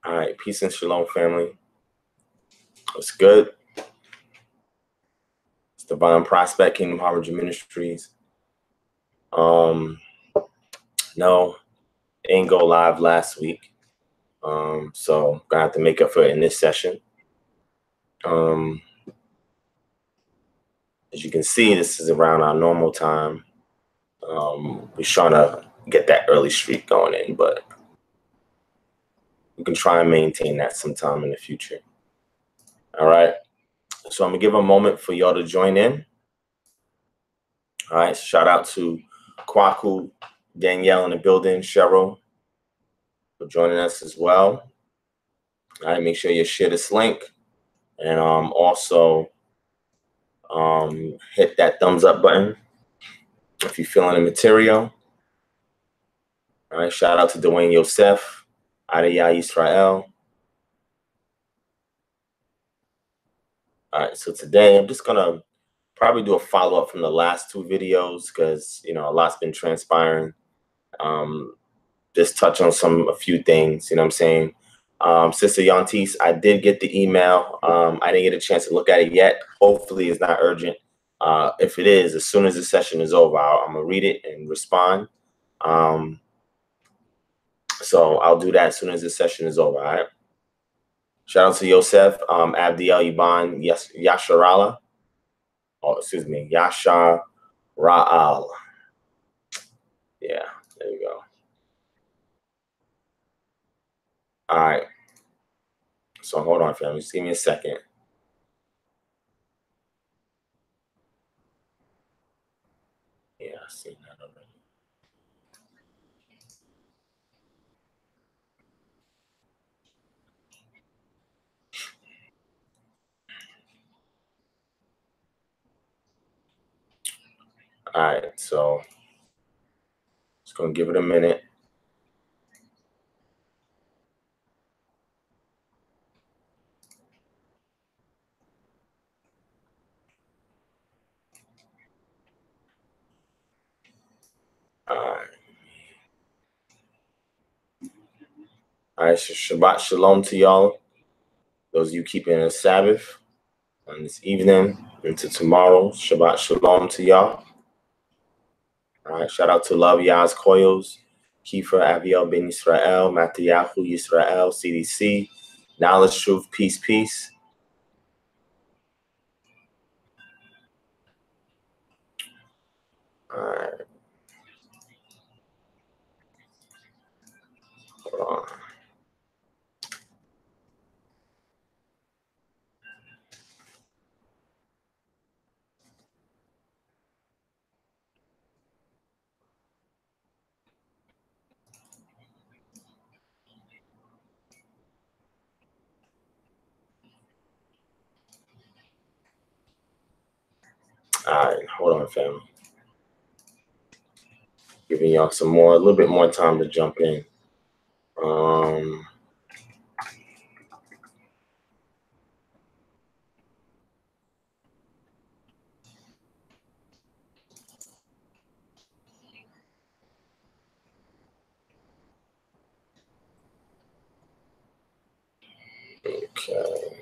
All right, peace and shalom, family. What's good? It's Divine Prospect, Kingdom Harvard Ministries. No, didn't go live last week. So gonna have to make up for it in this session. As you can see, this is around our normal time. We're trying to get that early streak going in, but we can try and maintain that sometime in the future. All right. So I'm gonna give a moment for y'all to join in. All right. Shout out to Kwaku, Danielle in the building, Cheryl for joining us as well. All right. Make sure you share this link, and also hit that thumbs up button if you're feeling the material. All right. Shout out to Dwayne Yosef, Adiyah Israel. All right. So today I'm just gonna probably do a follow-up from the last two videos because a lot's been transpiring. Just touch on a few things, you know what I'm saying? Sister Yantis, I did get the email. I didn't get a chance to look at it yet. Hopefully it's not urgent. If it is, as soon as the session is over, I'm gonna read it and respond. So I'll do that as soon as the session is over, all right? Shout out to Yosef, Abdiel Iban, Yasharala. Oh, excuse me, Yashar Ra'al. Yeah, there you go. All right. So hold on, family. Just give me a second. Yeah, I see that already. All right, so just gonna give it a minute. All right, so Shabbat Shalom to y'all. Those of you keeping a Sabbath on this evening into tomorrow. Shabbat Shalom to y'all. All right, shout out to Love Yaz Koyos, Kiefer Aviel Ben Yisrael, Matthew Yisrael, CDC, Knowledge, Truth, Peace, Peace. All right. Hold on. All right, hold on, family. Giving y'all a little bit more time to jump in. Okay.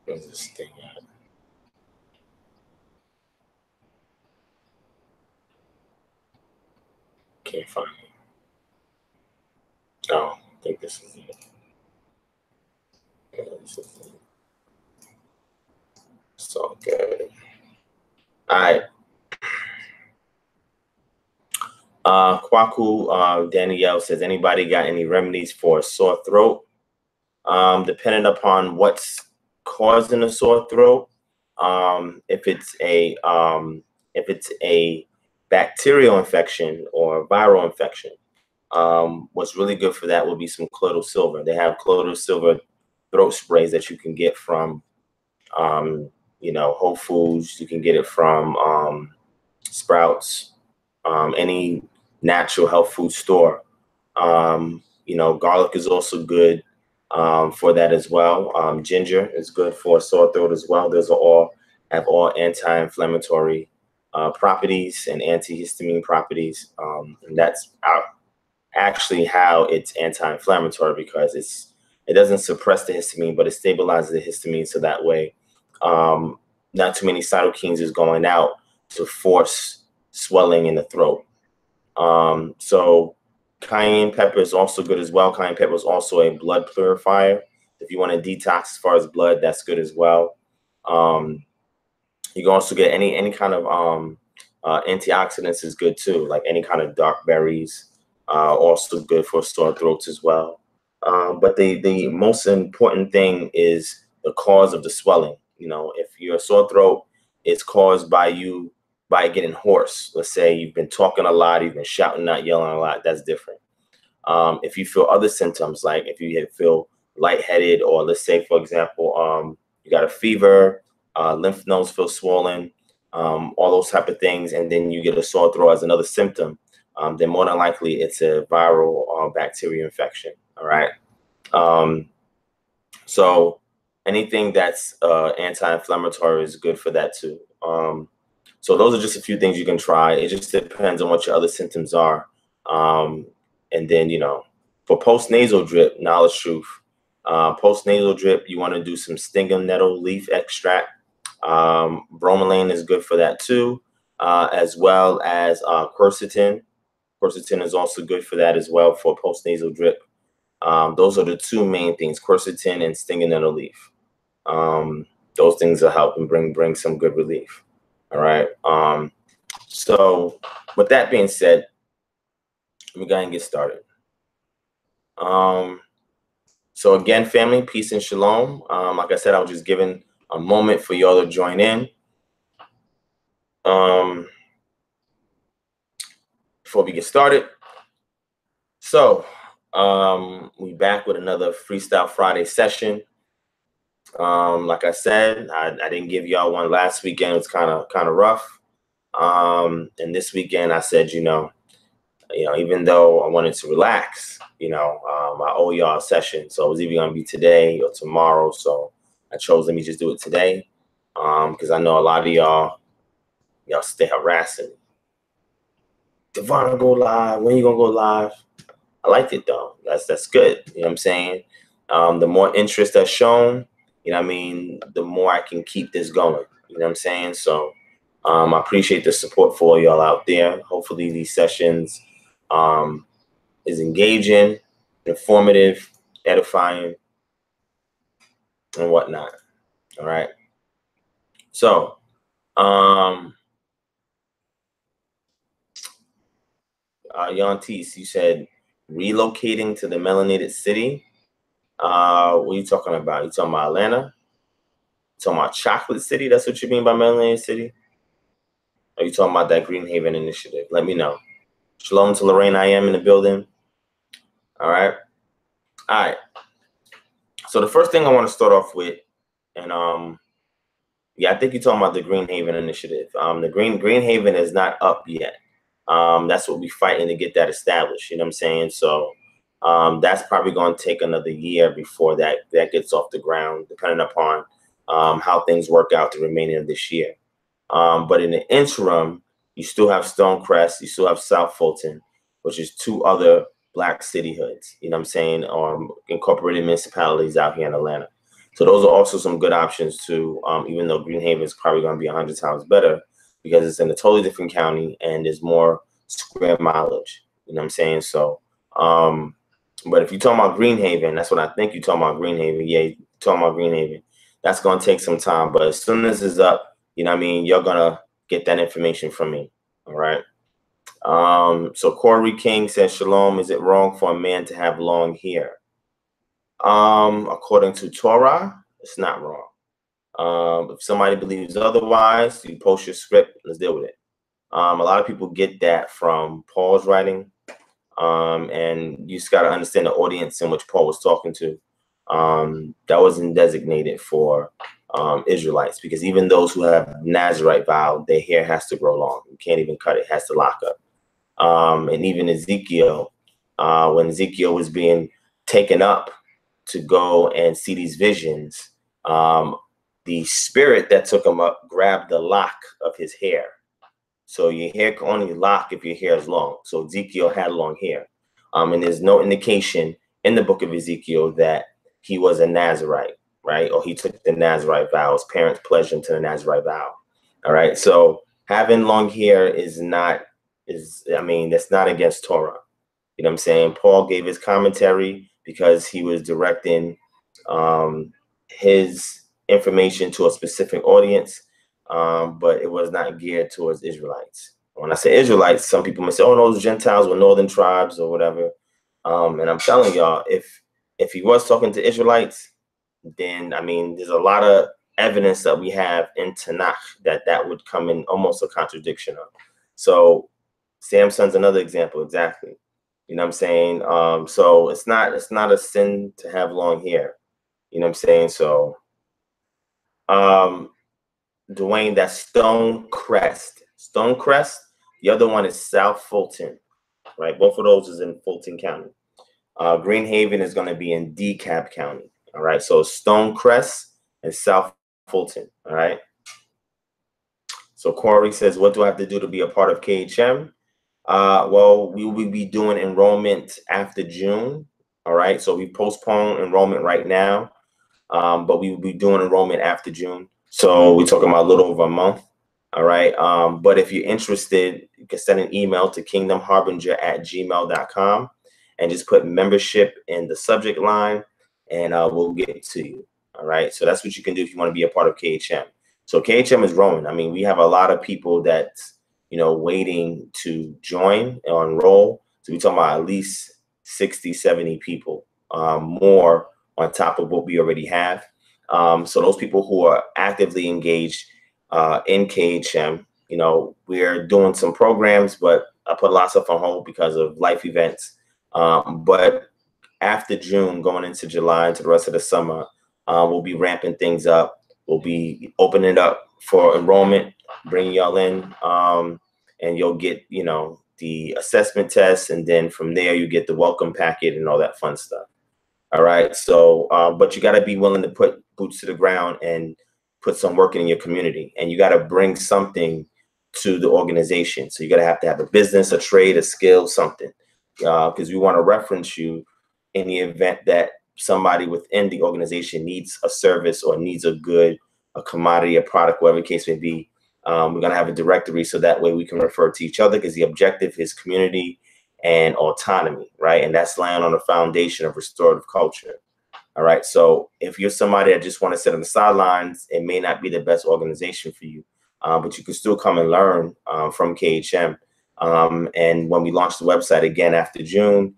Where's this thing at? Can't find it. Oh, I think this is it. Yeah, this is it. So good. All right. Kwaku Danielle says, anybody got any remedies for a sore throat? Depending upon what's causing a sore throat, if it's a bacterial infection or viral infection, what's really good for that would be some colloidal silver. They have colloidal silver throat sprays that you can get from Whole Foods. You can get it from Sprouts. any natural health food store. Garlic is also good for that as well. Ginger is good for sore throat as well. Those have all anti-inflammatory properties and antihistamine properties. And that's actually how it's anti-inflammatory, because it doesn't suppress the histamine, but it stabilizes the histamine, so that way not too many cytokines is going out to force swelling in the throat. So cayenne pepper is also good as well. Cayenne pepper is also a blood purifier. If you want to detox as far as blood, that's good as well. You can also get any kind of antioxidants is good too, like any kind of dark berries, also good for sore throats as well. But the most important thing is the cause of the swelling. If your sore throat is caused by getting hoarse, let's say you've been talking a lot, you've been shouting, not yelling a lot, that's different. If you feel other symptoms, like if you feel lightheaded, or let's say, for example, you got a fever, lymph nodes feel swollen, all those type of things, and then you get a sore throat as another symptom, then more than likely it's a viral or bacterial infection. All right. So anything that's anti-inflammatory is good for that too. So those are just a few things you can try. It just depends on what your other symptoms are. And then, for post-nasal drip, knowledge truth, post-nasal drip, you want to do some stinging nettle leaf extract. Bromelain is good for that too, as well as quercetin. Quercetin is also good for that as well, for post-nasal drip. Those are the two main things, quercetin and stinging nettle leaf. Those things will help and bring some good relief. All right. So with that being said, let me go ahead and get started. So again, family, peace and shalom. Like I said, I was just giving a moment for y'all to join in. Before we get started. So we back with another Freestyle Friday session. Like I said, I didn't give y'all one last weekend. It was kind of rough. And this weekend I said, even though I wanted to relax, I owe y'all a session. So it was either going to be today or tomorrow. So I chose, let me just do it today. Because I know a lot of y'all stay harassing me. Devon, go live. When you going to go live? I liked it though. That's good. You know what I'm saying? The more interest that's shown, the more I can keep this going. You know what I'm saying? So I appreciate the support for y'all out there. Hopefully these sessions is engaging, informative, edifying, and whatnot. All right. So Yantis, you said relocating to the melanated city. What are you talking about? You talking about Atlanta? You talking about Chocolate City? That's what you mean by melanated city? Or are you talking about that Green Haven initiative? Let me know. Shalom to Lorraine. I am in the building. All right. All right. So the first thing I want to start off with, and I think you're talking about the Green Haven initiative. The Green Haven is not up yet. That's what we're fighting to get that established. You know what I'm saying? So that's probably going to take another year before that gets off the ground, depending upon how things work out the remaining of this year. But in the interim, you still have Stonecrest, you still have South Fulton, which is two other Black city hoods, you know what I'm saying, incorporated municipalities out here in Atlanta. So those are also some good options too, even though Green Haven is probably going to be 100 times better because it's in a totally different county and there's more square mileage, you know what I'm saying? So, but if you're talking about Green Haven, that's what I think you're talking about, Green Haven. Yeah, you're talking about Green Haven. That's going to take some time, but as soon as it's up, you know what I mean, you're going to get that information from me, all right? So Corey King says, Shalom, is it wrong for a man to have long hair? According to Torah, it's not wrong. If somebody believes otherwise, you post your script, let's deal with it. A lot of people get that from Paul's writing, and you just got to understand the audience in which Paul was talking to. That wasn't designated for Israelites, because even those who have Nazarite vow, their hair has to grow long. You can't even cut it, it has to lock up. and even Ezekiel, when Ezekiel was being taken up to go and see these visions, the spirit that took him up grabbed the lock of his hair. So your hair can only lock if your hair is long. So Ezekiel had long hair. And there's no indication in the book of Ezekiel that he was a Nazarite, right? Or he took the Nazarite vow. His parents pledged him to the Nazarite vow. All right. So having long hair that's not against Torah. You know what I'm saying? Paul gave his commentary because he was directing his information to a specific audience, but it was not geared towards Israelites. When I say Israelites, some people may say, oh, those Gentiles were northern tribes or whatever. And I'm telling y'all, if he was talking to Israelites, then, there's a lot of evidence that we have in Tanakh that would come in almost a contradiction of. So Samson's another example, exactly. You know what I'm saying? So it's not a sin to have long hair. You know what I'm saying? So Dwayne, that's Stonecrest. Stonecrest. The other one is South Fulton, right? Both of those is in Fulton County. Green Haven is going to be in DeKalb County. All right. So Stonecrest and South Fulton. All right. So Corey says, what do I have to do to be a part of KHM? Well, we will be doing enrollment after June. All right. So we postpone enrollment right now, but we will be doing enrollment after June. So we're talking about a little over a month. All right. But if you're interested, you can send an email to kingdomharbinger@gmail.com and just put membership in the subject line, and we'll get it to you. All right. So that's what you can do if you want to be a part of KHM. So KHM is growing. We have a lot of people that's, waiting to join or enroll. So we're talking about at least 60, 70 people, more on top of what we already have. So those people who are actively engaged in KHM, we're doing some programs, but I put a lot of stuff on hold because of life events. But after June, going into July, into the rest of the summer, we'll be ramping things up. We'll be opening it up for enrollment, bringing y'all in, and you'll get, the assessment test. And then from there, you get the welcome packet and all that fun stuff. All right. So, but you got to be willing to put boots to the ground and put some work in your community. And you got to bring something to the organization. So you got to have a business, a trade, a skill, something, because we want to reference you in the event that somebody within the organization needs a service or needs a good, a commodity, a product, whatever the case may be. We're going to have a directory so that way we can refer to each other, because the objective is community and autonomy, right? And that's laying on the foundation of restorative culture. All right. So if you're somebody that just want to sit on the sidelines, it may not be the best organization for you, but you can still come and learn from KHM. And when we launch the website again after June,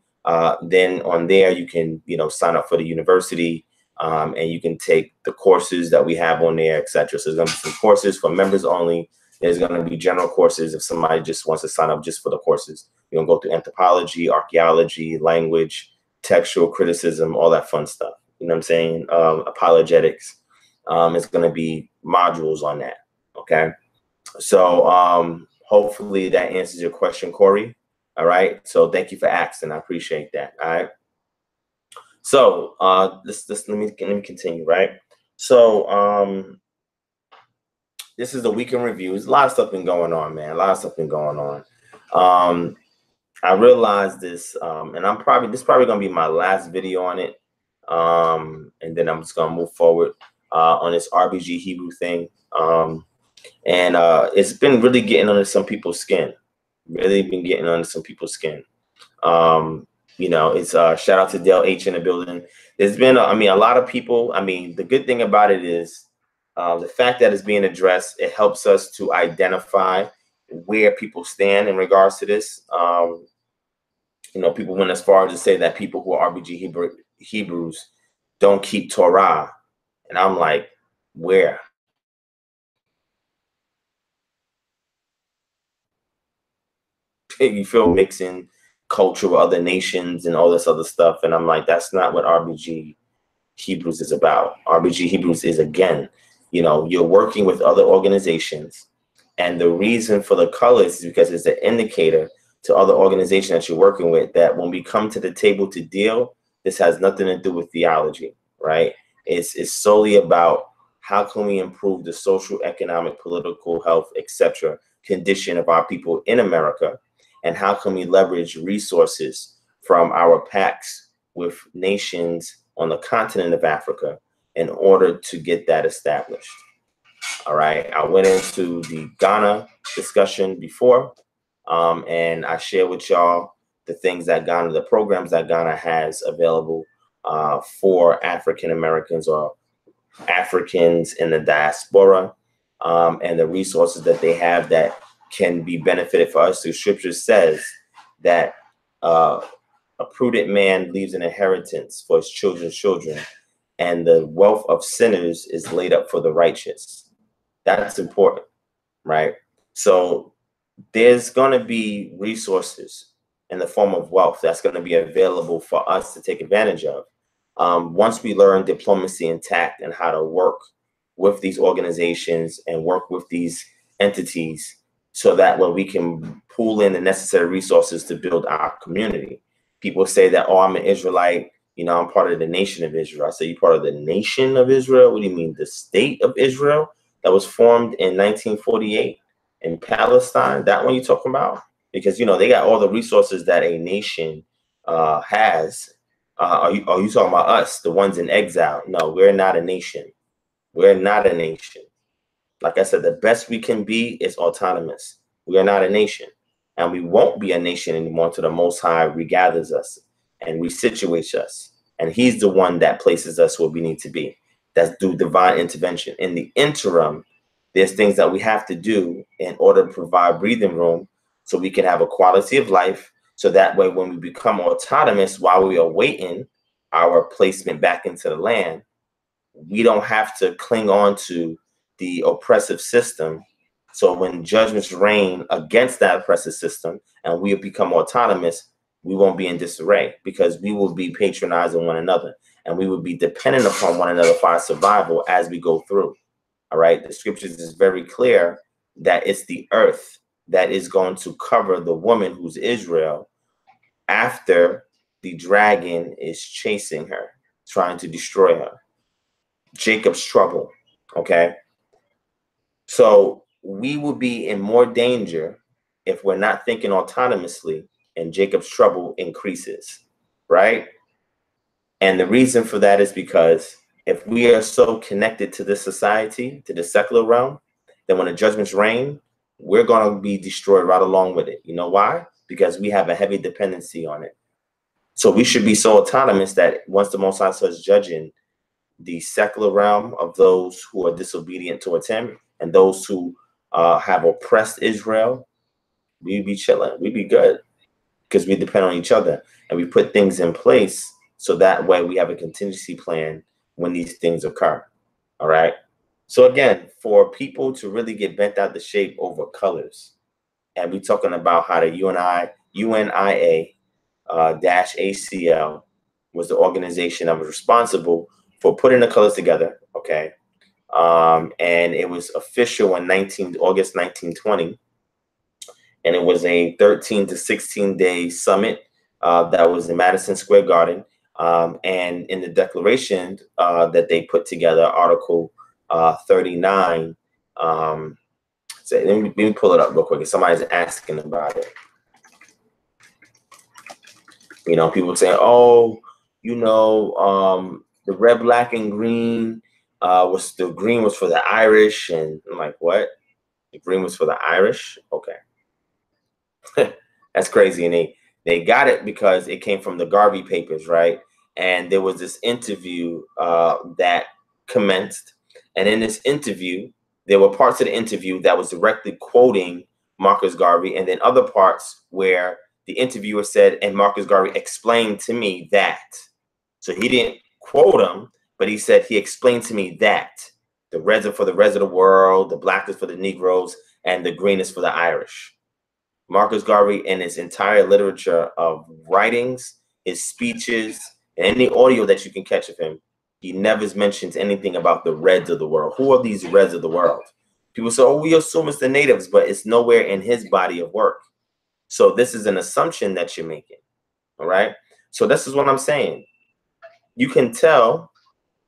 then on there you can, sign up for the university, and you can take the courses that we have on there, etc. So there's going to be some courses for members only. There's going to be general courses if somebody just wants to sign up just for the courses. You're going to go through anthropology, archaeology, language, textual criticism, all that fun stuff. You know what I'm saying? Apologetics. It's going to be modules on that. Okay. So hopefully that answers your question, Corey. All right. So thank you for asking. I appreciate that. All right. So let me continue. Right. So this is the weekend reviews. A lot of stuff been going on, man. A lot of stuff been going on. I realized this, and this is probably gonna be my last video on it. And then I'm just gonna move forward on this RBG Hebrew thing. And it's been really getting under some people's skin. Really been getting under some people's skin. It's shout out to Dale H in the building. There's been, a lot of people. The good thing about it is the fact that it's being addressed. It helps us to identify where people stand in regards to this. People went as far as to say that people who are RBG Hebrews don't keep Torah. And I'm like, where? You feel mixing culture with other nations and all this other stuff. And I'm like, that's not what RBG Hebrews is about. RBG Hebrews is, again, you're working with other organizations. And the reason for the colors is because it's an indicator to other organizations that you're working with, that when we come to the table to deal, this has nothing to do with theology, right? It's solely about how can we improve the social, economic, political, health, etc. condition of our people in America, and how can we leverage resources from our pacts with nations on the continent of Africa in order to get that established. All right, I went into the Ghana discussion before, and I share with y'all the things that Ghana, the programs that Ghana has available for African Americans or Africans in the diaspora, and the resources that they have that can be benefited for us. The scripture says that a prudent man leaves an inheritance for his children's children, and the wealth of sinners is laid up for the righteous. That's important, right? So there's going to be resources in the form of wealth that's going to be available for us to take advantage of. Once we learn diplomacy and tact and how to work with these organizations and work with these entities, so that way we can pull in the necessary resources to build our community. People say that, oh, I'm an Israelite, you know, I'm part of the nation of Israel. I say, you're part of the nation of Israel? What do you mean, the state of Israel that was formed in 1948 in Palestine? That one you're talking about? Because, you know, they got all the resources that a nation has. Are you talking about us, the ones in exile? No, we're not a nation. We're not a nation. Like I said, the best we can be is autonomous. We are not a nation, and we won't be a nation anymore until the Most High regathers us and resituates us. And he's the one that places us where we need to be. That's through divine intervention. In the interim, there's things that we have to do in order to provide breathing room so we can have a quality of life. So that way, when we become autonomous while we are waiting our placement back into the land, we don't have to cling on to the oppressive system. So when judgments reign against that oppressive system and we become autonomous, we won't be in disarray, because we will be patronizing one another and we will be dependent upon one another for our survival as we go through. All right. The scriptures is very clear that it's the earth that is going to cover the woman who's Israel after the dragon is chasing her, trying to destroy her. Jacob's trouble. Okay. So we will be in more danger if we're not thinking autonomously, and Jacob's trouble increases, right? And the reason for that is because if we are so connected to this society, to the secular realm, then when the judgments reign, we're going to be destroyed right along with it. You know why? Because we have a heavy dependency on it. So we should be so autonomous that once the Most High starts judging the secular realm of those who are disobedient towards him and those who have oppressed Israel, we'd be chilling. We'd be good because we depend on each other and we put things in place so that way we have a contingency plan when these things occur. All right. So again, for people to really get bent out the shape over colors, and we're talking about how the UNIA -ACL was the organization that was responsible for putting the colors together. Okay. And it was official in August 1920. And it was a 13 to 16 day summit that was in Madison Square Garden. And in the declaration that they put together, Article 39, so let me pull it up real quick. Somebody's asking about it. You know, people say, oh, you know, the red, black, and green the green was for the Irish. And I'm like, what? The green was for the Irish? Okay. That's crazy. And they got it because it came from the Garvey papers, right? And there was this interview that commenced. And in this interview, there were parts of the interview that was directly quoting Marcus Garvey, and then other parts where the interviewer said, and Marcus Garvey explained to me that. So he didn't quote him, but he said, he explained to me that the reds are for the rest of the world, the black is for the Negroes, and the green is for the Irish. Marcus Garvey, in his entire literature of writings, his speeches, and any audio that you can catch of him, he never mentions anything about the reds of the world. Who are these reds of the world? People say, oh, we assume it's the natives, but it's nowhere in his body of work. So this is an assumption that you're making. All right. So this is what I'm saying. You can tell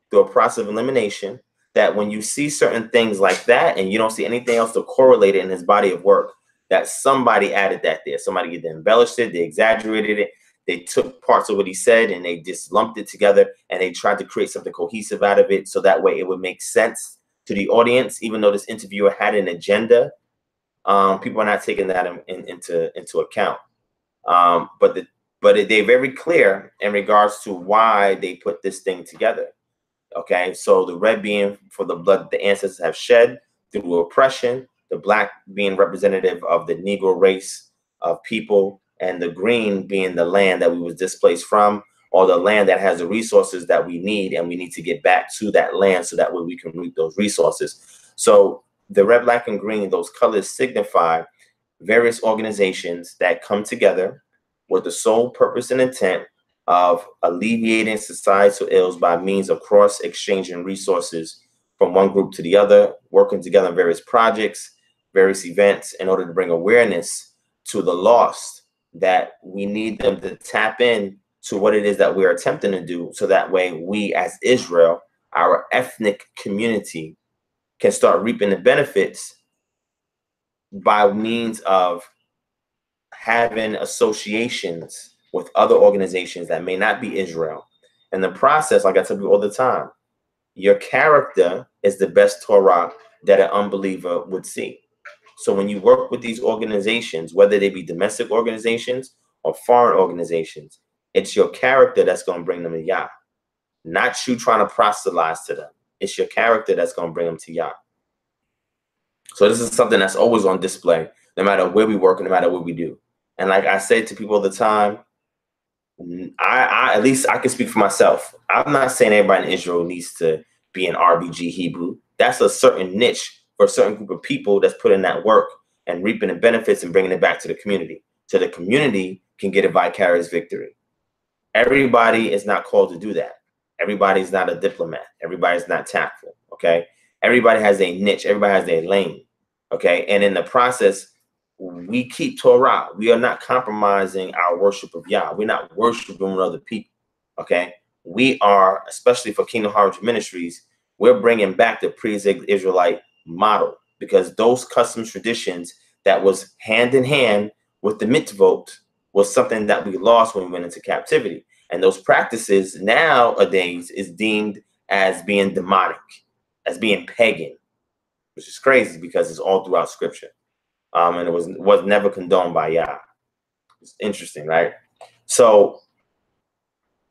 through a process of elimination that when you see certain things like that and you don't see anything else to correlate it in his body of work, that somebody added that there. Somebody either embellished it, they exaggerated it, they took parts of what he said and they just lumped it together and they tried to create something cohesive out of it so that way it would make sense to the audience, even though this interviewer had an agenda. People are not taking that into account. But they're very clear in regards to why they put this thing together. Okay, so the red being for the blood the ancestors have shed through oppression, the black being representative of the Negro race of people, and the green being the land that we was displaced from, or the land that has the resources that we need, and we need to get back to that land so that way we can reap those resources. So the red, black, and green, those colors signify various organizations that come together with the sole purpose and intent of alleviating societal ills by means of cross-exchanging resources from one group to the other, working together on various projects, various events in order to bring awareness to the lost, that we need them to tap in to what it is that we're attempting to do, so that way we as Israel, our ethnic community, can start reaping the benefits by means of having associations with other organizations that may not be Israel. In the process, like I tell people all the time, your character is the best Torah that an unbeliever would see. So when you work with these organizations, whether they be domestic organizations or foreign organizations, it's your character that's going to bring them to Yah. Not you trying to proselytize to them. It's your character that's going to bring them to Yah. So this is something that's always on display, no matter where we work and no matter what we do. And like I say to people all the time, I at least I can speak for myself. I'm not saying everybody in Israel needs to be an RBG Hebrew. That's a certain niche for a certain group of people that's putting that work and reaping the benefits and bringing it back to the community. So the community can get a vicarious victory. Everybody is not called to do that. Everybody's not a diplomat. Everybody's not tactful. Okay. Everybody has a niche. Everybody has their lane. Okay. And in the process, we keep Torah. We are not compromising our worship of Yah. We're not worshiping other people. Okay. We are, especially for Kingdom Harvest Ministries, we're bringing back the pre-Israelite model, because those customs traditions that was hand in hand with the mitzvot was something that we lost when we went into captivity. And those practices nowadays is deemed as being demonic, as being pagan, which is crazy because it's all throughout scripture. And it was never condoned by Yah. It's interesting, right? So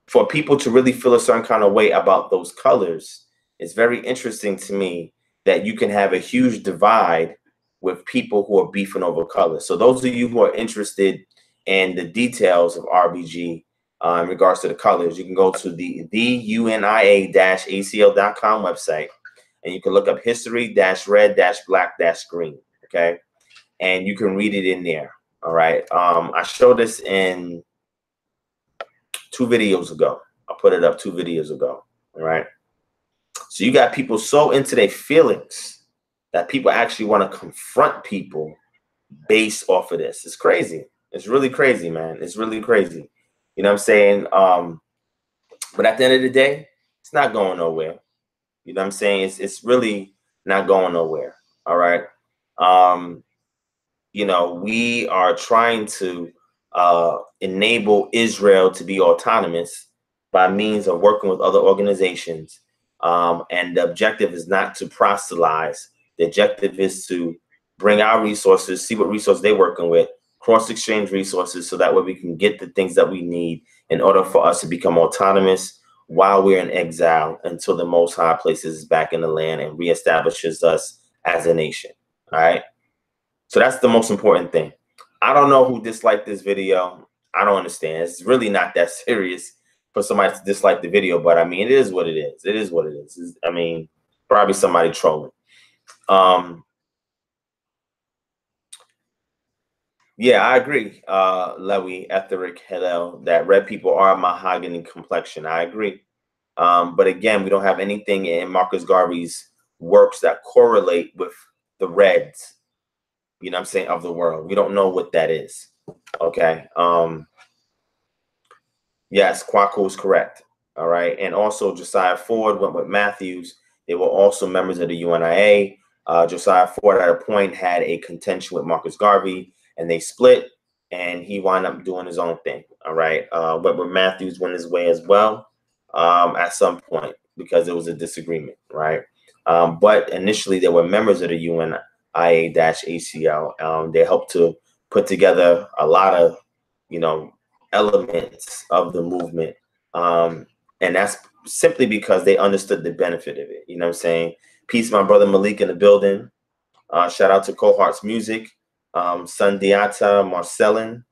for people to really feel a certain kind of way about those colors, it's very interesting to me that you can have a huge divide with people who are beefing over colors. So those of you who are interested in the details of RBG in regards to the colors, you can go to the unia-acl.com website, and you can look up history-red-black-green, okay? And you can read it in there. All right. I showed this in 2 videos ago. I put it up 2 videos ago. All right. So you got people so into their feelings that people actually want to confront people based off of this. It's crazy. It's really crazy, man. It's really crazy. You know what I'm saying? But at the end of the day, it's not going nowhere. You know what I'm saying? It's really not going nowhere. All right. You know, we are trying to enable Israel to be autonomous by means of working with other organizations. And the objective is not to proselytize. The objective is to bring our resources, see what resources they're working with, cross-exchange resources, so that way we can get the things that we need in order for us to become autonomous while we're in exile until the Most High places us back in the land and reestablishes us as a nation. All right. So that's the most important thing. I don't know who disliked this video. I don't understand. It's really not that serious for somebody to dislike the video, but I mean, it is what it is. It is what it is. I mean, probably somebody trolling. Yeah, I agree, Lewy, Etheric, Hillel, that red people are mahogany complexion. I agree. But again, we don't have anything in Marcus Garvey's works that correlate with the reds, you know what I'm saying, of the world. We don't know what that is. Okay. Yes, Kwaku is correct. All right. And also Josiah Ford went with Matthews. They were also members of the UNIA. Josiah Ford at a point had a contention with Marcus Garvey, and they split, and he wound up doing his own thing. All right. But Matthews went his way as well at some point because there was a disagreement. Right. But initially, they were members of the UNIA-ACL. They helped to put together a lot of, elements of the movement. And that's simply because they understood the benefit of it. You know what I'm saying? Peace, my brother Malik in the building. Shout out to Cohart's Music, Sandiata Marcellin,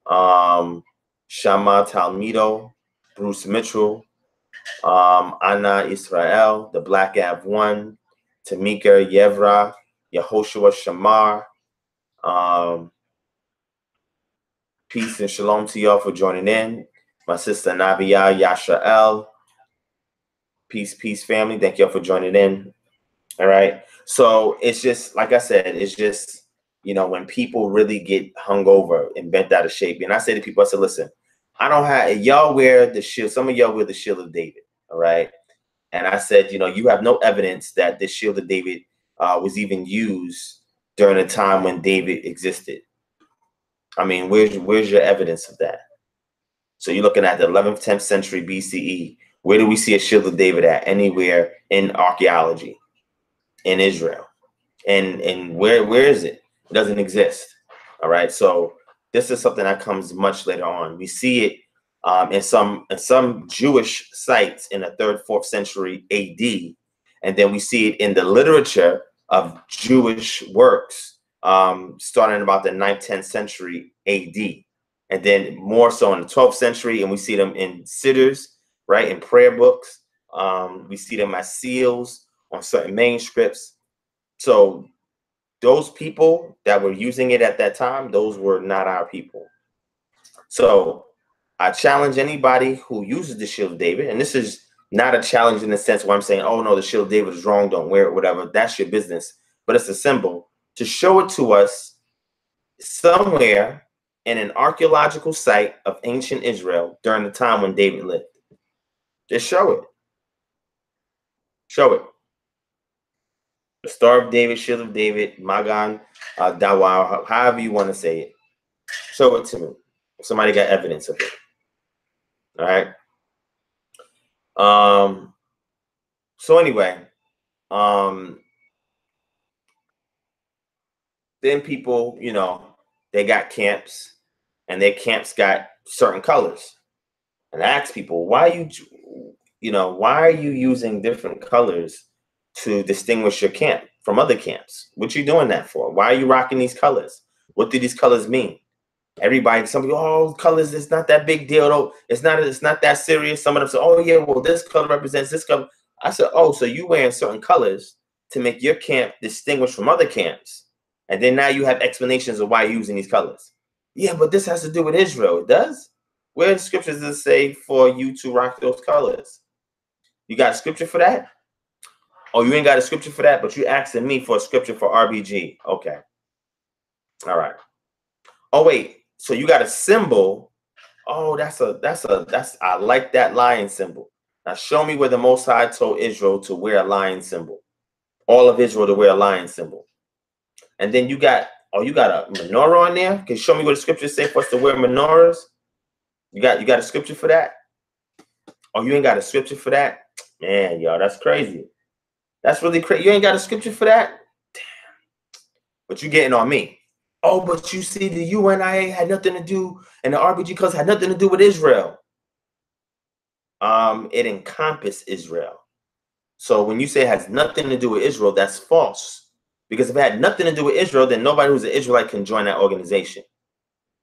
Shama Talmido, Bruce Mitchell, Anna Israel, the Black Av One, Tamika Yevra, Yehoshua Shamar. Peace and shalom to y'all for joining in. My sister Nabia Yashael. Peace, family. Thank y'all for joining in. All right. So it's just, like I said, it's just, when people really get hung over and bent out of shape. And I say to people, I said, listen, I don't have, y'all wear the shield. Some of y'all wear the shield of David. All right. And I said, you have no evidence that this shield of David was even used during a time when David existed. I mean, where's your evidence of that? So you're looking at the 11th, 10th century BCE. Where do we see a shield of David at? Anywhere in archaeology in Israel? And where is it? It doesn't exist. All right. So this is something that comes much later on. We see it in some Jewish sites in the 3rd, 4th century AD, and then we see it in the literature of Jewish works starting about the 9th, 10th century AD, and then more so in the 12th century, and we see them in siddurs, right, in prayer books. We see them as seals on certain manuscripts. So those people that were using it at that time, those were not our people. So I challenge anybody who uses the shield of David, and this is not a challenge in the sense where I'm saying, oh no, the shield of David is wrong, don't wear it, whatever. That's your business. But it's a symbol to show it to us somewhere in an archaeological site of ancient Israel during the time when David lived. Just show it. Show it. The Star of David, Shield of David, Magan, Dawah, however you want to say it. Show it to me. If somebody got evidence of it. All right. So anyway, then people, they got camps, and their camps got certain colors. And I ask people, why are you using different colors to distinguish your camp from other camps? What you doing that for? Why are you rocking these colors? What do these colors mean? Everybody, some people, oh, colors, it's not that big deal, though. It's not that serious. Some of them say, oh yeah, well, this color represents this color. I said, oh, so you wearing certain colors to make your camp distinguished from other camps. And then now you have explanations of why you're using these colors. Yeah, but this has to do with Israel. It does? Where in the scriptures does it say for you to rock those colors? You got a scripture for that? Oh, you ain't got a scripture for that, but you asking me for a scripture for RBG. Okay. All right. Oh, wait. So you got a symbol. Oh, I like that lion symbol. Now show me where the Most High told Israel to wear a lion symbol. All of Israel to wear a lion symbol. And then you got a menorah on there. Can you show me what the scriptures say for us to wear menorahs? You got a scripture for that? Oh, you ain't got a scripture for that? Man, y'all, that's crazy. That's really crazy. You ain't got a scripture for that? Damn. But you getting on me. Oh, but you see, the UNIA had nothing to do, and the RBG class had nothing to do with Israel. It encompassed Israel. So when you say it has nothing to do with Israel, that's false. Because if it had nothing to do with Israel, then nobody who's an Israelite can join that organization.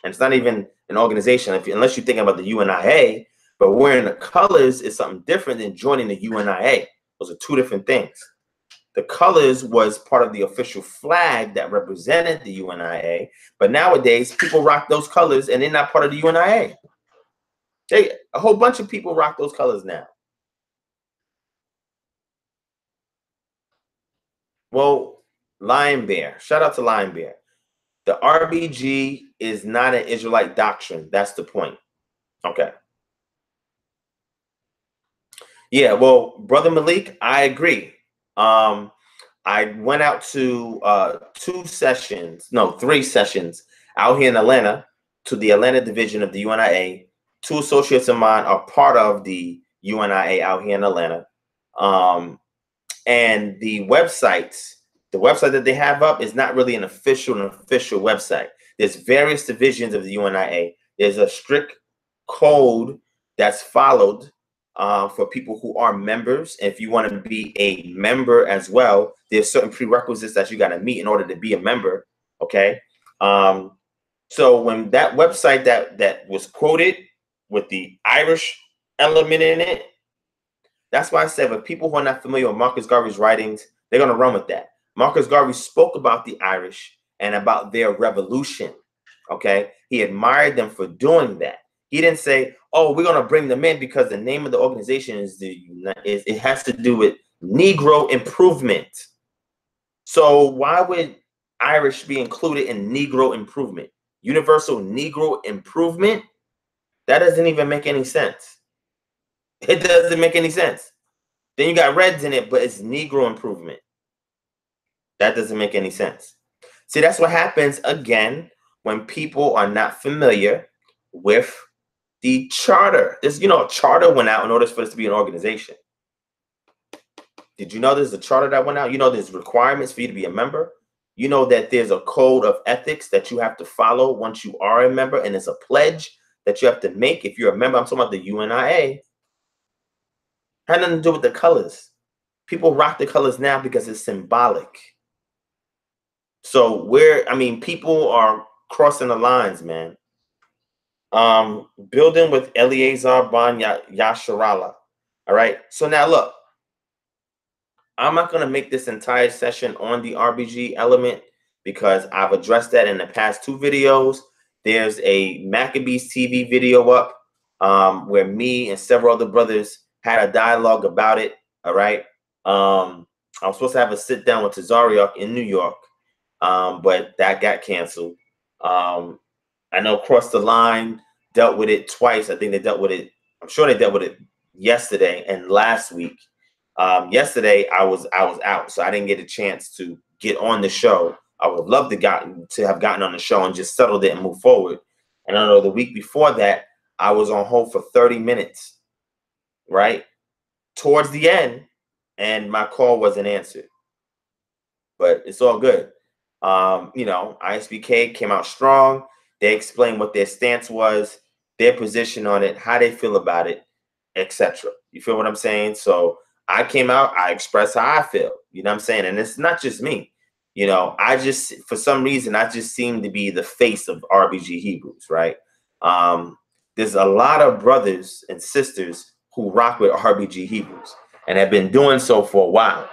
And it's not even an organization unless you're thinking about the UNIA. But wearing the colors is something different than joining the UNIA. Those are two different things. The colors was part of the official flag that represented the UNIA. But nowadays, people rock those colors and they're not part of the UNIA. A whole bunch of people rock those colors now. Well, Lion Bear. Shout out to Lion Bear. The RBG is not an Israelite doctrine. That's the point. Okay. Yeah, well, Brother Malik, I agree. I went out to 3 sessions out here in Atlanta to the Atlanta division of the UNIA. 2 associates of mine are part of the UNIA out here in Atlanta. And the website that they have up is not really an official website. There's various divisions of the UNIA. There's a strict code that's followed for people who are members. If you want to be a member as well, there's certain prerequisites that you got to meet in order to be a member. Okay. So when that website that was quoted with the Irish element in it, that's why I said, but people who are not familiar with Marcus Garvey's writings, they're going to run with that. Marcus Garvey spoke about the Irish and about their revolution. Okay. He admired them for doing that. He didn't say, oh, we're going to bring them in because the name of the organization it has to do with Negro improvement. So why would Irish be included in Negro improvement? Universal Negro improvement? That doesn't even make any sense. It doesn't make any sense. Then you got Reds in it, but it's Negro improvement. That doesn't make any sense. See, that's what happens again when people are not familiar with the charter. There's, a charter went out in order for this to be an organization. Did you know there's a charter that went out? You know there's requirements for you to be a member. You know that there's a code of ethics that you have to follow once you are a member, and it's a pledge that you have to make if you're a member. I'm talking about the UNIA. Had nothing to do with the colors. People rock the colors now because it's symbolic. So people are crossing the lines, man. Building with Eleazar Ban Yasharala. All right. So now look, I'm not going to make this entire session on the RBG element because I've addressed that in the past 2 videos. There's a Maccabees TV video up where me and several other brothers had a dialogue about it. All right. I was supposed to have a sit down with Tazariak in New York, but that got canceled. I know Cross the Line dealt with it twice. I think they dealt with it. I'm sure they dealt with it yesterday and last week. Yesterday I was out, so I didn't get a chance to get on the show. I would love to have gotten on the show and just settled it and move forward. And I know the week before that I was on hold for 30 minutes, right? Towards the end, and my call wasn't answered. But it's all good. ISBK came out strong. They explained what their stance was, their position on it, how they feel about it, etc. You feel what I'm saying? So I came out, I expressed how I feel. You know what I'm saying? And it's not just me. For some reason, I just seem to be the face of RBG Hebrews, right? There's a lot of brothers and sisters who rock with RBG Hebrews and have been doing so for a while.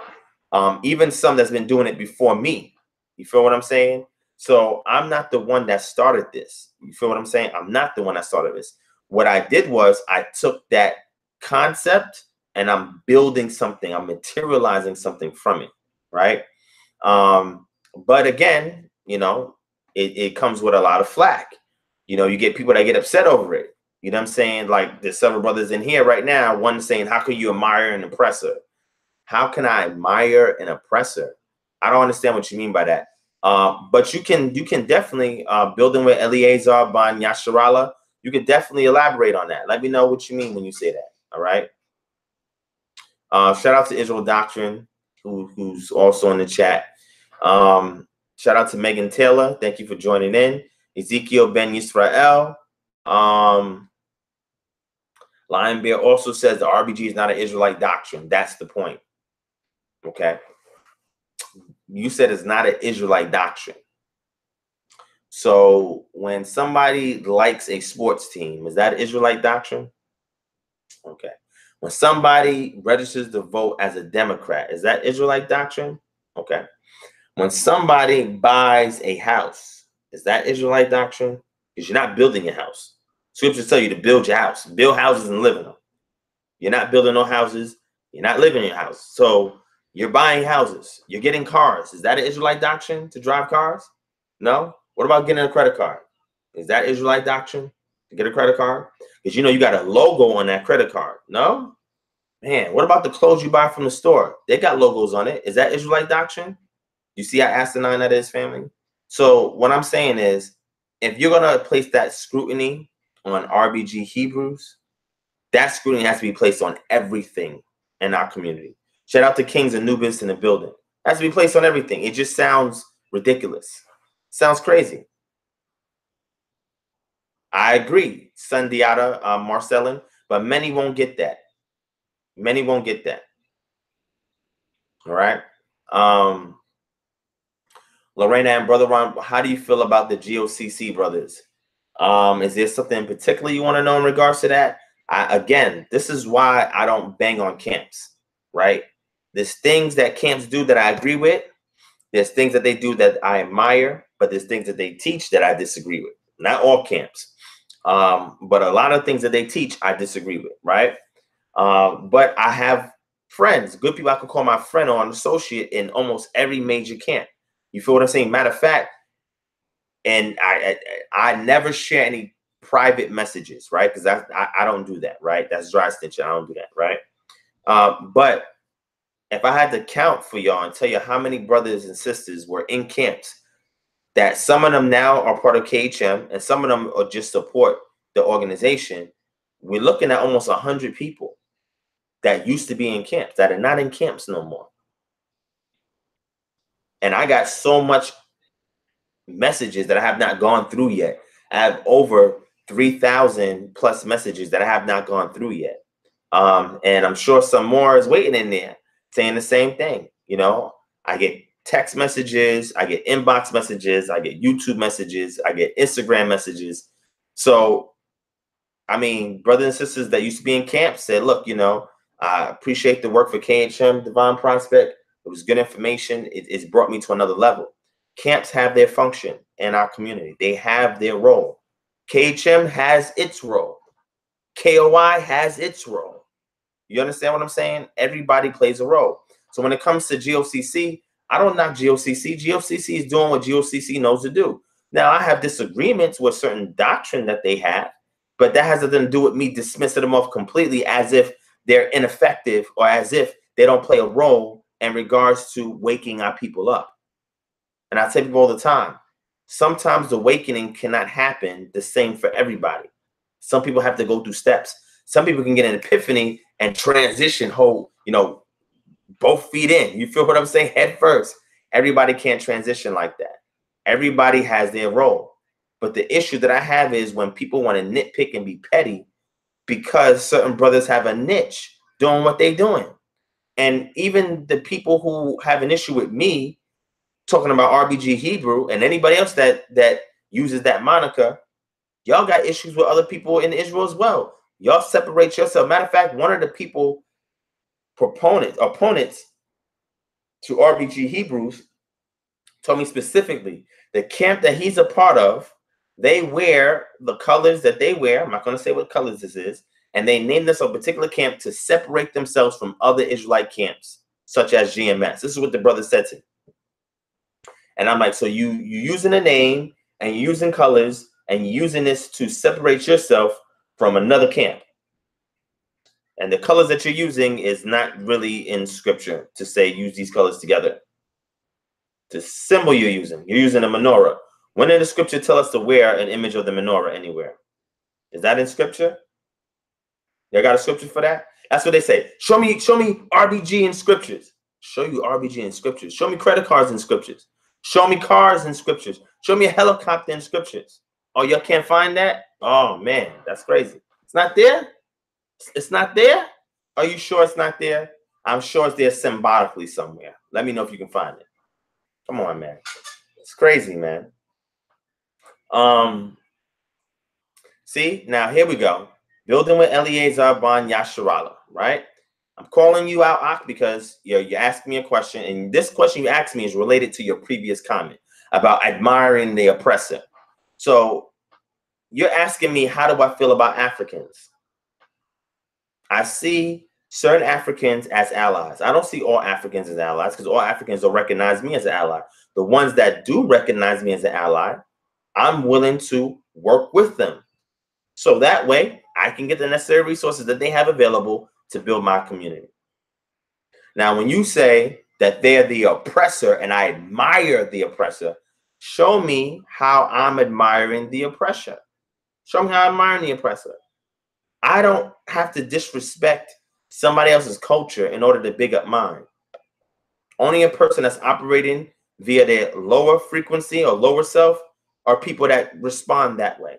Even some that's been doing it before me. You feel what I'm saying? So I'm not the one that started this. You feel what I'm saying? I'm not the one that started this. What I did was I took that concept and I'm building something. I'm materializing something from it, right? But again, it comes with a lot of flack. You get people that get upset over it. You know what I'm saying? Like there's several brothers in here right now. One saying, how can you admire an oppressor? How can I admire an oppressor? I don't understand what you mean by that. But you can definitely building with Eleazar Ban Yasharala. You can definitely elaborate on that. Let me know what you mean when you say that. All right. Shout out to Israel Doctrine, who's also in the chat. Shout out to Megan Taylor. Thank you for joining in. Ezekiel Ben Yisrael. Lion Bear also says the RBG is not an Israelite doctrine. That's the point. Okay. You said it's not an Israelite doctrine. So when somebody likes a sports team, is that an Israelite doctrine? Okay. When somebody registers to vote as a Democrat, is that Israelite doctrine? Okay. When somebody buys a house, is that Israelite doctrine? Because you're not building your house. Scriptures tell you to build your house, build houses and live in them. You're not building no houses. You're not living in your house. So you're buying houses. You're getting cars. Is that an Israelite doctrine to drive cars? No? What about getting a credit card? Is that Israelite doctrine to get a credit card? Because you got a logo on that credit card. No? Man, what about the clothes you buy from the store? They got logos on it. Is that Israelite doctrine? You see how asinine that is, family? So what I'm saying is, if you're going to place that scrutiny on RBG Hebrews, that scrutiny has to be placed on everything in our community. Shout out to Kings Anubis in the building. It has to be placed on everything. It just sounds ridiculous. Sounds crazy. I agree, Sundiata, Marcellin, but many won't get that. Many won't get that. All right. Lorena and Brother Ron, how do you feel about the GOCC brothers? Is there something in particular you want to know in regards to that? Again, this is why I don't bang on camps, right? There's things that camps do that I agree with. There's things that they do that I admire, but there's things that they teach that I disagree with. Not all camps, but a lot of things that they teach I disagree with, right? But I have friends, good people I could call my friend or an associate in almost every major camp. You feel what I'm saying? Matter of fact, and I never share any private messages, right? Because I don't do that, right? That's dry stitching. I don't do that, right? But if I had to count for y'all and tell you how many brothers and sisters were in camps, that some of them now are part of KHM and some of them are just support the organization, we're looking at almost 100 people that used to be in camps that are not in camps no more. And I got so much messages that I have not gone through yet. I have over 3,000 plus messages that I have not gone through yet. And I'm sure some more is waiting in there saying the same thing. I get text messages, I get inbox messages, I get YouTube messages, I get Instagram messages. So, I mean, brothers and sisters that used to be in camp said, look, I appreciate the work for KHM, Divine Prospect. It was good information. It's brought me to another level. Camps have their function in our community. They have their role. KHM has its role. KOI has its role. You understand what I'm saying? Everybody plays a role. So when it comes to GOCC, I don't knock GOCC. GOCC is doing what GOCC knows to do. Now, I have disagreements with certain doctrine that they have, but that has nothing to do with me dismissing them off completely as if they're ineffective or as if they don't play a role in regards to waking our people up. And I tell people all the time, sometimes the awakening cannot happen the same for everybody. Some people have to go through steps. Some people can get an epiphany and transition both feet in. You feel what I'm saying? Head first. Everybody can't transition like that. Everybody has their role. But the issue that I have is when people want to nitpick and be petty because certain brothers have a niche doing what they're doing. And even the people who have an issue with me talking about RBG Hebrew and anybody else that uses that moniker, y'all got issues with other people in Israel as well. Y'all separate yourself. Matter of fact, one of the people, opponents to RBG Hebrews, told me specifically the camp that he's a part of, they wear the colors that they wear. I'm not going to say what colors this is. And they named this a particular camp to separate themselves from other Israelite camps, such as GMS. This is what the brother said to me. And I'm like, so you using a name and you're using colors and you're using this to separate yourself from another camp. And the colors that you're using is not really in scripture to say use these colors together. The symbol you're using a menorah. When did the scripture tell us to wear an image of the menorah anywhere? Is that in scripture? You got a scripture for that? That's what they say. Show me RBG in scriptures. Show you RBG in scriptures. Show me credit cards in scriptures. Show me cars in scriptures. Show me a helicopter in scriptures. Oh, y'all can't find that? Oh, man, that's crazy. It's not there? It's not there? Are you sure it's not there? I'm sure it's there symbolically somewhere. Let me know if you can find it. Come on, man. It's crazy, man. See, now here we go. Building with Eliezer Ban Yasharala, right? I'm calling you out, Ak, because you asked me a question, and this question you asked me is related to your previous comment about admiring the oppressor. So you're asking me, how do I feel about Africans? I see certain Africans as allies. I don't see all Africans as allies because all Africans don't recognize me as an ally. The ones that do recognize me as an ally I'm willing to work with them. So that way I can get the necessary resources that they have available to build my community. Now, when you say that they're the oppressor and I admire the oppressor, show me how I'm admiring the oppressor. Show me how I'm admiring the oppressor. I don't have to disrespect somebody else's culture in order to big up mine. Only a person that's operating via their lower frequency or lower self are people that respond that way.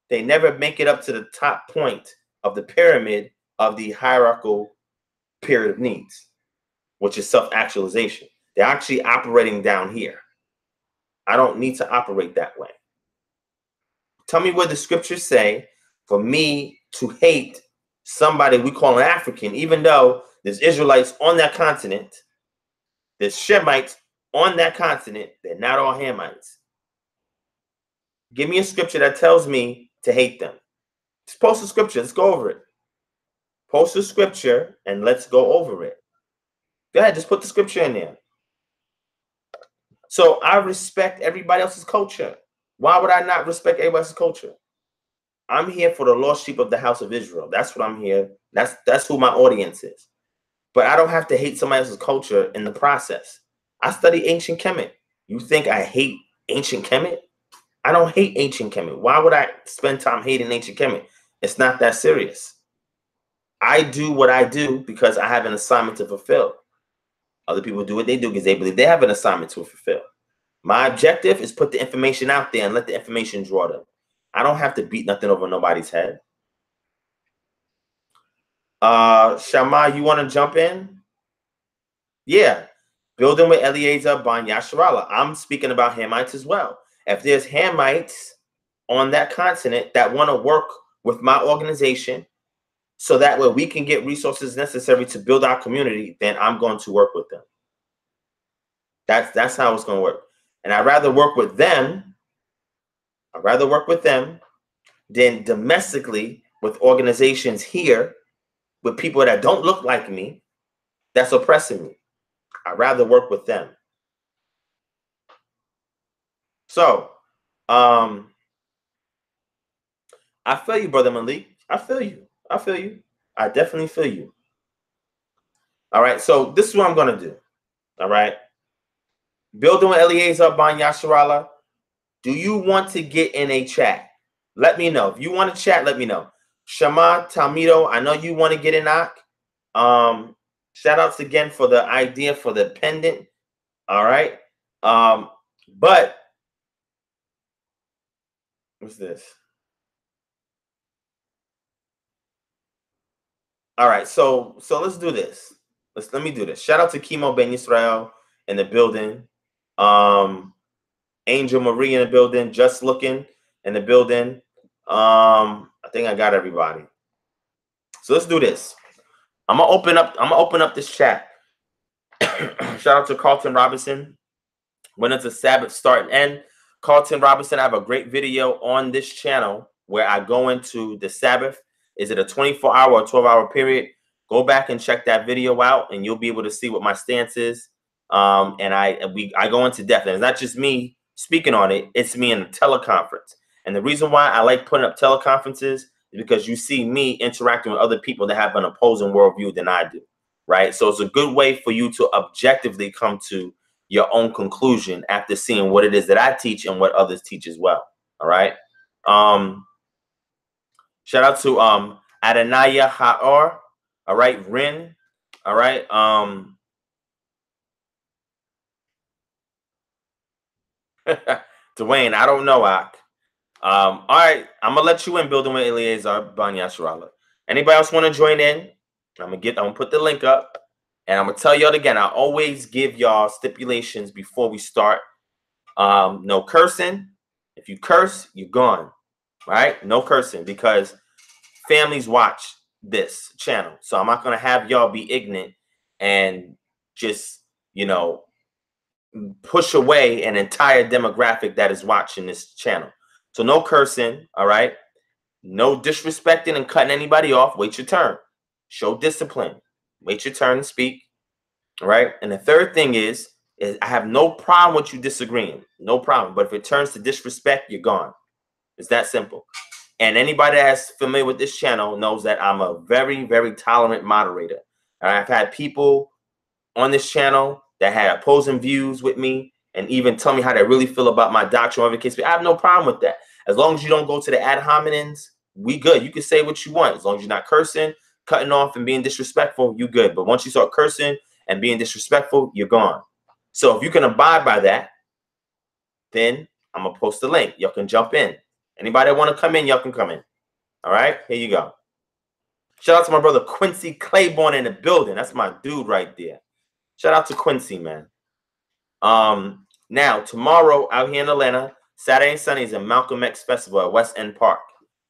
They never make it up to the top point of the pyramid of the hierarchical period of needs, which is self-actualization. They're actually operating down here. I don't need to operate that way. Tell me where the scriptures say for me to hate somebody we call an African, even though there's Israelites on that continent, there's Shemites on that continent, they're not all Hamites. Give me a scripture that tells me to hate them. Just post a scripture. Let's go over it. Post a scripture and let's go over it. Go ahead, just put the scripture in there. So I respect everybody else's culture. Why would I not respect everybody else's culture? I'm here for the lost sheep of the house of Israel. That's what I'm here. That's who my audience is. But I don't have to hate somebody else's culture in the process. I study ancient Kemet. You think I hate ancient Kemet? I don't hate ancient Kemet. Why would I spend time hating ancient Kemet? It's not that serious. I do what I do because I have an assignment to fulfill. Other people do what they do because they believe they have an assignment to fulfill. My objective is put the information out there and let the information draw them. I don't have to beat nothing over nobody's head. Shama, you want to jump in? Yeah. Building with Eliezer Ban Yasharallah. I'm speaking about Hamites as well. If there's Hamites on that continent that want to work with my organization so that way we can get resources necessary to build our community, then I'm going to work with them. That's how it's going to work. And I'd rather work with them. I'd rather work with them than domestically with organizations here with people that don't look like me that's oppressing me. I'd rather work with them. So, I feel you, Brother Malik. I feel you. I feel you. I definitely feel you. All right. So this is what I'm going to do. All right. Building with Eliezer Ban Yasharallah. Do you want to get in a chat? Let me know. If you want to chat, let me know. Shama Talmido, I know you want to get in knock. Shout outs again for the idea for the pendant. All right. But what's this? All right, so let's do this. Let me do this. Shout out to Chemo Ben Israel in the building. Angel Marie in the building. Just Looking in the building. I think I got everybody. So let's do this. I'm gonna open up this chat. Shout out to Carlton Robinson. When it's a Sabbath start and end. Carlton Robinson, I have a great video on this channel where I go into the Sabbath. Is it a 24-hour or 12-hour period? Go back and check that video out, and you'll be able to see what my stance is. And I go into depth. And it's not just me speaking on it. It's me in a teleconference. And the reason why I like putting up teleconferences is because you see me interacting with other people that have an opposing worldview than I do, right? So it's a good way for you to objectively come to your own conclusion after seeing what it is that I teach and what others teach as well. All right. Shout out to Adanaya Ha'or. All right, Rin. All right. Dwayne, I don't know, Ak. All right, I'm gonna let you in, building with Eliezer Ban Yasharallah. Anybody else want to join in? I'm gonna put the link up. And I'm gonna tell y'all again, I always give y'all stipulations before we start. No cursing. If you curse, you're gone. Right? No cursing, because families watch this channel. So I'm not gonna have y'all be ignorant and just, push away an entire demographic that is watching this channel. So no cursing, all right? No disrespecting and cutting anybody off. Wait your turn. Show discipline. Wait your turn to speak. All right. And the third thing is I have no problem with you disagreeing. No problem. But if it turns to disrespect, you're gone. It's that simple. And anybody that's familiar with this channel knows that I'm a very, very tolerant moderator. And I've had people on this channel that had opposing views with me and even tell me how they really feel about my doctrine, whatever the case be. I have no problem with that. As long as you don't go to the ad hominems, we good. You can say what you want. As long as you're not cursing, cutting off, and being disrespectful, you good. But once you start cursing and being disrespectful, you're gone. So if you can abide by that, then I'm going to post the link. Y'all can jump in. Anybody that want to come in, y'all can come in. All right, here you go. Shout out to my brother Quincy Claiborne in the building. That's my dude right there. Shout out to Quincy, man. Now, tomorrow out here in Atlanta, Saturday and Sunday is a Malcolm X Festival at West End Park.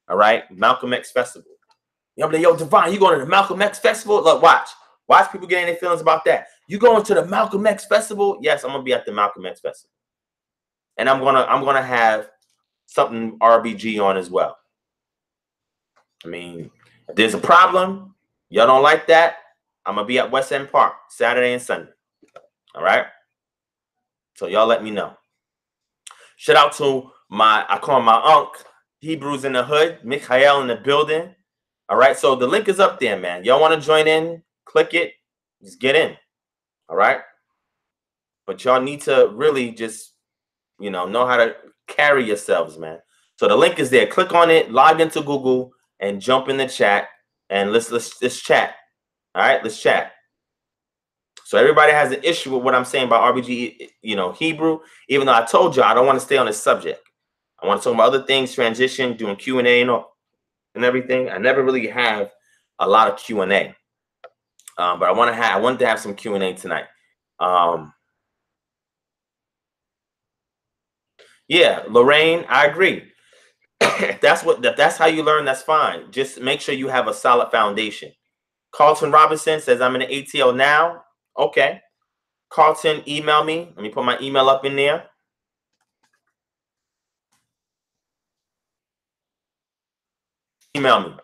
All right, Malcolm X Festival. Yo, Devon, you going to the Malcolm X Festival? Look, watch people getting their feelings about that. You going to the Malcolm X Festival? Yes, I'm gonna be at the Malcolm X Festival, and I'm gonna have something RBG on as well. I mean, if there's a problem, y'all don't like that, I'm gonna be at West End Park Saturday and Sunday. All right. So y'all let me know. Shout out to I call him my uncle, Hebrews in the hood, Mikhail in the building. All right. So the link is up there, man. Y'all want to join in? Click it. Just get in. All right. But y'all need to really just, know how to carry yourselves, man. So the link is there. Click on it, log into Google, and jump in the chat, and let's chat. All right, let's chat. So everybody has an issue with what I'm saying about RBG, Hebrew, even though I told you I don't want to stay on this subject. I want to talk about other things, transition, doing Q&A and everything. I never really have a lot of Q&A, but I wanted to have some Q&A tonight. Yeah, Lorraine, I agree. If that's how you learn, that's fine. Just make sure you have a solid foundation. Carlton Robinson says, I'm in the ATL now. Okay. Carlton, email me. Let me put my email up in there. Email me.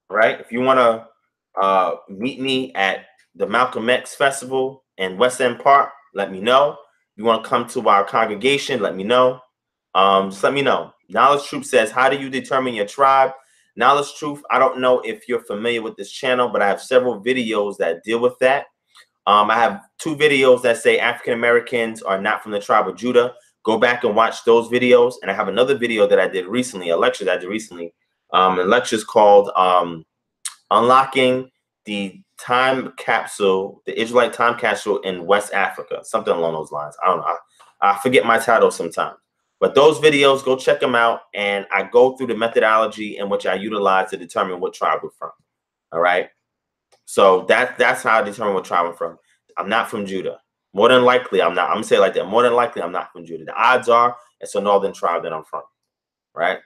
All right. If you want to meet me at the Malcolm X Festival in West End Park, let me know. If you want to come to our congregation, let me know. Just let me know. Knowledge Truth says, how do you determine your tribe? Knowledge Truth, I don't know if you're familiar with this channel, but I have several videos that deal with that. I have 2 videos that say African Americans are not from the tribe of Judah. Go back and watch those videos. And I have another video that I did recently, a lecture that I did recently. The lecture is called Unlocking the Time Capsule, the Israelite Time Capsule in West Africa, something along those lines. I don't know. I forget my title sometimes. But those videos, go check them out. And I go through the methodology in which I utilize to determine what tribe we're from. All right. So that's how I determine what tribe I'm from. I'm not from Judah. More than likely, I'm not. I'm going to say it like that. More than likely, I'm not from Judah. The odds are it's a northern tribe that I'm from. Right.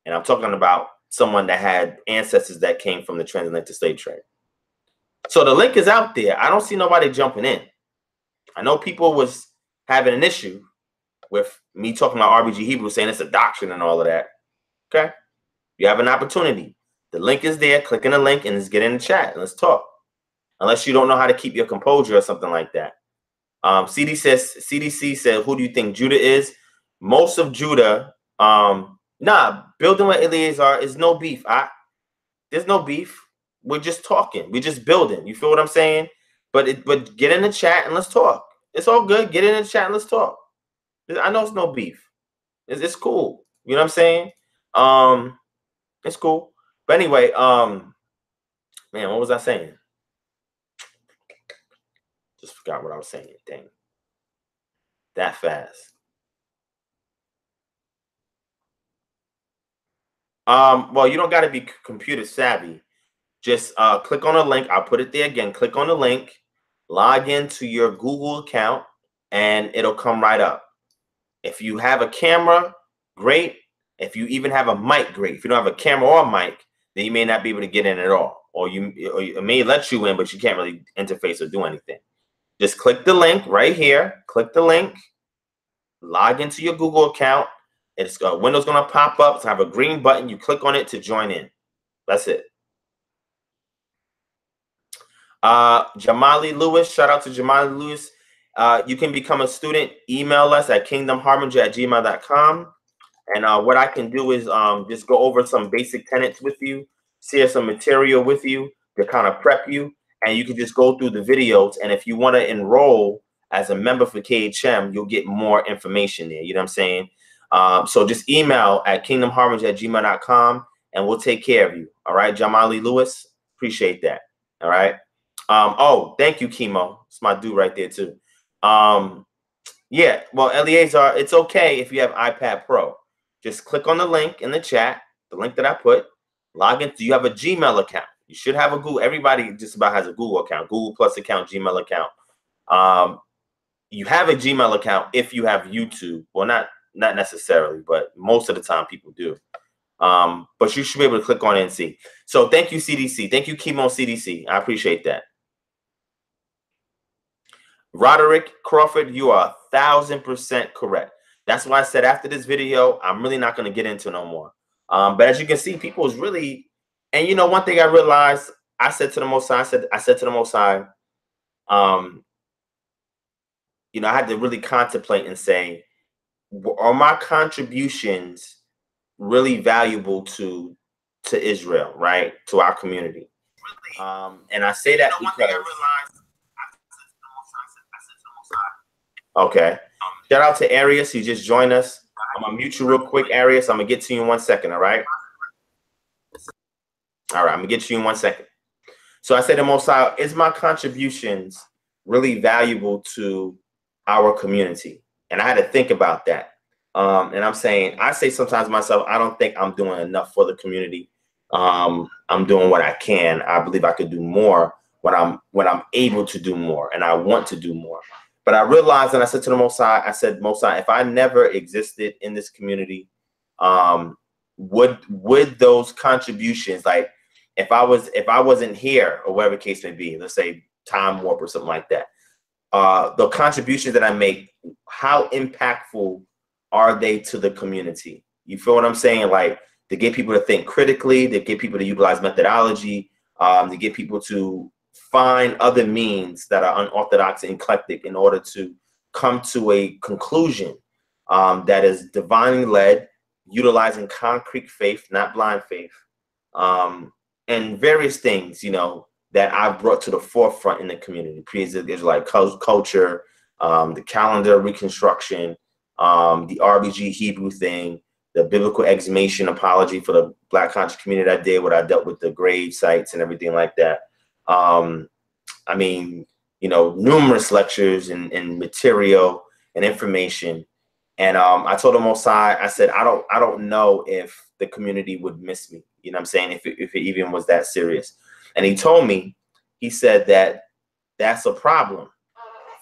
And I'm talking about someone that had ancestors that came from the transatlantic slave trade. So the link is out there. I don't see nobody jumping in. I know people was having an issue with me talking about RBG Hebrews, saying it's a doctrine and all of that. Okay. You have an opportunity. The link is there. Click on the link and let's get in the chat and let's talk. Unless you don't know how to keep your composure or something like that. CDC said, who do you think Judah is? Most of Judah, building with Eleazar is no beef. There's no beef. We're just talking. We're just building. You feel what I'm saying? But get in the chat and let's talk. It's all good. Get in the chat and let's talk. I know it's no beef. It's cool. You know what I'm saying? It's cool. But anyway, man, what was I saying? Just forgot what I was saying. Dang. That fast. Well, you don't got to be computer savvy. Just click on a link. I'll put it there again. Click on the link, log into your Google account, and it'll come right up. If you have a camera, great. If you even have a mic, great. If you don't have a camera or a mic, then you may not be able to get in at all. Or it may let you in, but you can't really interface or do anything. Just click the link right here. Click the link. Log into your Google account. It's a window's going to pop up. It's have a green button. You click on it to join in. That's it. Jamali Lewis, shout out to Jamali Lewis. You can become a student. Email us at kingdomharbinger@gmail.com. And what I can do is just go over some basic tenets with you, share some material with you to kind of prep you. And you can just go through the videos. And if you want to enroll as a member for KHM, you'll get more information there. You know what I'm saying? So just email at kingdomharbinger@gmail.com and we'll take care of you. All right, Jamali Lewis, appreciate that. All right. Oh, thank you, Chemo. It's my dude right there too. Yeah, well, Eleazar, it's okay if you have iPad Pro. Just click on the link in the chat, the link that I put, log in. Do you have a Gmail account? You should have a Google. Everybody just about has a Google account, Google Plus account, Gmail account. You have a Gmail account if you have YouTube. Well, not necessarily, but most of the time people do. But you should be able to click on it and see. So thank you, CDC. Thank you, Chemo CDC. I appreciate that. Roderick Crawford, you are 1,000% correct. That's why I said after this video, I'm really not going to get into no more. But as you can see, people is really, and you know, one thing I realized, I said to the Most High, I said to the Most High, you know, I had to really contemplate and say, are my contributions really valuable to Israel, right? To our community. And I say that because okay. Shout out to Arius. He just joined us. I'm gonna mute you real quick, Arius. I'm gonna get to you in 1 second. All right. All right. I'm gonna get to you in 1 second. So I said to Most High, is my contributions really valuable to our community? And I had to think about that. And I'm saying, I say sometimes myself, I don't think I'm doing enough for the community. I'm doing what I can. I believe I could do more when I'm able to do more, and I want to do more. But I realized, and I said to the Most High, I said, Most High, if I never existed in this community, would those contributions, like if I wasn't here or whatever the case may be, let's say time warp or something like that, the contributions that I make, how impactful are they to the community? You feel what I'm saying? Like, to get people to think critically, to get people to utilize methodology, to get people to find other means that are unorthodox and eclectic in order to come to a conclusion that is divinely led, utilizing concrete faith, not blind faith, and various things, you know, that I've brought to the forefront in the community. Israelite culture, the calendar reconstruction, the RBG Hebrew thing, the biblical exhumation apology for the Black conscious community that I did, what I dealt with the grave sites and everything like that. I mean, you know, numerous lectures and material and information. And I told the Most High, I said, I don't know if the community would miss me. You know what I'm saying? If it even was that serious. And he told me, he said that that's a problem.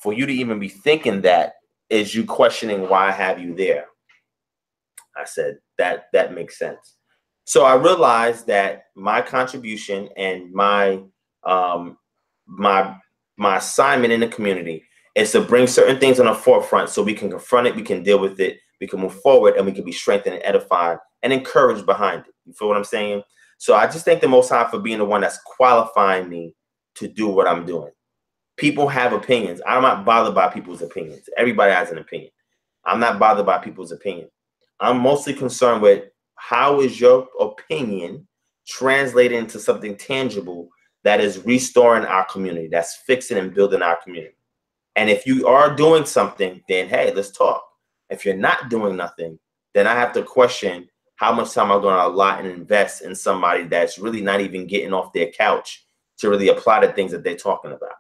For you to even be thinking that is you questioning why have you there. I said, that makes sense. So I realized that my contribution and my assignment in the community is to bring certain things on the forefront so we can confront it, we can deal with it, we can move forward, and we can be strengthened and edified and encouraged behind it. You feel what I'm saying? So I just thank the Most High for being the one that's qualifying me to do what I'm doing. People have opinions. I'm not bothered by people's opinions. Everybody has an opinion. I'm not bothered by people's opinion. I'm mostly concerned with how is your opinion translated into something tangible that is restoring our community, that's fixing and building our community. And if you are doing something, then hey, let's talk. If you're not doing nothing, then I have to question how much time I'm going to allot and invest in somebody that's really not even getting off their couch to really apply the things that they're talking about.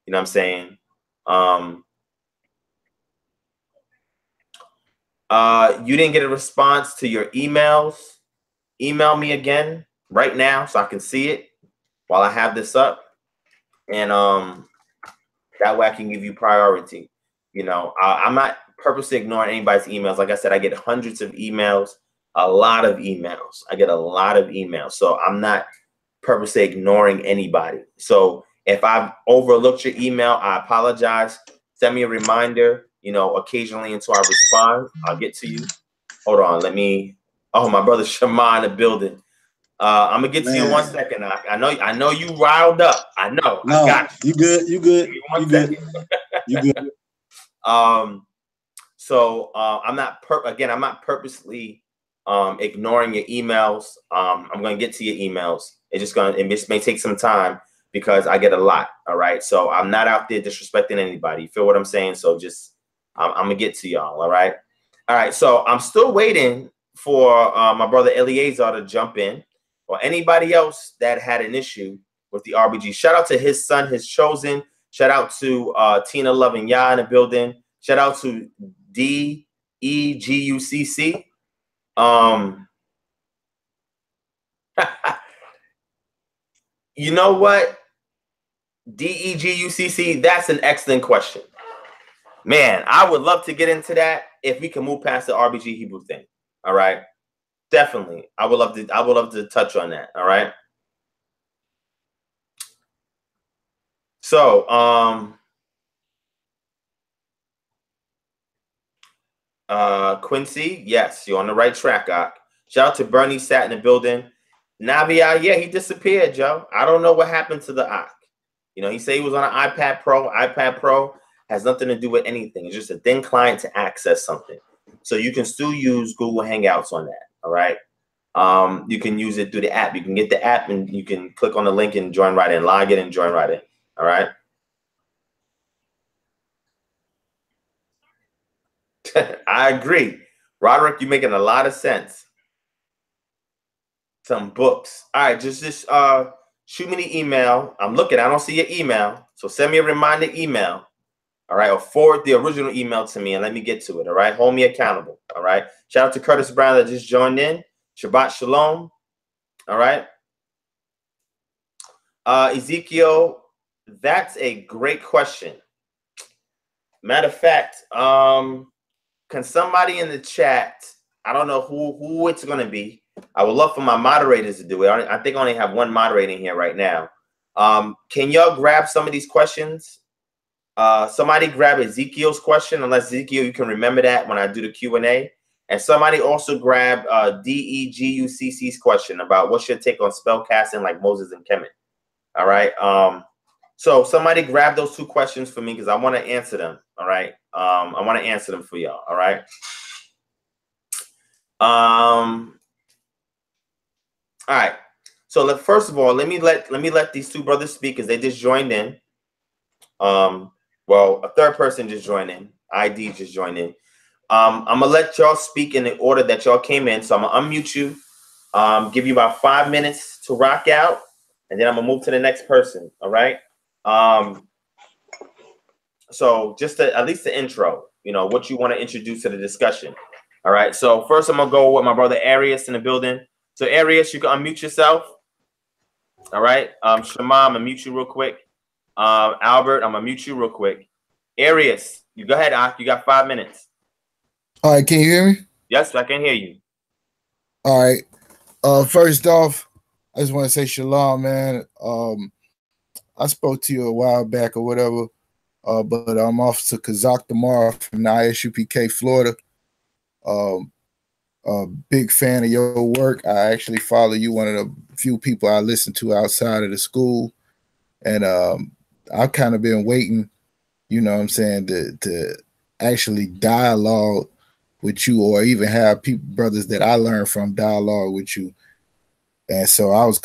You know what I'm saying? You didn't get a response to your emails. Email me again right now so I can see it while I have this up. And that way I can give you priority. You know, I'm not purposely ignoring anybody's emails. Like I said, I get hundreds of emails, a lot of emails. I get a lot of emails. So I'm not purposely ignoring anybody. So if I've overlooked your email, I apologize. Send me a reminder, you know, occasionally until I respond. I'll get to you. Hold on. Let me. Oh, my brother Shema in the building. I'm gonna get to you in 1 second. I know you riled up. I know. No, I got you good. You good. You good. You good? I'm not purposely ignoring your emails. I'm going to get to your emails. It just may take some time because I get a lot. All right. So I'm not out there disrespecting anybody. You feel what I'm saying? So just, I'm going to get to y'all. All right. All right. So I'm still waiting for my brother Eliezer to jump in, or anybody else that had an issue with the RBG. Shout out to his son, his chosen. Shout out to Tina Loving Yah in the building. Shout out to DEGUCC. You know what? DEGUCC, that's an excellent question. Man, I would love to get into that if we can move past the RBG Hebrew thing. All right. Definitely. I would love to touch on that. All right. So, Quincy, yes, you're on the right track. Shout out to Bernie sat in the building. Navia, yeah, he disappeared, Joe. I don't know what happened to the Ak. You know, he said he was on an iPad Pro. iPad Pro has nothing to do with anything. It's just a thin client to access something. So you can still use Google Hangouts on that. All right. You can use it through the app. You can get the app and you can click on the link and join right in, log in and join right in. All right. I agree. Roderick, you're making a lot of sense. Some books. All right, just shoot me the email. I'm looking. I don't see your email. So send me a reminder email. All right, or forward the original email to me and let me get to it. All right, hold me accountable. All right. Shout out to Curtis Brown that just joined in. Shabbat Shalom. All right. Ezekiel, that's a great question. Matter of fact, can somebody in the chat, I don't know who it's going to be. I would love for my moderators to do it. I think I only have one moderator here right now. Can y'all grab some of these questions? Somebody grab Ezekiel's question, unless Ezekiel, you can remember that when I do the Q&A. And somebody also grab DEGUCC's question about what's your take on spell casting like Moses and Kemet. All right. So somebody grab those two questions for me because I want to answer them. All right. I want to answer them for y'all. All right. All right. So first of all, let me let these two brothers speak because they just joined in. Well, a third person just joined in. ID just joined in. I'm gonna let y'all speak in the order that y'all came in. So I'm gonna unmute you, give you about 5 minutes to rock out, and then I'm gonna move to the next person. All right. So just at least the intro, you know, what you want to introduce to the discussion. All right. So first I'm gonna go with my brother Arius in the building. So Arius, you can unmute yourself. All right. Shema, I'm gonna mute you real quick. Albert, I'm gonna mute you real quick. Arius, you go ahead, Ak. You got 5 minutes. All right, can you hear me? Yes, I can hear you. All right. First off, I just want to say shalom, man. I spoke to you a while back or whatever, but I'm off to Kazakh tomorrow from the ISUPK, Florida. Big fan of your work. I actually follow you, one of the few people I listen to outside of the school. And I've kind of been waiting, you know what I'm saying, to actually dialogue with you, or even have brothers that I learned from dialogue with you. And so I was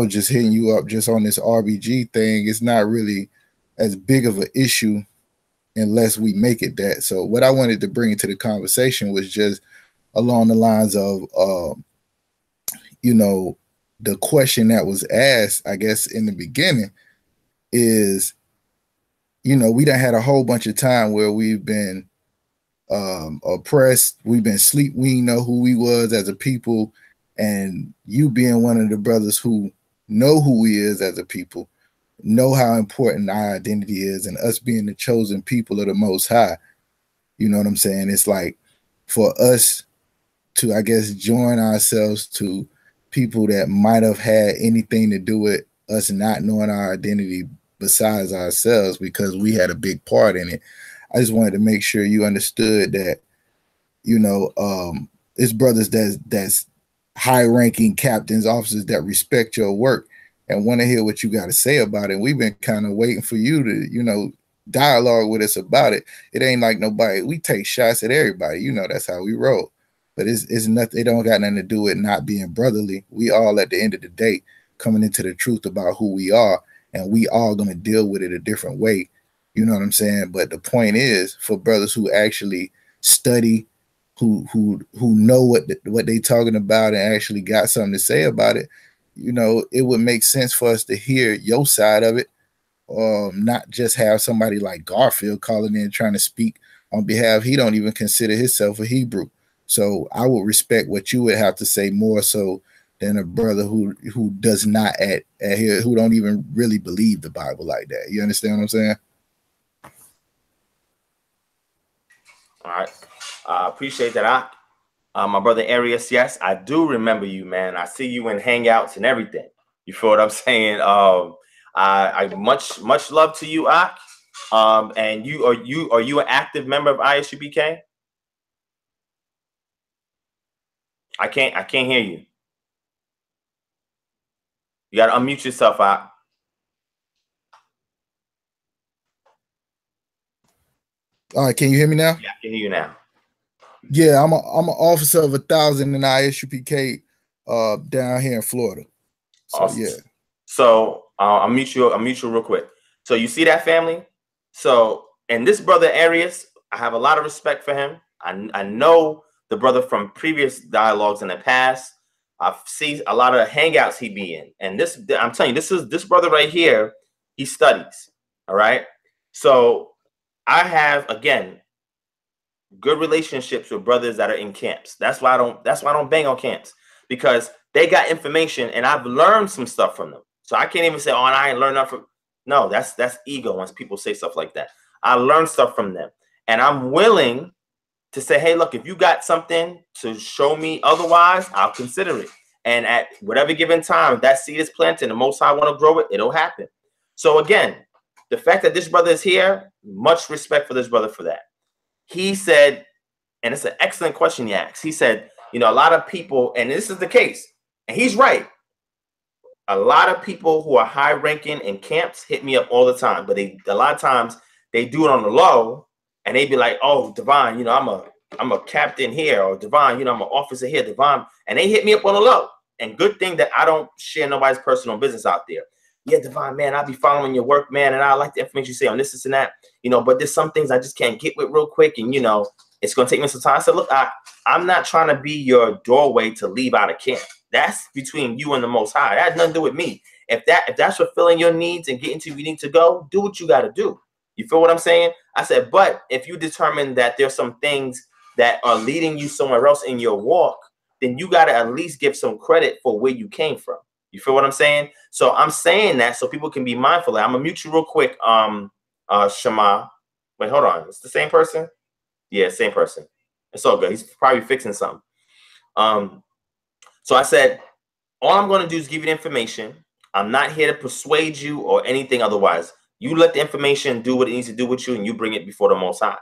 just hitting you up just on this RBG thing. It's not really as big of an issue unless we make it that. So what I wanted to bring into the conversation was just along the lines of, you know, the question that was asked, I guess, in the beginning is, you know, we done had a whole bunch of time where we've been oppressed. We've been sleep. We didn't know who we was as a people. And you being one of the brothers who know who we is as a people, know how important our identity is, and us being the chosen people of the Most High. You know what I'm saying? It's like for us to, I guess, join ourselves to people that might have had anything to do with us not knowing our identity besides ourselves, because we had a big part in it. I just wanted to make sure you understood that, you know, it's brothers that's high-ranking captains, officers that respect your work and want to hear what you got to say about it. And we've been kind of waiting for you to, you know, dialogue with us about it. It ain't like nobody, we take shots at everybody. You know, that's how we roll. But it's nothing, it don't got nothing to do with not being brotherly. We all at the end of the day coming into the truth about who we are, and we all gonna deal with it a different way. You know what I'm saying? But the point is, for brothers who actually study, who know what they talking about and actually got something to say about it, you know, it would make sense for us to hear your side of it, not just have somebody like Garfield calling in trying to speak on behalf. He don't even consider himself a Hebrew. So I would respect what you would have to say more so than a brother who does not adhere, who don't even really believe the Bible like that. You understand what I'm saying? All right. I appreciate that. My brother Arius, yes, I do remember you, man. I see you in Hangouts and everything. You feel what I'm saying? I much love to you, Ak. And are you an active member of ISUBK? I can't hear you. You gotta unmute yourself, Ak. All right, can you hear me now? Yeah, I can hear you now. Yeah, I'm an officer of 1,000 in ISUPK down here in Florida. So awesome. Yeah. So I'll mute you real quick. So you see that, family? So, and this brother Arius, I have a lot of respect for him. I know the brother from previous dialogues in the past. I've seen a lot of hangouts he be in. And this, I'm telling you, this brother right here, he studies. All right. So I have, again, good relationships with brothers that are in camps. That's why I don't bang on camps, because they got information and I've learned some stuff from them. So I can't even say, oh, and I ain't learned nothing. No, that's ego once people say stuff like that. I learned stuff from them, and I'm willing to say, hey, look, if you got something to show me otherwise, I'll consider it. And at whatever given time, if that seed is planted and the Most High want to grow it, it'll happen. So again, the fact that this brother is here, much respect for this brother for that. He said, and it's an excellent question he asked. He said, you know, a lot of people, and this is the case, and he's right. A lot of people who are high ranking in camps hit me up all the time, but a lot of times they do it on the low, and they be like, oh, Devon, you know, I'm a captain here, or Devon, you know, I'm an officer here, Devon, and they hit me up on the low. And good thing that I don't share nobody's personal business out there. Yeah, Devon, man, I'll be following your work, man, and I like the information you say on this and that, you know, but there's some things I just can't get with real quick, and, you know, it's going to take me some time. I said, look, I'm not trying to be your doorway to leave out of camp. That's between you and the Most High. That has nothing to do with me. If that's fulfilling your needs and getting to where you need to go, do what you got to do. You feel what I'm saying? I said, but if you determine that there's some things that are leading you somewhere else in your walk, then you got to at least give some credit for where you came from. You feel what I'm saying? So I'm saying that so people can be mindful. I'm gonna mute you real quick. Shema. Wait, hold on. It's the same person? Yeah, same person. It's all good. He's probably fixing something. So I said, all I'm going to do is give you the information. I'm not here to persuade you or anything otherwise. You let the information do what it needs to do with you, and you bring it before the Most High.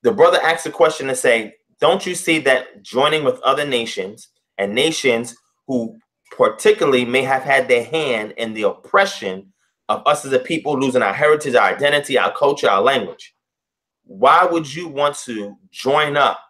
The brother asked a question to say, don't you see that joining with other nations, and nations who particularly may have had their hand in the oppression of us as a people, losing our heritage, our identity, our culture, our language? Why would you want to join up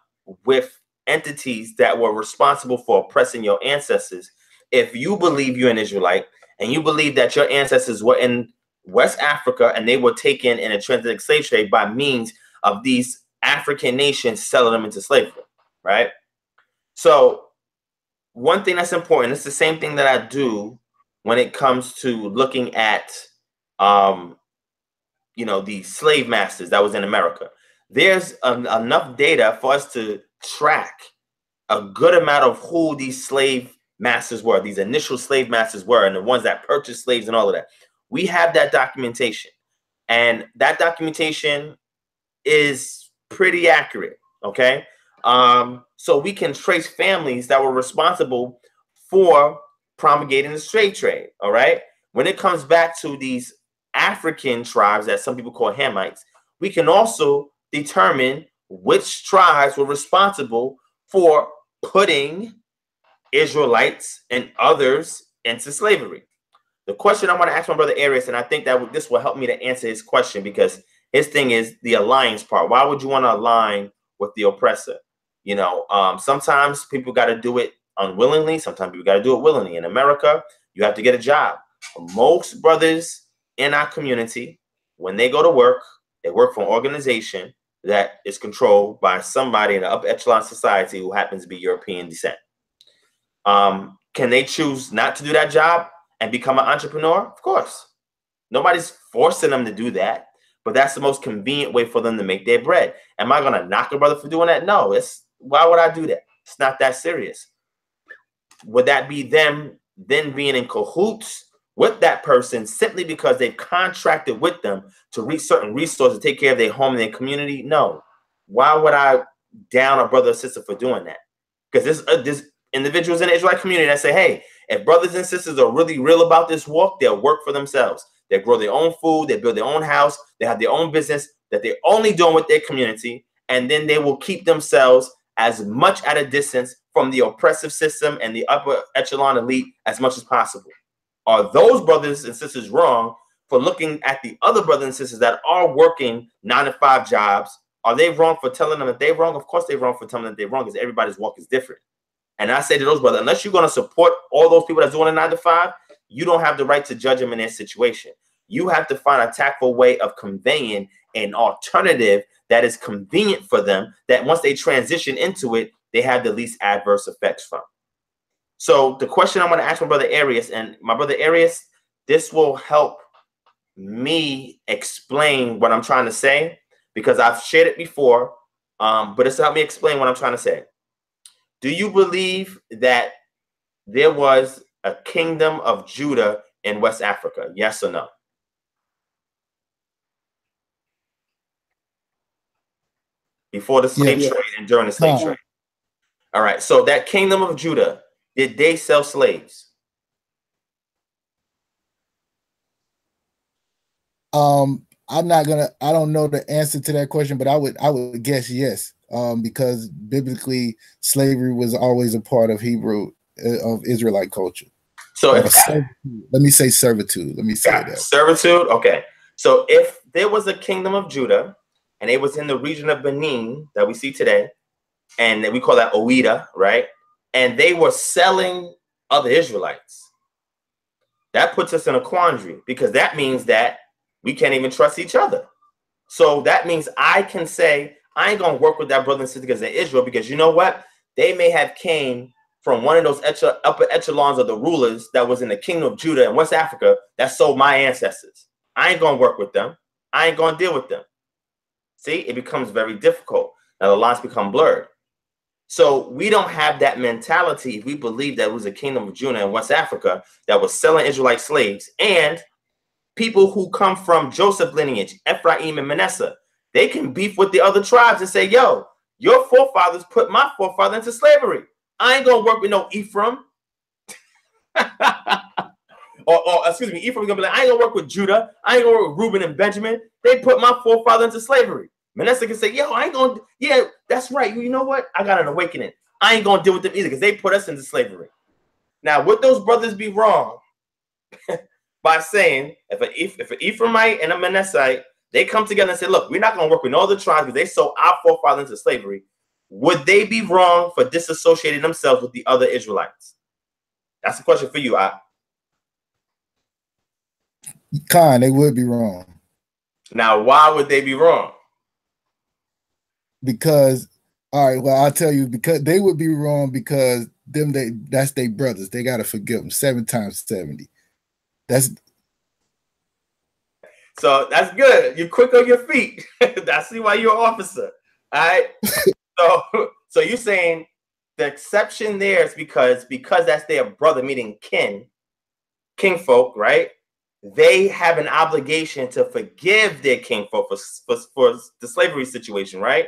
with entities that were responsible for oppressing your ancestors if you believe you're an Israelite and you believe that your ancestors were in West Africa and they were taken in a transatlantic slave trade by means of these African nations selling them into slavery, right? So one thing that's important, it's the same thing that I do when it comes to looking at you know, the slave masters that was in America. There's enough data for us to track a good amount of who these slave masters were, these initial slave masters were, and the ones that purchased slaves and all of that. We have that documentation, and that documentation is pretty accurate, okay? So we can trace families that were responsible for promulgating the slave trade, all right? When it comes back to these African tribes that some people call Hamites, we can also determine which tribes were responsible for putting Israelites and others into slavery. The question I want to ask my brother Arius, and I think that this will help me to answer his question, because His thing is the alliance part. Why would you want to align with the oppressor? You know, sometimes people got to do it unwillingly. Sometimes people got to do it willingly. In America, you have to get a job. Most brothers in our community, when they go to work, they work for an organization that is controlled by somebody in the upper echelon society who happens to be European descent. Can they choose not to do that job and become an entrepreneur? Of course. Nobody's forcing them to do that, but that's the most convenient way for them to make their bread. Am I going to knock a brother for doing that? No. Why would I do that? It's not that serious. Would that be them then being in cahoots with that person simply because they've contracted with them to reach certain resources, to take care of their home and their community? No. Why would I down a brother or sister for doing that? Because there's individuals in the Israelite community that say, hey, if brothers and sisters are really real about this walk, they'll work for themselves. They grow their own food, they build their own house, they have their own business that they're only doing with their community, and then they will keep themselves as much at a distance from the oppressive system and the upper echelon elite as much as possible. Are those brothers and sisters wrong for looking at the other brothers and sisters that are working 9-to-5 jobs? Are they wrong for telling them that they're wrong? Of course they're wrong for telling them that they're wrong, because everybody's walk is different. And I say to those brothers, unless you're going to support all those people that's doing a 9-to-5, you don't have the right to judge them in their situation. You have to find a tactful way of conveying an alternative that is convenient for them, that once they transition into it, they have the least adverse effects from. So the question I'm going to ask my brother Arius, and my brother Arius, this will help me explain what I'm trying to say, because I've shared it before, but it's to help me explain what I'm trying to say. Do you believe that there was a kingdom of Judah in West Africa? Yes or no? Before the slave trade and during the slave trade. All right. So that kingdom of Judah, did they sell slaves? I don't know the answer to that question, but I would guess yes. Because biblically slavery was always a part of Israelite culture. So let me say servitude. Let me say that. Servitude. Okay. So if there was a kingdom of Judah and it was in the region of Benin that we see today, and we call that Ouida, right? And they were selling other Israelites, that puts us in a quandary, because that means that we can't even trust each other. So that means I can say, I ain't going to work with that brother and sister because they're Israel, because you know what? They may have came from one of those upper echelons of the rulers that was in the kingdom of Judah in West Africa that sold my ancestors. I ain't going to work with them. I ain't going to deal with them. See, it becomes very difficult. Now the lines become blurred. So we don't have that mentality if we believe that it was a kingdom of Judah in West Africa that was selling Israelite slaves, and people who come from Joseph lineage, Ephraim and Manasseh, they can beef with the other tribes and say, yo, your forefathers put my forefather into slavery. I ain't going to work with no Ephraim. or excuse me, Ephraim is going to be like, I ain't going to work with Judah. I ain't going to work with Reuben and Benjamin. They put my forefather into slavery. Manasseh can say, yo, I ain't going to, yeah, that's right. You know what? I got an awakening. I ain't going to deal with them either because they put us into slavery. Now, would those brothers be wrong by saying if an Ephraimite and a Manassehite, they come together and say, look, we're not going to work with no other tribes because they sold our forefathers into slavery? Would they be wrong for disassociating themselves with the other Israelites? That's a question for you, Khan, they would be wrong. Now, why would they be wrong? Because, all right, well, I'll tell you, because they would be wrong because that's their brothers. They got to forgive them 7 times 70. So that's good. You're quick on your feet. I see why you're an officer. All right. So you're saying the exception there is because that's their brother, meaning kinfolk, right? They have an obligation to forgive their kinfolk for the slavery situation, right?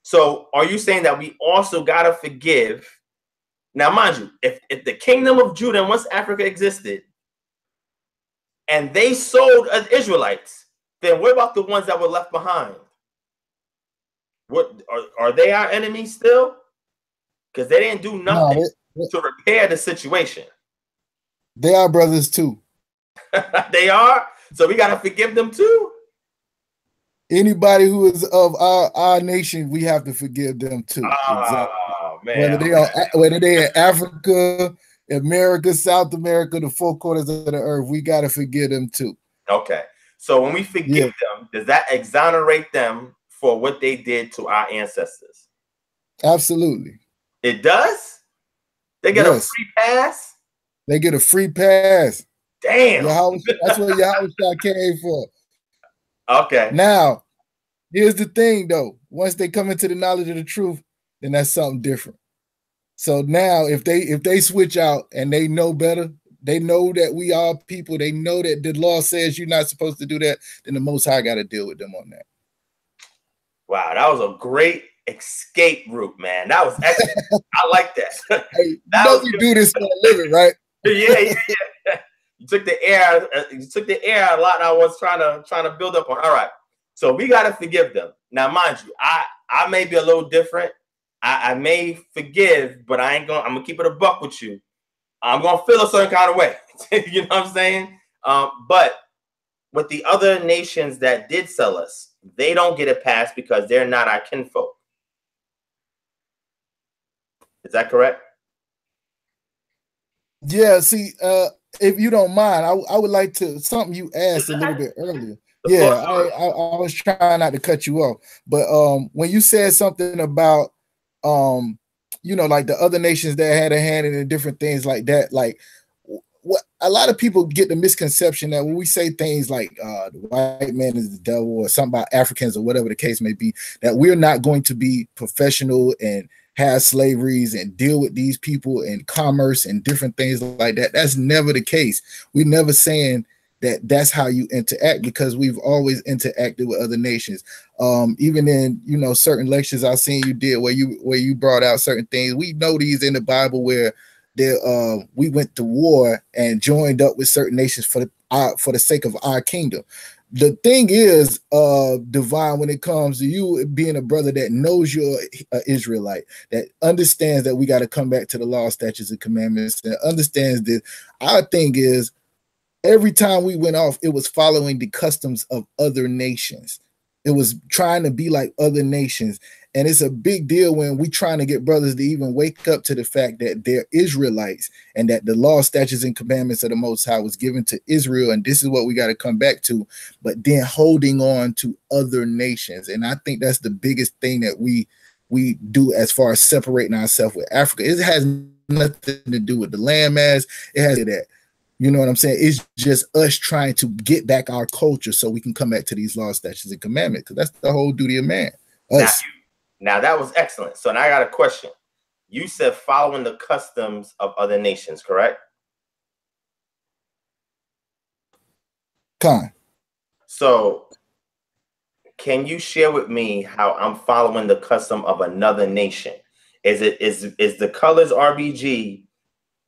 So are you saying that we also gotta forgive? Now, mind you, if the kingdom of Judah and West Africa existed, and they sold Israelites, then what about the ones that were left behind? What are they our enemies still? Because they didn't do nothing to repair the situation. They are brothers too. They are? So we got to forgive them too? Anybody who is of our nation, we have to forgive them too. Exactly. Man. Whether they in Africa, America, South America, the four corners of the earth, we got to forgive them too. Okay. So when we forgive them, does that exonerate them for what they did to our ancestors? Absolutely. It does? They get a free pass? They get a free pass. Damn. That's what Yahushua came for. Okay. Now, here's the thing, though. Once they come into the knowledge of the truth, then that's something different. So now, if they switch out and they know better, they know that we are people, they know that the law says you're not supposed to do that, then the Most High got to deal with them on that. Wow, that was a great escape route, man. That was excellent. I like that. Hey, we do this for a living, right? Yeah. You took the air. You took the air a lot. I was trying to build up on. All right, so we got to forgive them. Now, mind you, I may be a little different. I may forgive, but I'm gonna keep it a buck with you. I'm gonna feel a certain kind of way. You know what I'm saying? But with the other nations that did sell us, they don't get a pass because they're not our kinfolk. Is that correct? Yeah. See, if you don't mind, I would like to something you asked a little bit earlier. Yeah, I was trying not to cut you off, but when you said something about like the other nations that had a hand in it, different things like that, like what a lot of people get the misconception that when we say things like the white man is the devil or something about Africans or whatever the case may be, that we're not going to be professional and have slaveries and deal with these people in commerce and different things like that. That's never the case. We're never saying that that's how you interact, because we've always interacted with other nations. Even in certain lectures I've seen you did where you brought out certain things. We know these in the Bible where we went to war and joined up with certain nations for the sake of our kingdom. The thing is, Divine, when it comes to you being a brother that knows you're an Israelite, that understands that we got to come back to the law, statutes, and commandments, and understands that our thing is, every time we went off, it was following the customs of other nations. It was trying to be like other nations. And it's a big deal when we trying to get brothers to even wake up to the fact that they're Israelites and that the law, statutes, and commandments of the Most High was given to Israel. And this is what we got to come back to, but then holding on to other nations. And I think that's the biggest thing that we do as far as separating ourselves with Africa. It has nothing to do with the landmass. It has to do that. You know what I'm saying? It's just us trying to get back our culture so we can come back to these laws, statutes, and commandments, because that's the whole duty of man. Us. Now that was excellent. So now I got a question. You said following the customs of other nations, correct? So can you share with me how I'm following the custom of another nation? Is the colors RBG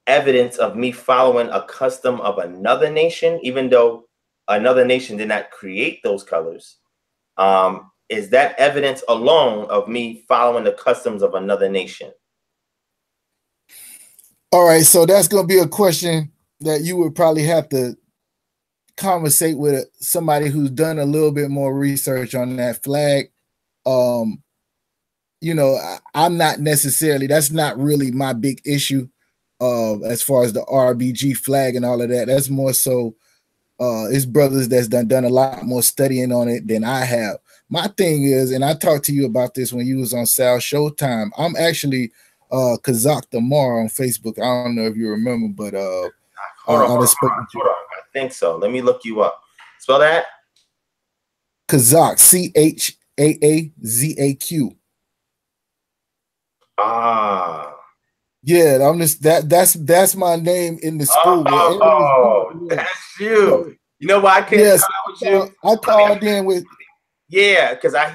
evidence of me following a custom of another nation, even though another nation did not create those colors? Is that evidence alone of me following the customs of another nation? All right, so that's going to be a question that you would probably have to conversate with somebody who's done a little bit more research on that flag. I'm not necessarily, that's not really my big issue as far as the RBG flag and all of that. That's more so it's brothers that's done a lot more studying on it than I have. My thing is, and I talked to you about this when you was on Sal Showtime, I'm actually Kazakh Damar on Facebook. I don't know if you remember, but hold on. I think so. Let me look you up. Spell that. Kazakh, Chaazaq. Yeah, I'm just that's my name in the school. That's you. You know why I can't with you? I called in with. Yeah, because I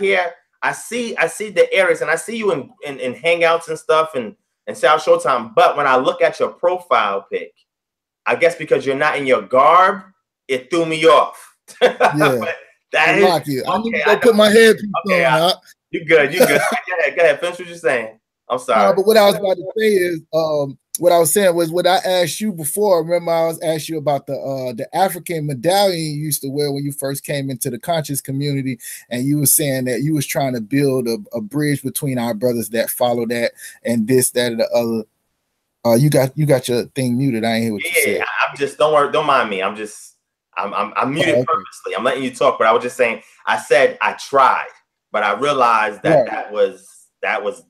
see the areas, and I see you in Hangouts and stuff and South Showtime. But when I look at your profile pic, I guess because you're not in your garb, it threw me off. Yeah, that is okay. I need to go put my headpiece on. You good? Go ahead. Finish what you're saying. I'm sorry. But what I was about to say is, what I was saying was what I asked you before. Remember, I was asked you about the African medallion you used to wear when you first came into the conscious community, and you were saying that you was trying to build a bridge between our brothers that follow that and this, that, and the other. You got your thing muted. I ain't hear what you said. I'm just, don't worry, don't mind me. I'm muted purposely. I'm letting you talk, but I was just saying, I said I tried, but I realized that that was,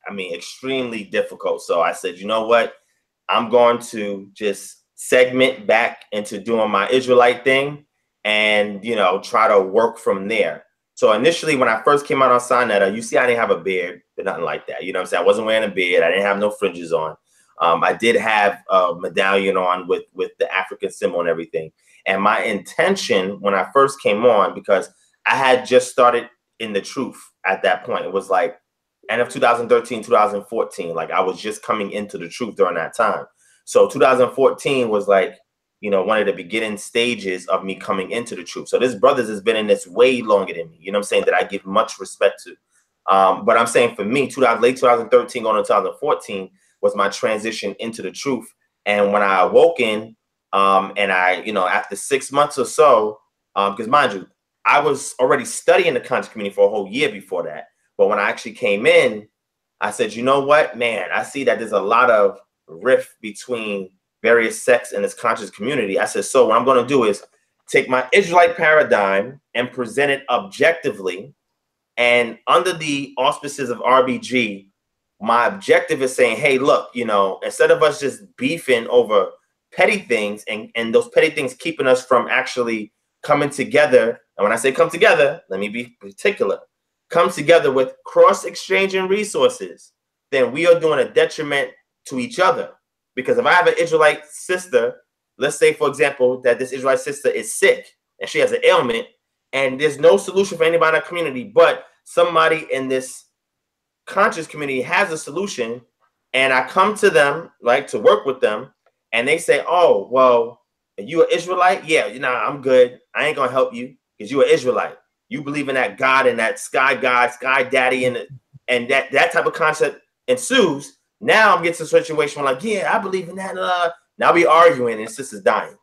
I mean, extremely difficult. So I said, you know what? I'm going to just segment back into doing my Israelite thing and, you know, try to work from there. So initially, when I first came out on Sinetta, you see, I didn't have a beard, but nothing like that. You know what I'm saying? I wasn't wearing a beard. I didn't have no fringes on. I did have a medallion on with the African symbol and everything. And my intention when I first came on, because I had just started in the truth at that point, it was like end of 2013, 2014. Like I was just coming into the truth during that time. So 2014 was like, you know, one of the beginning stages of me coming into the truth. So this brothers has been in this way longer than me, you know what I'm saying, that I give much respect to. But I'm saying for me, late 2013 going to 2014 was my transition into the truth. And when I awoken, and I, you know, after 6 months or so, because mind you, I was already studying the conscious community for a whole year before that. But when I actually came in, I said, you know what, man, I see that there's a lot of rift between various sects in this conscious community. I said, so what I'm going to do is take my Israelite paradigm and present it objectively. And under the auspices of RBG, my objective is saying, hey, look, you know, instead of us just beefing over petty things and those petty things keeping us from actually coming together. And when I say come together, let me be particular, come together with cross-exchanging resources, then we are doing a detriment to each other. Because if I have an Israelite sister, let's say, for example, that this Israelite sister is sick and she has an ailment and there's no solution for anybody in our community, but somebody in this conscious community has a solution, and I come to them, like, to work with them, and they say, oh, well, are you an Israelite? Yeah, you know, I'm good. I ain't gonna help you because you're an Israelite. You believe in that God and that sky God, sky daddy, and that type of concept ensues. Now I'm getting to a situation where, like, yeah, I believe in that. Now we arguing and sisters dying.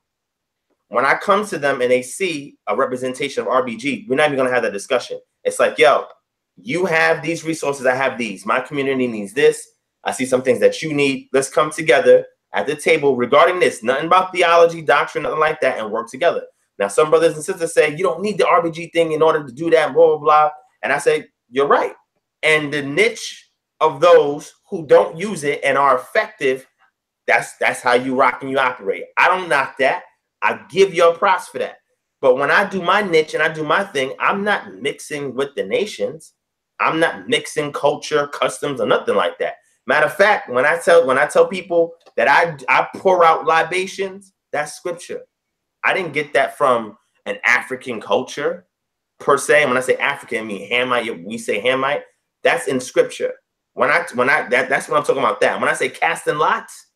When I come to them and they see a representation of RBG, we're not even gonna have that discussion. It's like, yo, you have these resources, I have these. My community needs this. I see some things that you need. Let's come together at the table regarding this. Nothing about theology, doctrine, nothing like that, and work together. Now, some brothers and sisters say, you don't need the RBG thing in order to do that, blah, blah, blah. And I say, you're right. And the niche of those who don't use it and are effective, that's how you rock and you operate. I don't knock that. I give you a props for that. But when I do my niche and I do my thing, I'm not mixing with the nations. I'm not mixing culture, customs, or nothing like that. Matter of fact, when I tell people that I pour out libations, that's scripture. I didn't get that from an African culture per se. And when I say African, I mean Hamite. We say Hamite. That's in scripture. That's what I'm talking about. That when I say casting lots,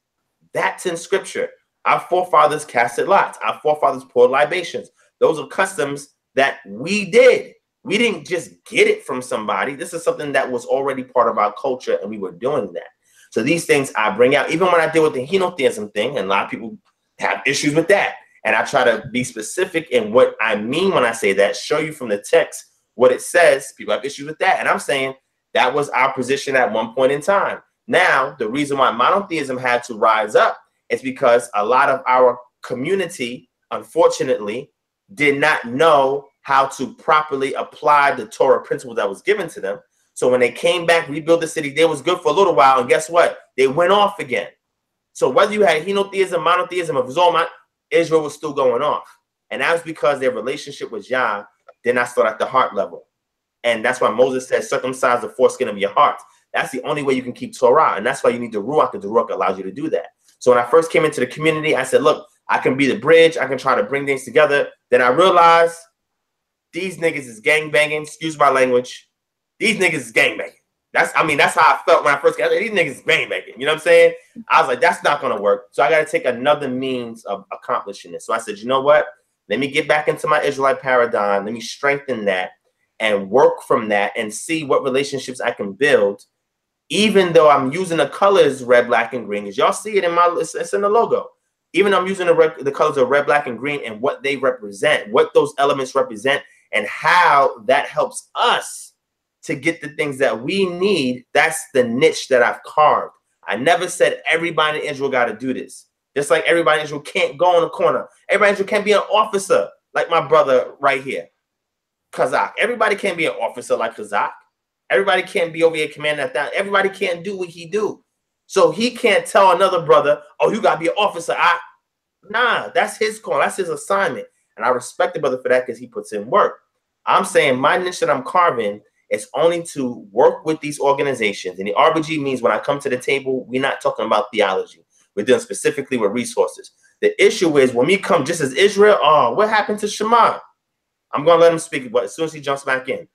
that's in scripture. Our forefathers casted lots. Our forefathers poured libations. Those are customs that we did. We didn't just get it from somebody. This is something that was already part of our culture, and we were doing that. So these things I bring out, even when I deal with the henotheism thing, and a lot of people have issues with that. And I try to be specific in what I mean when I say that, show you from the text what it says. People have issues with that. And I'm saying that was our position at one point in time. Now, the reason why monotheism had to rise up is because a lot of our community, unfortunately, did not know how to properly apply the Torah principle that was given to them. So when they came back, rebuilt the city, they was good for a little while, and guess what? They went off again. So whether you had henotheism, monotheism, or Zolman, Israel was still going off. And that was because their relationship with Yah did not start at the heart level. And that's why Moses said, circumcise the foreskin of your heart. That's the only way you can keep Torah. And that's why you need the Ruach, because the Ruach allows you to do that. So when I first came into the community, I said, look, I can be the bridge. I can try to bring things together. Then I realized these niggas is gangbanging. Excuse my language. These niggas is gangbanging. That's how I felt when I first got there. These niggas is gangbanging. You know what I'm saying? I was like, that's not going to work. So I got to take another means of accomplishing this. So I said, you know what? Let me get back into my Israelite paradigm. Let me strengthen that and work from that and see what relationships I can build even though I'm using the colors red, black, and green, as y'all see it in my, it's in the logo. Even though I'm using the colors of red, black, and green and what they represent, what those elements represent, and how that helps us to get the things that we need, that's the niche that I've carved. I never said everybody in Israel got to do this. Just like everybody in Israel can't go in a corner. Everybody in Israel can't be an officer like my brother right here, Kazakh. Everybody can't be an officer like Kazakh. Everybody can't be over here commanding that. Everybody can't do what he do. So he can't tell another brother, oh, you got to be an officer. Nah, that's his call. That's his assignment. And I respect the brother for that because he puts in work. I'm saying my niche that I'm carving is only to work with these organizations. And the RBG means when I come to the table, we're not talking about theology. We're dealing specifically with resources. The issue is when we come just as Israel, oh, what happened to Shema? I'm going to let him speak, but as soon as he jumps back in.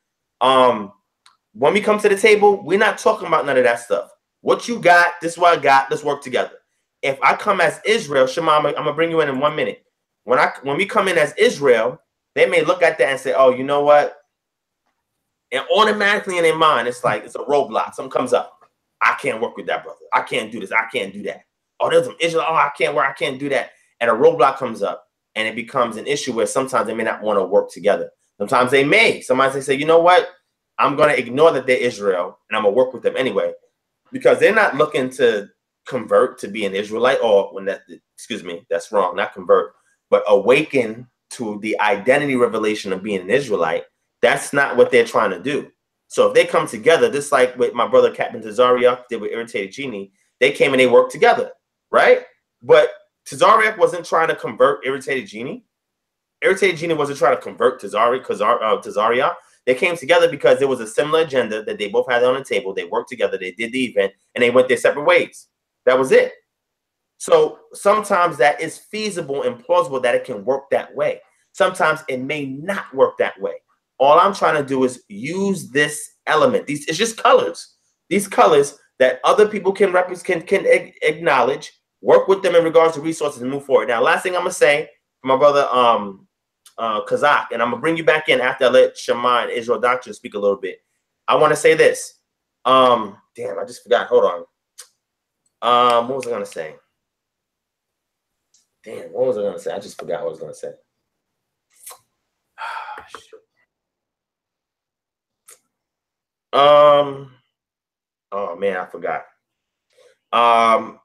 When we come to the table, we're not talking about none of that stuff. What you got, this is what I got, let's work together. If I come as Israel, Shema, I'm going to bring you in 1 minute. When we come in as Israel, they may look at that and say, oh, you know what? And automatically in their mind, it's like it's a roadblock. Something comes up. I can't work with that brother. I can't do this. I can't do that. Oh, there's some Israel. Oh, I can't work. I can't do that. And a roadblock comes up, and it becomes an issue where sometimes they may not want to work together. Sometimes they may. Sometimes they say, you know what? I'm going to ignore that they're Israel, and I'm going to work with them anyway, because they're not looking to convert to be an Israelite, or when that, excuse me, that's wrong, not convert, but awaken to the identity revelation of being an Israelite. That's not what they're trying to do. So if they come together, just like with my brother Captain Tazariak did with Irritated Genie, they came and they worked together, right? But Tazariak wasn't trying to convert Irritated Genie. Irritated Genie wasn't trying to convert Tazariak. They came together because there was a similar agenda that they both had on the table. They worked together, they did the event, and they went their separate ways. That was it. So sometimes that is feasible and plausible that it can work that way. Sometimes it may not work that way. All I'm trying to do is use this element. It's just colors. These colors that other people can acknowledge, work with them in regards to resources and move forward. Now, last thing I'm gonna say for my brother Kazakh, and I'm gonna bring you back in after I let Shema and Israel Doctor speak a little bit. I want to say this. Damn, I just forgot. Hold on. What was I gonna say? Damn, what was I gonna say? I just forgot what I was gonna say. Oh man, I forgot. I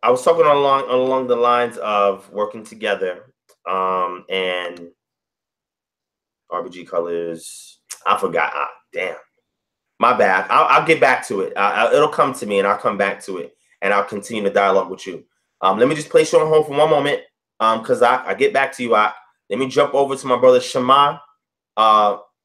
was talking along the lines of working together, and RBG colors. I forgot. Damn, my bad. I'll get back to it. It'll come to me, and I'll come back to it, and I'll continue the dialogue with you. Let me just place you on hold for 1 moment, because I get back to you. Let me jump over to my brother Shema.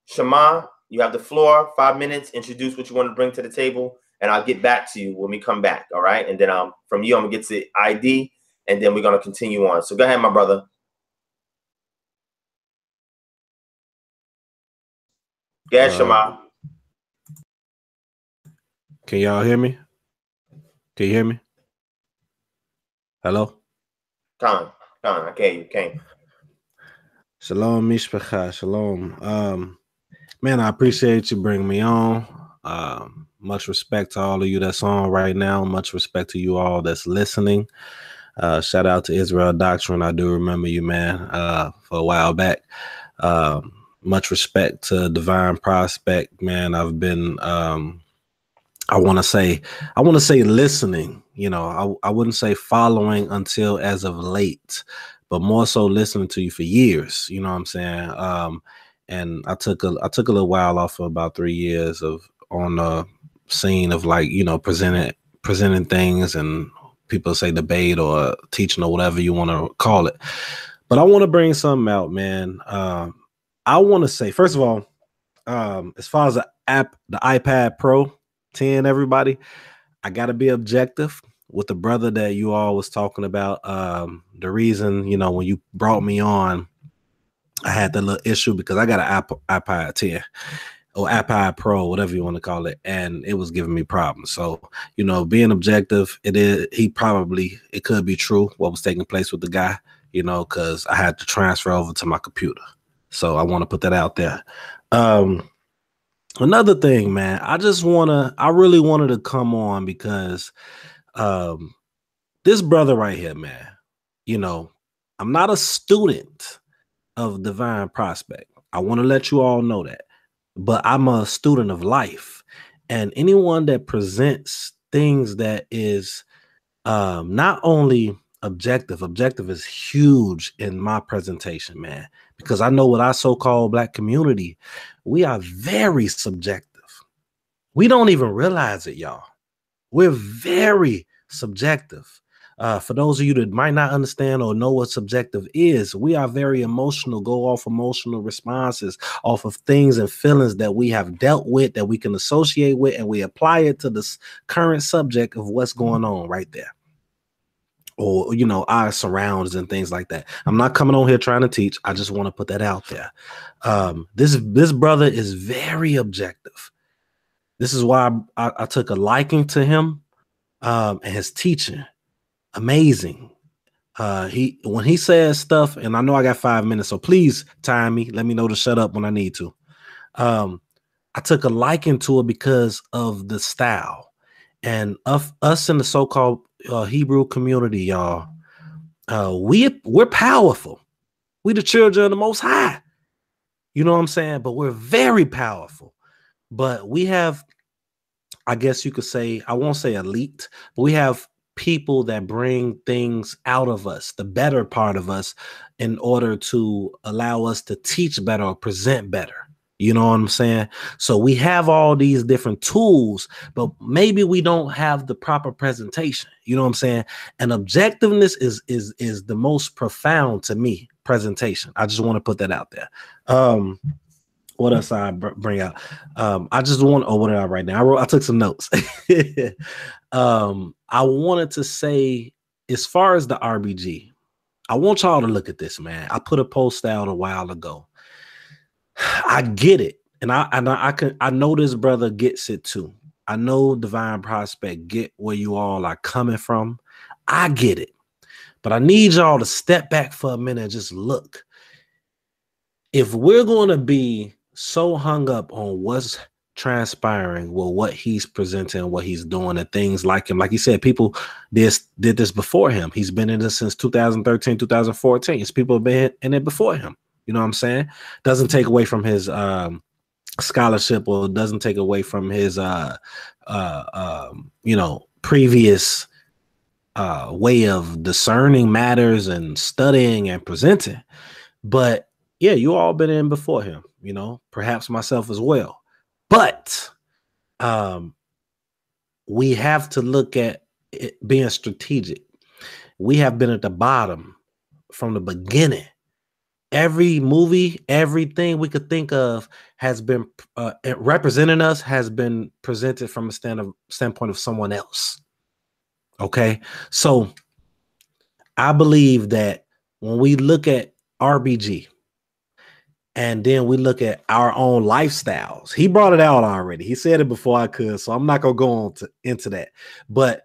Shema, you have the floor. 5 minutes. Introduce what you want to bring to the table, and I'll get back to you when we come back. All right, and then from you, I'm gonna get to ID, and then we're gonna continue on. So go ahead, my brother. Yeah, Shema. Can y'all hear me? Can you hear me? Hello? Con, I can't. Shalom, Mishpacha. Shalom. Man, I appreciate you bringing me on. Much respect to all of you that's on right now. Much respect to you all that's listening. Shout out to Israel Doctrine. I do remember you, man, for a while back. Much respect to Divine Prospect, man. I've been, I want to say listening. You know, I wouldn't say following until as of late, but more so listening to you for years. You know what I'm saying? And I took a little while off for about 3 years on the scene of, like, you know, presenting things, and people say debate or teaching or whatever you want to call it. But I want to bring something out, man. I want to say, first of all, as far as the iPad Pro 10, everybody, I got to be objective with the brother that you all was talking about. The reason, you know, when you brought me on, I had that little issue because I got an iPad 10 or iPad Pro, whatever you want to call it, and it was giving me problems. So, you know, being objective, it could be true what was taking place with the guy, you know, because I had to transfer over to my computer. So I want to put that out there. Another thing, man, I really wanted to come on because this brother right here, man, you know, I'm not a student of divine prospect. I want to let you all know that. But I'm a student of life. And anyone that presents things that is not only objective is huge in my presentation, man, because I know what our so-called Black community, we are very subjective. We don't even realize it, y'all. We're very subjective. For those of you that might not understand or know what subjective is, we are very emotional, go off emotional responses, off of things and feelings that we have dealt with, that we can associate with, and we apply it to the current subject of what's going on right there. Or, you know, our surroundings and things like that. I'm not coming on here trying to teach. I just want to put that out there. This brother is very objective. This is why I took a liking to him and his teaching. Amazing. When he says stuff, and I know I got 5 minutes, so please time me. Let me know to shut up when I need to. I took a liking to it because of the style, and of us in the so-called Hebrew community, y'all. We're powerful. We the children of the Most High. You know what I'm saying? But we're very powerful. But we have, I guess you could say, I won't say elite, but we have people that bring things out of us, the better part of us, in order to allow us to teach better or present better. You know what I'm saying? So we have all these different tools, but maybe we don't have the proper presentation. You know what I'm saying? And objectiveness is the most profound to me presentation. I just want to put that out there. What else I bring out? I just want. Oh, what did I write down? I took some notes. I wanted to say, as far as the RBG, I want y'all to look at this, man. I put a post out a while ago. I get it, and I know this brother gets it too. I know Divine Prospect get where you all are coming from. I get it, but I need y'all to step back for a minute and just look. If we're going to be so hung up on what's transpiring, well, what he's presenting, what he's doing, and things like him, like he said, people did this before him. He's been in this since 2013, 2014. It's people have been in it before him. You know what I'm saying? Doesn't take away from his scholarship, or doesn't take away from his previous way of discerning matters and studying and presenting. But yeah, you all been in before him, you know, perhaps myself as well. But we have to look at it being strategic. We have been at the bottom from the beginning. Every movie, everything we could think of has been representing us, has been presented from a standpoint of someone else. Okay, so I believe that when we look at RBG, and then we look at our own lifestyles. He brought it out already. He said it before I could, so I'm not going to go into that. But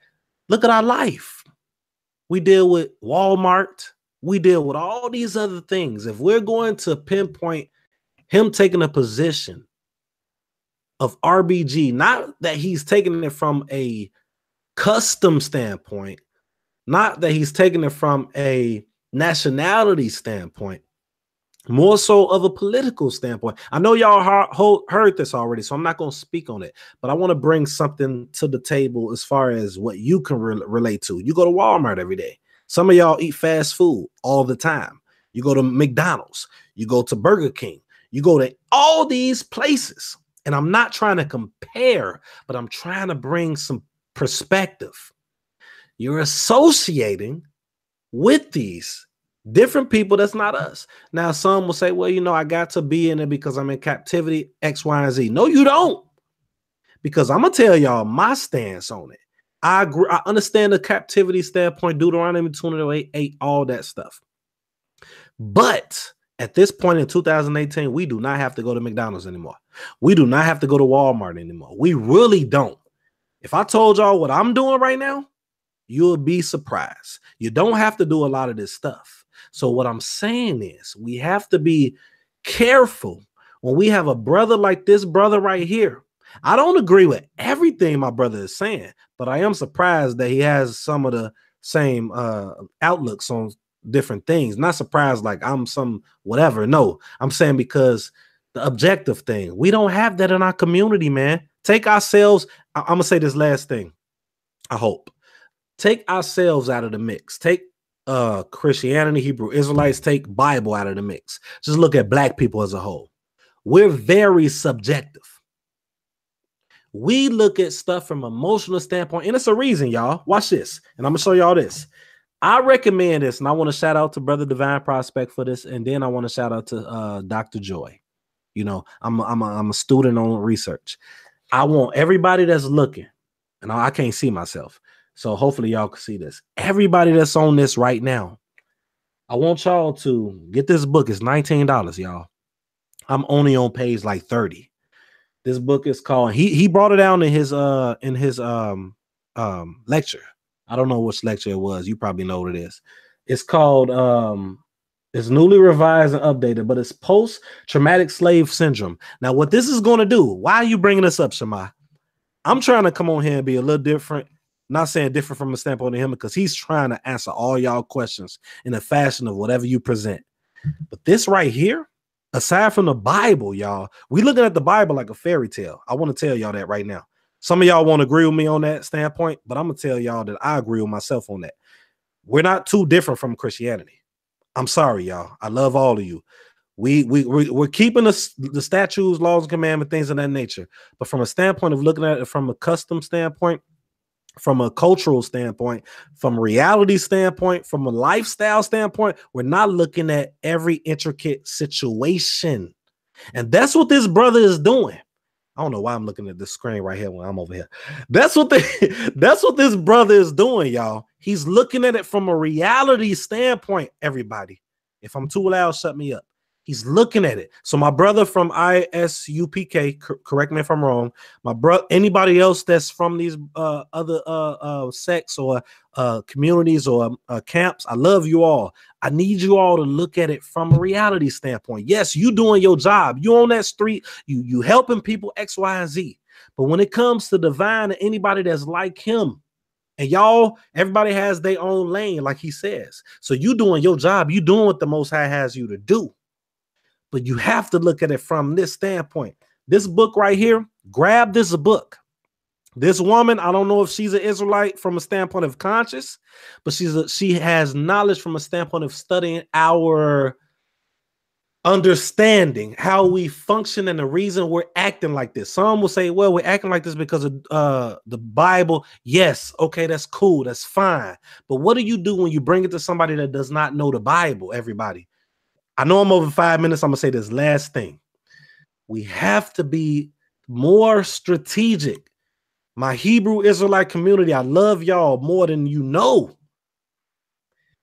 look at our life. We deal with Walmart. We deal with all these other things. If we're going to pinpoint him taking a position of RBG, not that he's taking it from a custom standpoint, not that he's taking it from a nationality standpoint, more so of a political standpoint. I know y'all heard this already, so I'm not going to speak on it, but I want to bring something to the table as far as what you can relate to. You go to Walmart every day. Some of y'all eat fast food all the time. You go to McDonald's, you go to Burger King, you go to all these places. And I'm not trying to compare, but I'm trying to bring some perspective. You're associating with these different people that's not us. Now, some will say, well, you know, I got to be in it because I'm in captivity, X, Y, and Z. No, you don't. Because I'm going to tell y'all my stance on it. I agree, I understand the captivity standpoint, Deuteronomy 28, all that stuff. But at this point in 2018, we do not have to go to McDonald's anymore. We do not have to go to Walmart anymore. We really don't. If I told y'all what I'm doing right now, you'll be surprised. You don't have to do a lot of this stuff. So what I'm saying is we have to be careful when we have a brother like this brother right here. I don't agree with everything my brother is saying, but I am surprised that he has some of the same outlooks on different things. Not surprised like I'm some whatever. No, I'm saying because the objective thing, we don't have that in our community, man. Take ourselves, I'm gonna say this last thing. I hope. Take ourselves out of the mix. Take Christianity, Hebrew Israelites, take Bible out of the mix. Just look at black people as a whole. We're very subjective. We look at stuff from an emotional standpoint, and it's a reason, y'all. Watch this, and I'm gonna show y'all this. I recommend this, and I want to shout out to Brother Divine Prospect for this, and then I want to shout out to Dr. Joy. You know, I'm a student on research. I want everybody that's looking, and I can't see myself, so hopefully y'all can see this. Everybody that's on this right now, I want y'all to get this book. It's $19, y'all. I'm only on page like 30. This book is called, he brought it down in his lecture. I don't know which lecture it was. You probably know what it is. It's called it's newly revised and updated, but it's post-traumatic slave syndrome. Now, what this is going to do, why are you bringing this up, Shema? I'm trying to come on here and be a little different. Not saying different from a standpoint of him, because he's trying to answer all y'all questions in a fashion of whatever you present. But this right here, aside from the Bible, y'all, we looking at the Bible like a fairy tale. I want to tell y'all that right now. Some of y'all won't agree with me on that standpoint, but I'm gonna tell y'all that I agree with myself on that. We're not too different from Christianity. I'm sorry, y'all. I love all of you. We're keeping the statutes, laws, and commandments, things of that nature. But from a standpoint of looking at it from a custom standpoint, from a cultural standpoint, from a reality standpoint, from a lifestyle standpoint, we're not looking at every intricate situation. And that's what this brother is doing. I don't know why I'm looking at this screen right here when I'm over here. That's what this brother is doing, y'all. He's looking at it from a reality standpoint, everybody. If I'm too loud, shut me up. He's looking at it. So my brother from ISUPK, correct me if I'm wrong. My brother, anybody else that's from these other sects or communities or camps, I love you all. I need you all to look at it from a reality standpoint. Yes, you doing your job. You on that street. You helping people X, Y, and Z. But when it comes to Divine and anybody that's like him, and y'all, everybody has their own lane, like he says. So you doing your job. You doing what the Most High has you to do. But you have to look at it from this standpoint. This book right here, grab this book. This woman, I don't know if she's an Israelite from a standpoint of conscious, but she has knowledge from a standpoint of studying our understanding, how we function, and the reason we're acting like this. Some will say, well, we're acting like this because of the Bible. Yes, okay, that's cool, that's fine. But what do you do when you bring it to somebody that does not know the Bible, everybody? I know I'm over 5 minutes. I'm going to say this last thing. We have to be more strategic. My Hebrew Israelite community, I love y'all more than you know.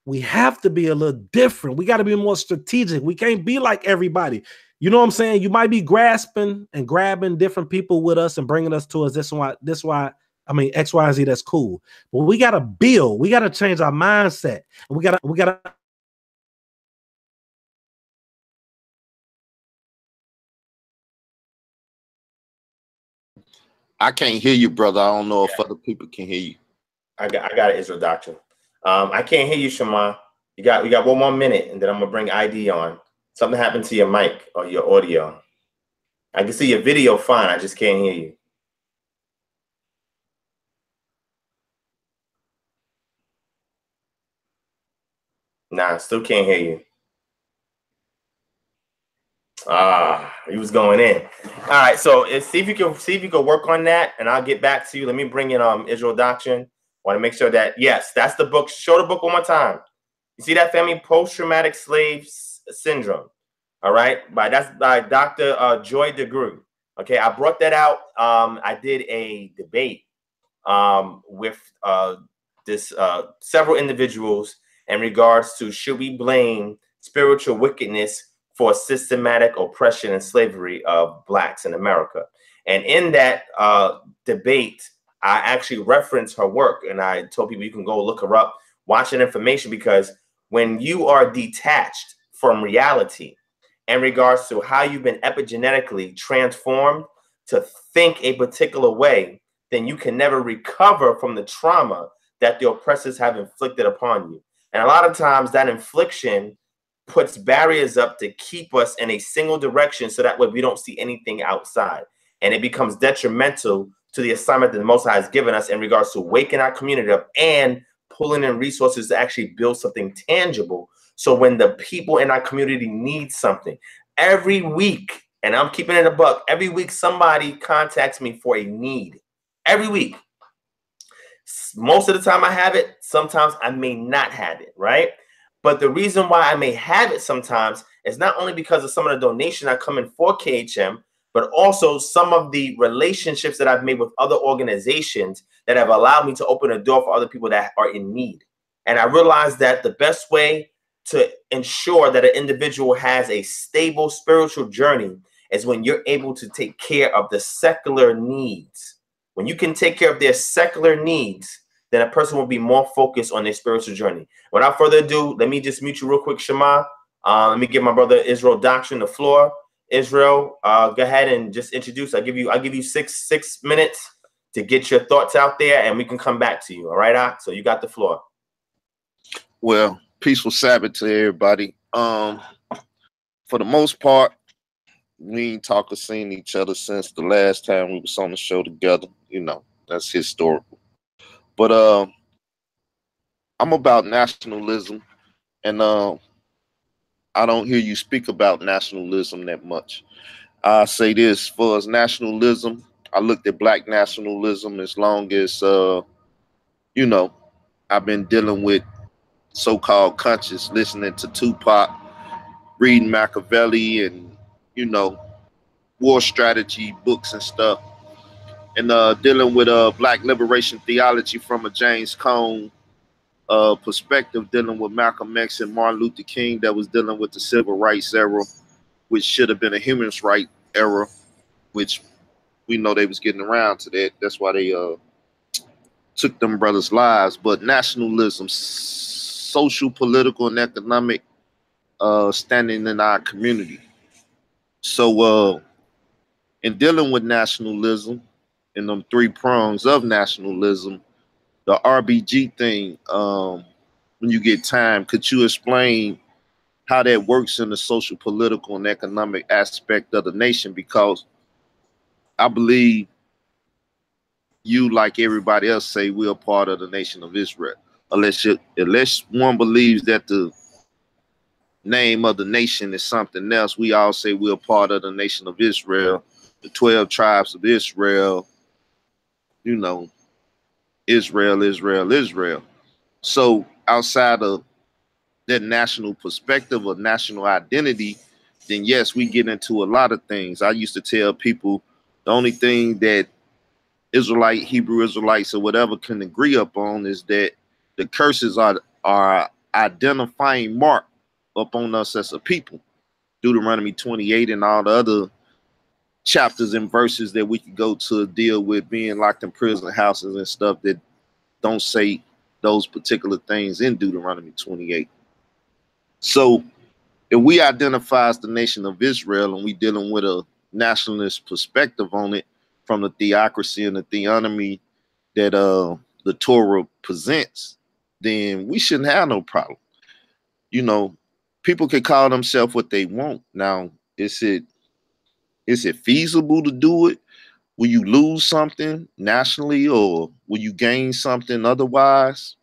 We have to be a little different. We got to be more strategic. We can't be like everybody. You know what I'm saying? You might be grasping and grabbing different people with us and bringing us to us. This why, I mean, X, Y, Z, that's cool. But we got to build. We got to change our mindset. And we got to I can't hear you, brother. I don't know if other people can hear you. I got it, Israel Doctrine. I can't hear you, Shema. We got 1 more minute, and then I'm gonna bring ID on. Something happened to your mic or your audio. I can see your video fine. I just can't hear you. Nah, still can't hear you. He was going in. All right, so see if you can work on that, and I'll get back to you. Let me bring in Israel Doctrine. Want to make sure that yes, that's the book. Show the book one more time. You see that, family? Post-traumatic slave syndrome. All right, that's by Dr. Joy DeGruy. Okay, I brought that out. I did a debate with several individuals in regards to should we blame spiritual wickedness for systematic oppression and slavery of blacks in America. And in that debate, I actually referenced her work, and I told people you can go look her up, watch that information, because when you are detached from reality in regards to how you've been epigenetically transformed to think a particular way, then you can never recover from the trauma that the oppressors have inflicted upon you. And a lot of times that infliction puts barriers up to keep us in a single direction, so that way we don't see anything outside. And it becomes detrimental to the assignment that the Most High has given us in regards to waking our community up and pulling in resources to actually build something tangible. So when the people in our community need something, every week, and I'm keeping it a buck, every week somebody contacts me for a need. Every week. Most of the time I have it. Sometimes I may not have it, right? But the reason why I may have it sometimes is not only because of some of the donations that come in for KHM, but also some of the relationships that I've made with other organizations that have allowed me to open a door for other people that are in need. And I realized that the best way to ensure that an individual has a stable spiritual journey is when you're able to take care of the secular needs. When you can take care of their secular needs, then a person will be more focused on their spiritual journey. Without further ado, let me just mute you real quick, Shema. Let me give my brother Israel Doctrine the floor. Israel, go ahead and just introduce. I'll give you six minutes to get your thoughts out there, and we can come back to you. All right, so you got the floor. Well, peaceful Sabbath to everybody. For the most part, we ain't talked or seen each other since the last time we was on the show together. You know, that's historical. But I'm about nationalism, and I don't hear you speak about nationalism that much. I say this, for as nationalism, I looked at black nationalism as long as, you know, I've been dealing with so-called conscious, listening to Tupac, reading Machiavelli and, you know, war strategy books and stuff, and dealing with black liberation theology from a James Cone perspective, dealing with Malcolm X and Martin Luther King, that was dealing with the civil rights era, which should have been a human rights era, which we know they was getting around to that. That's why they took them brothers' lives. But nationalism, social, political, and economic standing in our community. So in dealing with nationalism and them three prongs of nationalism, the RBG thing, when you get time, could you explain how that works in the social, political, and economic aspect of the nation? Because I believe you, like everybody else, say we're a part of the nation of Israel. Unless one believes that the name of the nation is something else, we all say we're a part of the nation of Israel, the 12 tribes of Israel, you know, Israel, Israel, Israel. So outside of that national perspective or national identity, then yes, we get into a lot of things. I used to tell people the only thing that Israelite, Hebrew Israelites, or whatever can agree upon is that the curses are identifying mark upon us as a people. Deuteronomy 28 and all the other chapters and verses that we could go to deal with being locked in prison houses and stuff that don't say those particular things in Deuteronomy 28. So if we identify as the nation of Israel and we dealing with a nationalist perspective on it from the theocracy and the theonomy that the Torah presents, then we shouldn't have no problem. You know, people can call themselves what they want. Now, is it feasible to do it? Will you lose something nationally, or will you gain something otherwise?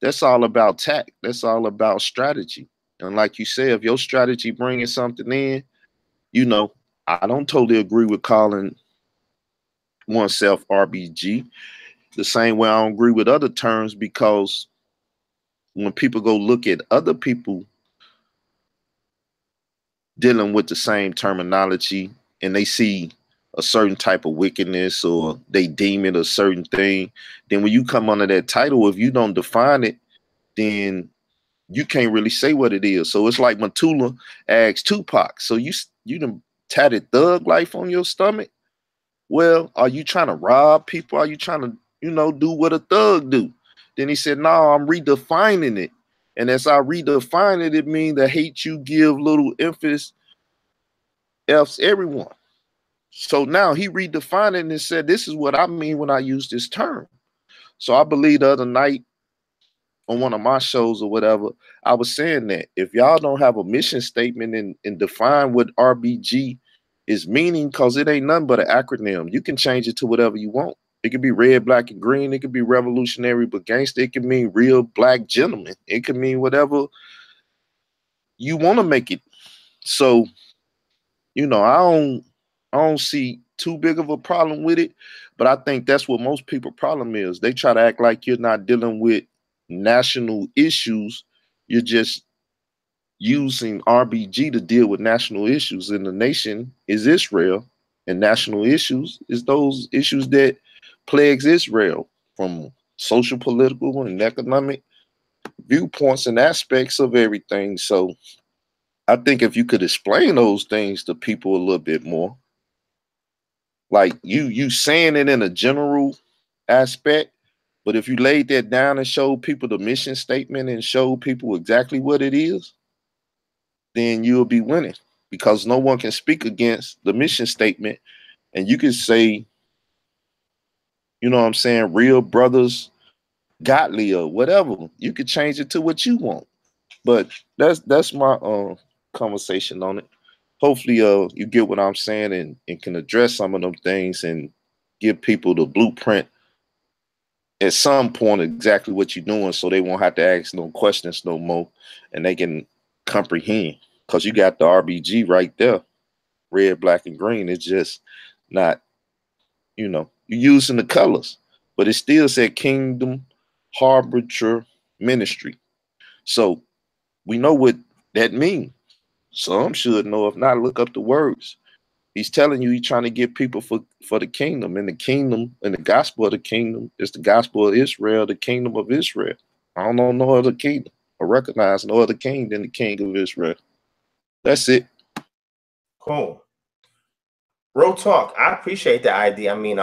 That's all about tact. That's all about strategy. And like you said, if your strategy bringing something in, you know, I don't totally agree with calling oneself RBG. The same way I don't agree with other terms, because when people go look at other people dealing with the same terminology and they see a certain type of wickedness or they deem it a certain thing, then when you come under that title, if you don't define it, then you can't really say what it is. So it's like Matula asked Tupac, so you done tatted thug life on your stomach? Well, are you trying to rob people? Are you trying to, you know, do what a thug do? Then he said, no, I'm redefining it. And as I redefine it, it means the hate you give little emphasis F's everyone. So now he redefined it and said, this is what I mean when I use this term. So I believe the other night on one of my shows or whatever, I was saying that if y'all don't have a mission statement and define what RBG is meaning, because it ain't nothing but an acronym, you can change it to whatever you want. It could be red, black, and green. It could be revolutionary but gangster. It could mean real black gentleman. It could mean whatever you want to make it. So, you know, I don't see too big of a problem with it, but I think that's what most people's problem is. They try to act like you're not dealing with national issues. You're just using RBG to deal with national issues, and the nation is Israel, and national issues is those issues that plagues Israel from social, political, and economic viewpoints and aspects of everything. So I think if you could explain those things to people a little bit more, like you saying it in a general aspect, but if you laid that down and showed people the mission statement and showed people exactly what it is, then you'll be winning, because no one can speak against the mission statement. And you can say, you know what I'm saying, real brothers, godly or whatever. You could change it to what you want. But that's my conversation on it. Hopefully you get what I'm saying and can address some of them things and give people the blueprint at some point exactly what you're doing, so they won't have to ask no questions no more, and they can comprehend. Because you got the RBG right there, red, black, and green. It's just not, you know, you're using the colors, but it still said Kingdom Harbinger Ministry. So we know what that means. Some should know. If not, look up the words. He's telling you he's trying to get people for the kingdom. And the kingdom and the gospel of the kingdom is the gospel of Israel, the kingdom of Israel. I don't know no other kingdom or recognize no other king than the king of Israel. That's it. Cool. Real talk. I appreciate the idea. I mean,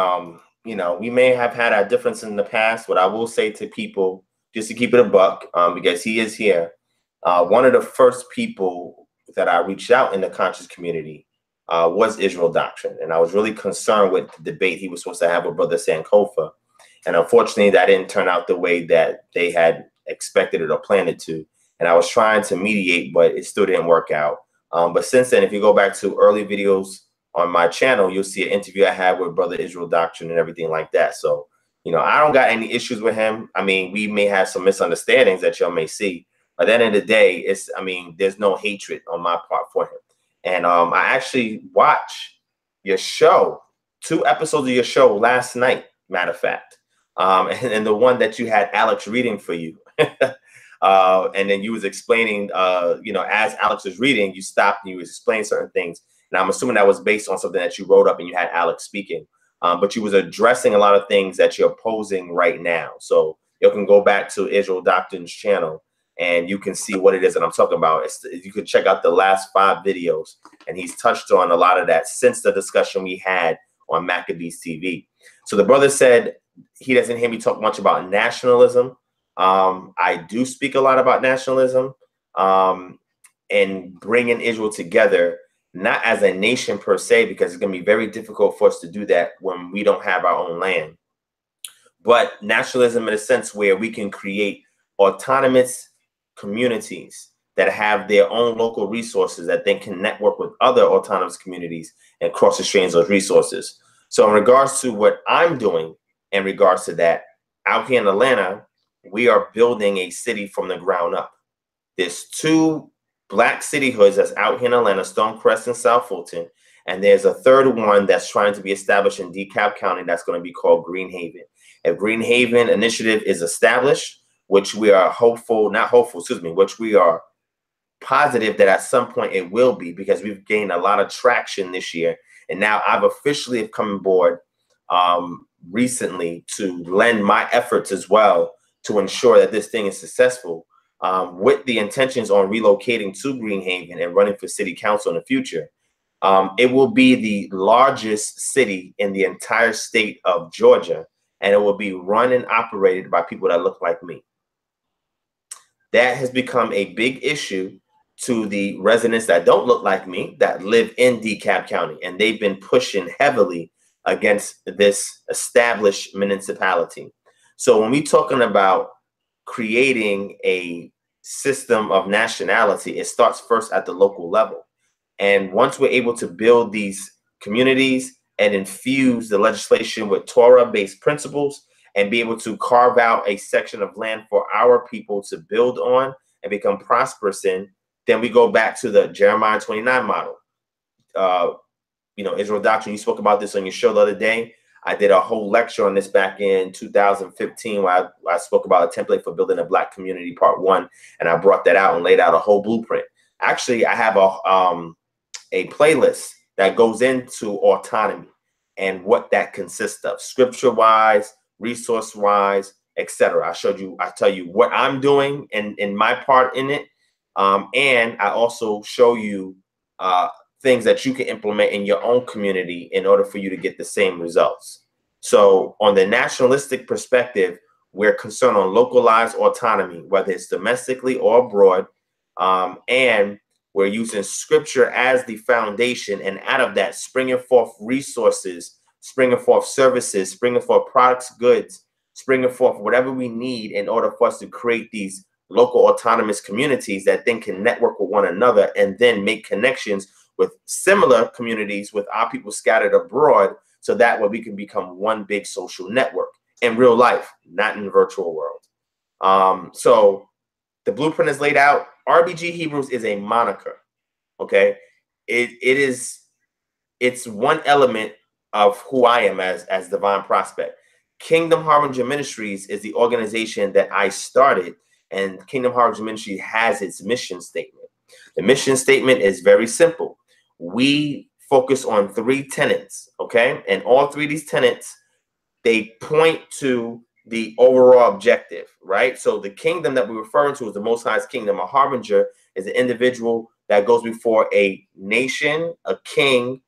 you know, we may have had our difference in the past, but I will say to people, just to keep it a buck, because he is here, one of the first people that I reached out in the conscious community was Israel Doctrine. And I was really concerned with the debate he was supposed to have with Brother Sankofa. And unfortunately, that didn't turn out the way that they had expected it or planned it to. And I was trying to mediate, but it still didn't work out. But since then, if you go back to early videos on my channel, you'll see an interview I had with Brother Israel Doctrine and everything like that. So, you know, I don't got any issues with him. I mean, we may have some misunderstandings that y'all may see. But at the end of the day, I mean, there's no hatred on my part for him. And I actually watched your show, 2 episodes of your show last night, matter of fact. And the one that you had Alex reading for you. And then you was explaining, you know, as Alex was reading, you stopped and you was explaining certain things. And I'm assuming that was based on something that you wrote up and you had Alex speaking. But you was addressing a lot of things that you're posing right now. So you can go back to Israel Doctrine's channel and you can see what it is that I'm talking about. You can check out the last 5 videos, and he's touched on a lot of that since the discussion we had on Maccabees TV. So the brother said he doesn't hear me talk much about nationalism. I do speak a lot about nationalism and bringing Israel together, not as a nation per se, because it's going to be very difficult for us to do that when we don't have our own land, but nationalism in a sense where we can create autonomous communities that have their own local resources that then can network with other autonomous communities and cross exchange those resources. So in regards to what I'm doing in regards to that, out here in Atlanta, we are building a city from the ground up. There's 2 black citihoods that's out here in Atlanta, Stonecrest and South Fulton. And there's a 3rd one that's trying to be established in DeKalb County that's going to be called Greenhaven. If Greenhaven initiative is established, which we are which we are positive that at some point it will be, because we've gained a lot of traction this year. And now I've officially come aboard recently to lend my efforts as well to ensure that this thing is successful, with the intentions on relocating to Greenhaven and running for city council in the future. It will be the largest city in the entire state of Georgia, and it will be run and operated by people that look like me. That has become a big issue to the residents that don't look like me that live in DeKalb County, and they've been pushing heavily against this established municipality. So when we're talking about creating a system of nationality, it starts first at the local level. And once we're able to build these communities and infuse the legislation with Torah-based principles and be able to carve out a section of land for our people to build on and become prosperous in, then we go back to the Jeremiah 29 model. You know, Israel Doctrine, you spoke about this on your show the other day. I did a whole lecture on this back in 2015 where I spoke about a template for building a Black community, part 1, and I brought that out and laid out a whole blueprint. Actually, I have a playlist that goes into autonomy and what that consists of, scripture-wise, resource-wise, etc. I tell you what I'm doing and in my part in it, and I also show you things that you can implement in your own community in order for you to get the same results. So on the nationalistic perspective, we're concerned on localized autonomy, whether it's domestically or abroad, and we're using scripture as the foundation, and out of that springing forth resources, springing forth services, springing forth products, goods, springing forth whatever we need in order for us to create these local autonomous communities that then can network with one another and then make connections with similar communities with our people scattered abroad, so that way we can become one big social network in real life, not in the virtual world. So the blueprint is laid out. RBG Hebrews is a moniker, okay? It's one element of who I am as Divine Prospect. Kingdom Harbinger Ministries is the organization that I started, and Kingdom Harbinger Ministry has its mission statement. The mission statement is very simple. We focus on 3 tenets, okay? And all 3 of these tenets, they point to the overall objective, right? So the kingdom that we're referring to is the Most High's kingdom. A harbinger is an individual that goes before a nation, a king,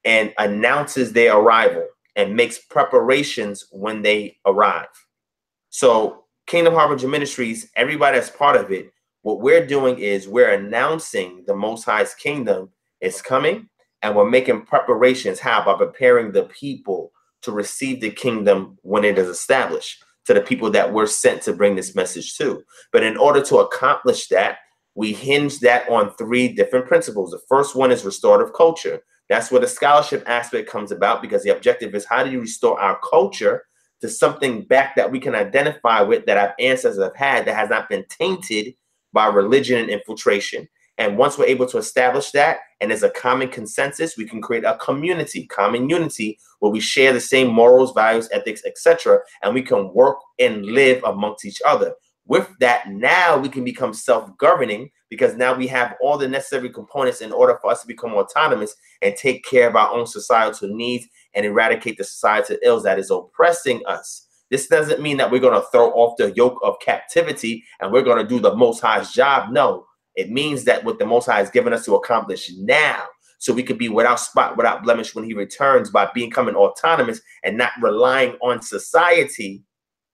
and announces their arrival and makes preparations when they arrive. So Kingdom Harbinger Ministries, everybody that's part of it, what we're doing is we're announcing the Most High's kingdom is coming, and we're making preparations. How? By preparing the people to receive the kingdom when it is established, to the people that we're sent to bring this message to. But in order to accomplish that, we hinge that on 3 different principles. The first one is restorative culture. That's where the scholarship aspect comes about, because the objective is how do you restore our culture to something back that we can identify with, that our ancestors have had, that has not been tainted by religion and infiltration. And once we're able to establish that, and there's a common consensus, we can create a community, common unity, where we share the same morals, values, ethics, etc., and we can work and live amongst each other. With that, now we can become self-governing, because now we have all the necessary components in order for us to become autonomous and take care of our own societal needs and eradicate the societal ills that is oppressing us. This doesn't mean that we're going to throw off the yoke of captivity and we're going to do the Most High's job. No, it means that what the Most High has given us to accomplish now, so we could be without spot, without blemish when he returns, by becoming autonomous and not relying on society.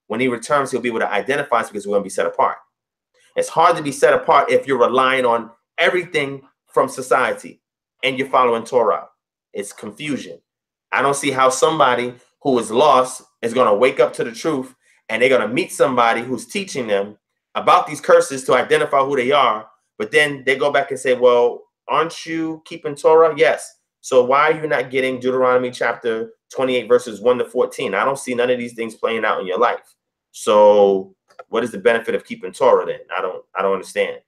When he returns, he'll be able to identify us, because we're going to be set apart. It's hard to be set apart if you're relying on everything from society and you're following Torah. It's confusion. I don't see how somebody who is lost is going to wake up to the truth, and they're going to meet somebody who's teaching them about these curses to identify who they are. But then they go back and say, well, aren't you keeping Torah? Yes. So why are you not getting Deuteronomy chapter 28, verses 1 to 14? I don't see none of these things playing out in your life. So what is the benefit of keeping Torah then? I don't understand.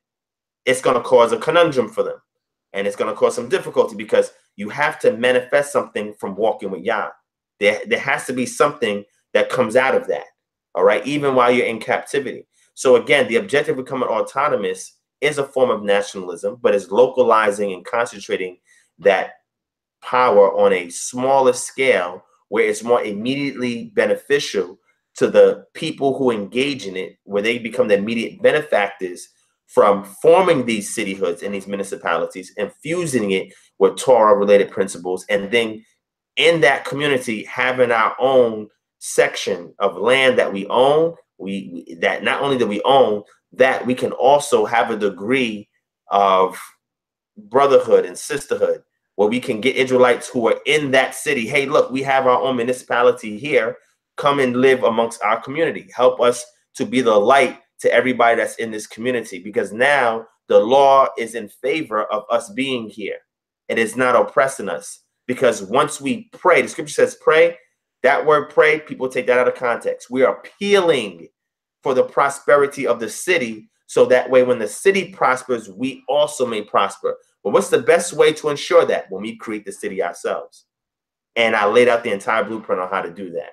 It's going to cause a conundrum for them. And it's going to cause some difficulty, because you have to manifest something from walking with Yah. There has to be something that comes out of that. All right. Even while you're in captivity. So again, the objective of becoming autonomous is a form of nationalism, but it's localizing and concentrating that power on a smaller scale, where it's more immediately beneficial to the people who engage in it, where they become the immediate benefactors from forming these citihoods and these municipalities, infusing it with Torah-related principles, and then in that community having our own section of land that we own. That not only do we own, that we can also have a degree of brotherhood and sisterhood, where we can get Israelites who are in that city. Hey, look, we have our own municipality here. Come and live amongst our community. Help us to be the light to everybody that's in this community, because now the law is in favor of us being here. It is not oppressing us, because once we pray, the scripture says pray. That word pray, people take that out of context. We are appealing for the prosperity of the city, so that way when the city prospers, we also may prosper. But what's the best way to ensure that? When we create the city ourselves. And I laid out the entire blueprint on how to do that.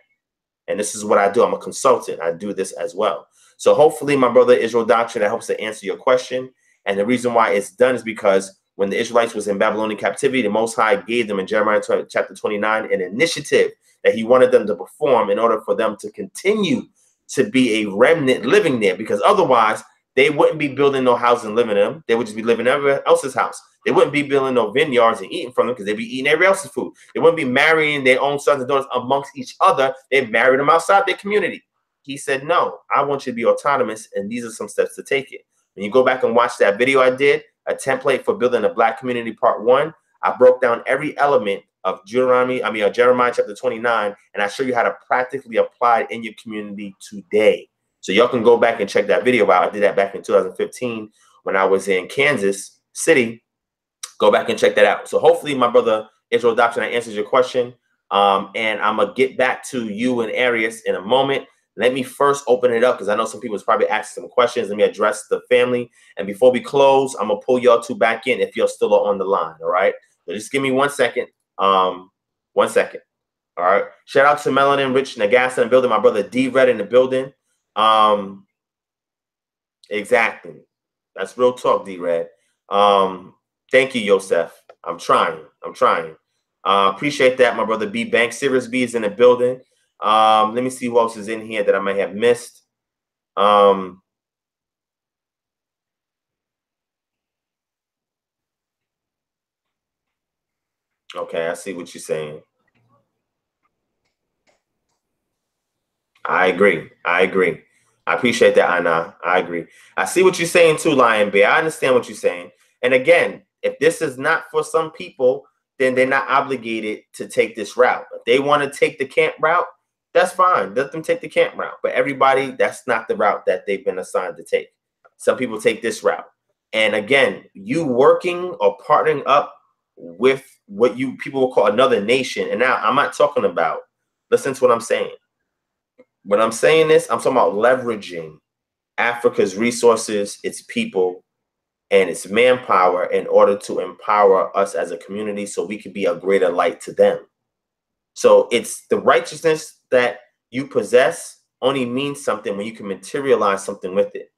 And this is what I do. I'm a consultant. I do this as well. So hopefully, my brother, Israel Doctrine, that helps to answer your question. And the reason why it's done is because when the Israelites was in Babylonian captivity, the Most High gave them in Jeremiah chapter 29 an initiative that he wanted them to perform in order for them to continue to be a remnant living there, because otherwise they wouldn't be building no house and living in them. They would just be living in everyone else's house. They wouldn't be building no vineyards and eating from them, because they'd be eating everybody else's food. They wouldn't be marrying their own sons and daughters amongst each other. They'd marry them outside their community. He said, no, I want you to be autonomous, and these are some steps to take it. When you go back and watch that video I did, a template for building a black community part 1, I broke down every element of Jeremiah chapter 29, and I show you how to practically apply it in your community today. So y'all can go back and check that video out. I did that back in 2015 when I was in Kansas City. Go back and check that out. So hopefully, my brother Israel Doctrine, that answers your question. And I'm going to get back to you and Arius in a moment. Let me first open it up, because I know some people's probably asking some questions. Let me address the family. And before we close, I'm going to pull y'all two back in if you're still on the line. All right. So just give me 1 second. 1 second. All right. Shout out to Melanin Rich Nagasa in the building. My brother D Red in the building. Exactly. That's real talk, D Red. Thank you, Yosef. I'm trying. Appreciate that, my brother B Bank. Sirius B is in the building. Let me see who else is in here that I may have missed. Okay, I see what you're saying. I agree. I appreciate that, Anna. I agree. I see what you're saying too, Lion Bear. I understand what you're saying. And again, if this is not for some people, then they're not obligated to take this route. If they want to take the camp route, that's fine. Let them take the camp route. But everybody, that's not the route that they've been assigned to take. Some people take this route. And again, you working or partnering up with what you people will call another nation. And now I'm not talking about, listen to what I'm saying. When I'm saying this, I'm talking about leveraging Africa's resources, its people, and its manpower in order to empower us as a community so we can be a greater light to them. So it's the righteousness that you possess only means something when you can materialize something with it.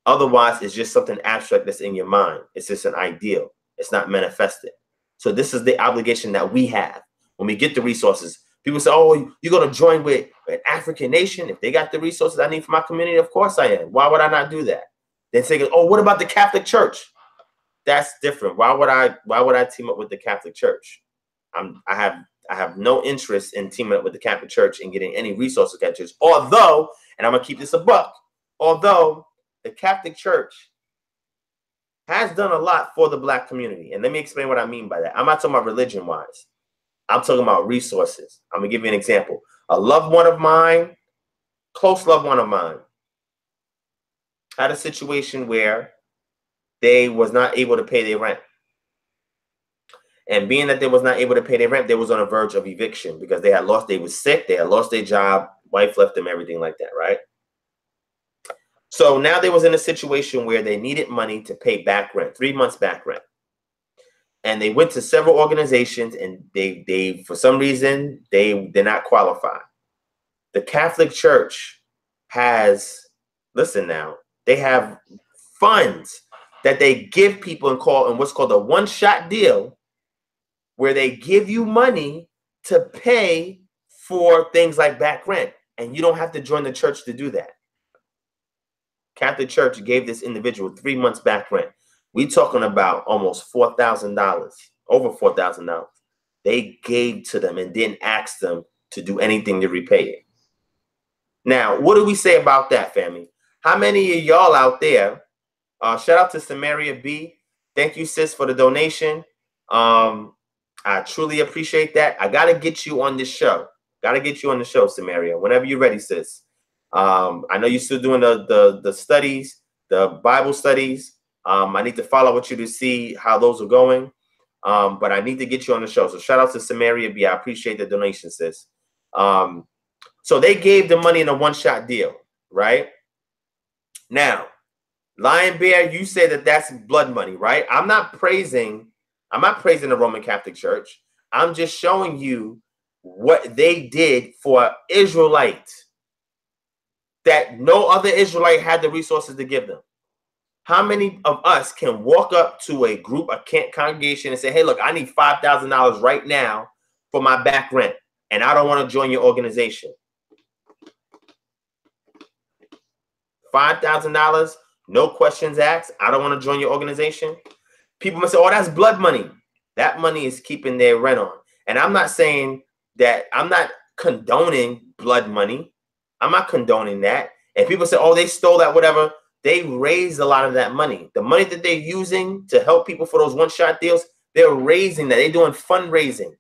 Otherwise, it's just something abstract that's in your mind. It's just an ideal. It's not manifested. So this is the obligation that we have when we get the resources. People say, oh, you're going to join with an African nation. If they got the resources I need for my community, of course I am. Why would I not do that? Then say, oh, what about the Catholic Church? That's different. Why would I team up with the Catholic Church? I have no interest in teaming up with the Catholic Church and getting any resources from the Catholic Church. Although, and I'm going to keep this a buck, although the Catholic Church has done a lot for the black community. And let me explain what I mean by that. I'm not talking about religion-wise. I'm talking about resources. I'm going to give you an example. A loved one of mine, close loved one of mine, had a situation where they was not able to pay their rent. And being that they was not able to pay their rent, they was on the verge of eviction because they was sick, they had lost their job, wife left them, everything like that, right? So now they was in a situation where they needed money to pay back rent, 3 months back rent. And they went to several organizations and they for some reason, they did not qualify. The Catholic Church has, listen now, they have funds that they give people in what's called a one-shot deal, where they give you money to pay for things like back rent. And you don't have to join the church to do that. Catholic Church gave this individual 3 months back rent. We talking about almost $4,000, over $4,000. They gave to them and didn't ask them to do anything to repay it. Now, what do we say about that, family? How many of y'all out there, shout out to Samaria B. Thank you, sis, for the donation. I truly appreciate that. I got to get you on this show. Got to get you on the show, Samaria, whenever you're ready, sis. I know you're still doing the studies, the Bible studies. I need to follow with you to see how those are going. But I need to get you on the show. So shout out to Samaria B. I appreciate the donation, sis. So they gave the money in a one-shot deal, right? Now, Lion Bear, you say that that's blood money, right? I'm not praising the Roman Catholic Church. I'm just showing you what they did for Israelites that no other Israelite had the resources to give them. How many of us can walk up to a group, a congregation, and say, hey, look, I need $5,000 right now for my back rent, and I don't want to join your organization. $5,000, no questions asked. I don't want to join your organization. People must say, oh, that's blood money. That money is keeping their rent on. And I'm not saying that, I'm not condoning blood money. I'm not condoning that. And people say, oh, they stole that, whatever. They raised a lot of that money. The money that they're using to help people for those one-shot deals, they're raising that. They're doing fundraising.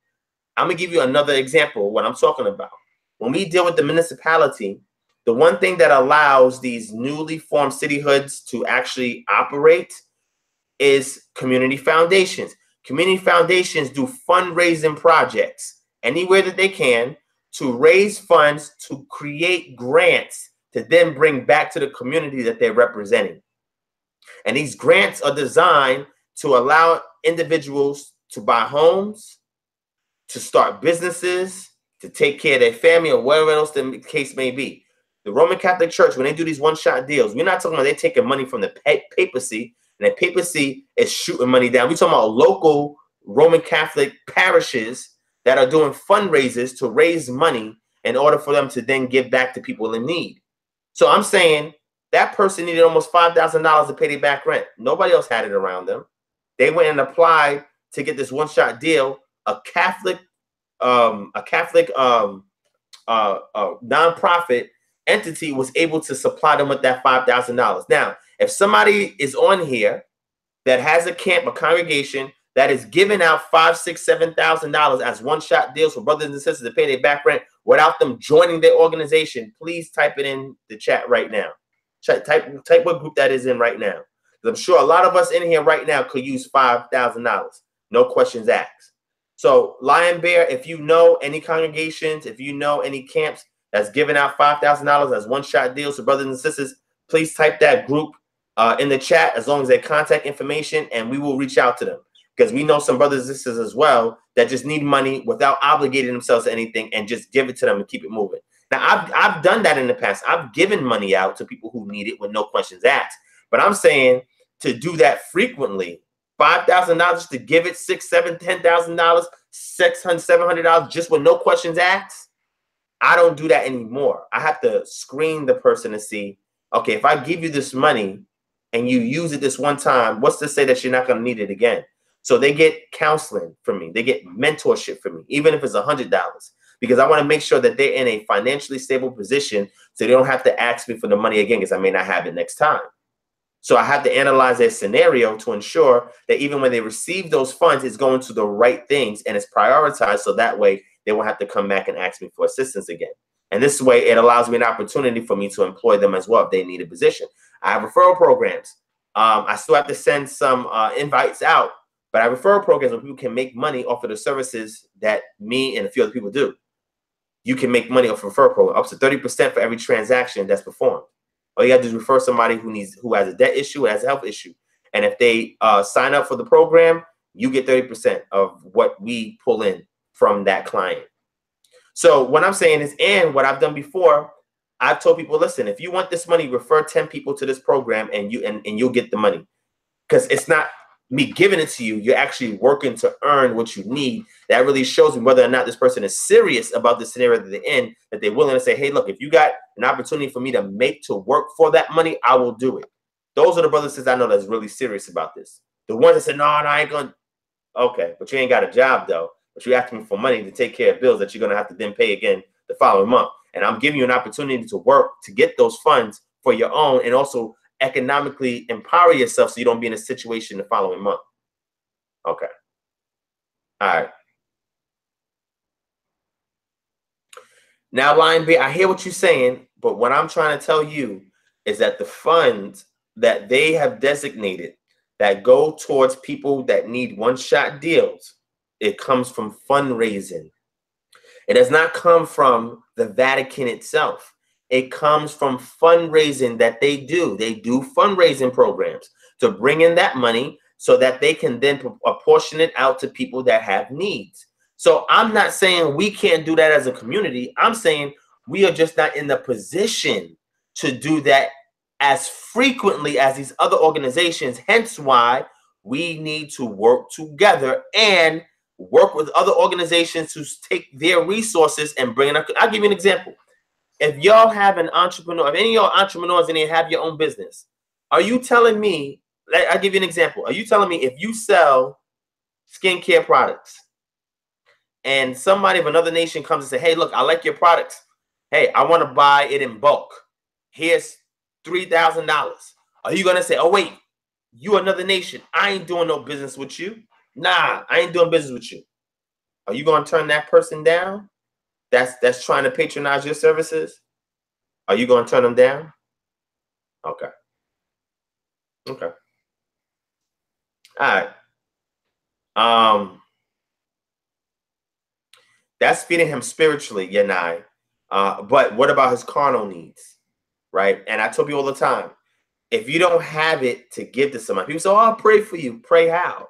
I'm going to give you another example of what I'm talking about. When we deal with the municipality, the one thing that allows these newly formed citihoods to actually operate is community foundations. Community foundations do fundraising projects anywhere that they can to raise funds to create grants to then bring back to the community that they're representing. And these grants are designed to allow individuals to buy homes, to start businesses, to take care of their family, or whatever else the case may be. The Roman Catholic Church, when they do these one-shot deals, we're not talking about they're taking money from the papacy, and the papacy is shooting money down. We're talking about local Roman Catholic parishes that are doing fundraisers to raise money in order for them to then give back to people in need. So I'm saying that person needed almost $5,000 to pay their back rent. Nobody else had it around them. They went and applied to get this one-shot deal. A Catholic nonprofit entity was able to supply them with that $5,000. Now, if somebody is on here that has a camp, a congregation that is giving out $5,000, $6,000, $7,000 as one-shot deals for brothers and sisters to pay their back rent without them joining their organization, please type it in the chat right now. Type what group that is in right now. I'm sure a lot of us in here right now could use $5,000. No questions asked. So Lion Bear, if you know any congregations, if you know any camps that's giving out $5,000 as one-shot deals for brothers and sisters, please type that group in the chat as long as their contact information, and we will reach out to them. Because we know some brothers and sisters as well that just need money without obligating themselves to anything and just give it to them and keep it moving. Now, I've done that in the past. I've given money out to people who need it with no questions asked. But I'm saying to do that frequently, $5,000 to give it $6,000, $7,000, $10,000, $600, $700 just with no questions asked, I don't do that anymore. I have to screen the person to see, okay, if I give you this money and you use it this one time, what's to say that you're not going to need it again? So they get counseling from me. They get mentorship from me, even if it's $100, because I want to make sure that they're in a financially stable position so they don't have to ask me for the money again because I may not have it next time. So I have to analyze their scenario to ensure that even when they receive those funds, it's going to the right things and it's prioritized so that way they won't have to come back and ask me for assistance again. And this way, it allows me an opportunity for me to employ them as well if they need a position. I have referral programs. I still have to send some invites out, but I have referral programs where people can make money off of the services that me and a few other people do. You can make money off of referral program, up to 30% for every transaction that's performed. All you got to do is refer somebody who has a debt issue, has a health issue. And if they sign up for the program, you get 30% of what we pull in from that client. So what I'm saying is, and what I've done before, I've told people, listen, if you want this money, refer 10 people to this program and you'll get the money. Because it's not me giving it to you. You're actually working to earn what you need. That really shows me whether or not this person is serious about the scenario that they're in, that they're willing to say, hey, look, if you got an opportunity for me to work for that money, I will do it. Those are the brothers and sisters I know that's really serious about this. The ones that say, no, I ain't going to. Okay, but you ain't got a job, though. But you're asking me for money to take care of bills that you're going to have to then pay again the following month. And I'm giving you an opportunity to work to get those funds for your own and also economically empower yourself so you don't be in a situation the following month. Okay. All right. Now, Lion B, I hear what you're saying, but what I'm trying to tell you is that the funds that they have designated that go towards people that need one-shot deals, it comes from fundraising. It does not come from the Vatican itself. It comes from fundraising that they do. They do fundraising programs to bring in that money so that they can then apportion it out to people that have needs. So I'm not saying we can't do that as a community. I'm saying we are just not in the position to do that as frequently as these other organizations. Hence why we need to work together and work with other organizations to take their resources and bring it up. I'll give you an example. If y'all have an entrepreneur, if any of y'all entrepreneurs and you have your own business, are you telling me, I'll give you an example. Are you telling me if you sell skincare products and somebody of another nation comes and say, hey, look, I like your products. Hey, I want to buy it in bulk. Here's $3,000. Are you going to say, oh, wait, you another nation. I ain't doing no business with you. Nah, I ain't doing business with you. Are you going to turn that person down? That's trying to patronize your services? Are you going to turn them down? Okay. Okay. All right. That's feeding him spiritually, Yanai. But what about his carnal needs? Right? And I tell people all the time, if you don't have it to give to somebody, people say, oh, I'll pray for you. Pray how?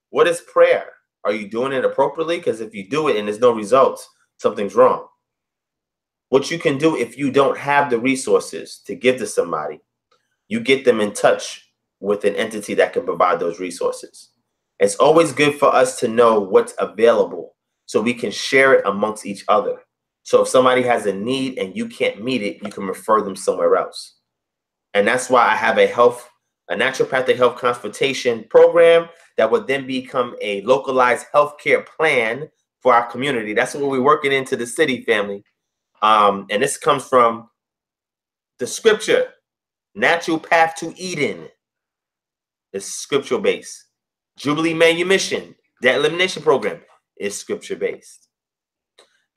What is prayer? Are you doing it appropriately? Because if you do it and there's no results, something's wrong. What you can do if you don't have the resources to give to somebody, you get them in touch with an entity that can provide those resources. It's always good for us to know what's available so we can share it amongst each other. So if somebody has a need and you can't meet it, you can refer them somewhere else. And that's why I have a naturopathic health consultation program that would then become a localized healthcare plan for our community. That's what we're working into the city, family. And this comes from the scripture, Natural Path to Eden. It's scriptural based. Jubilee Manumission, Debt Elimination Program, is scripture based.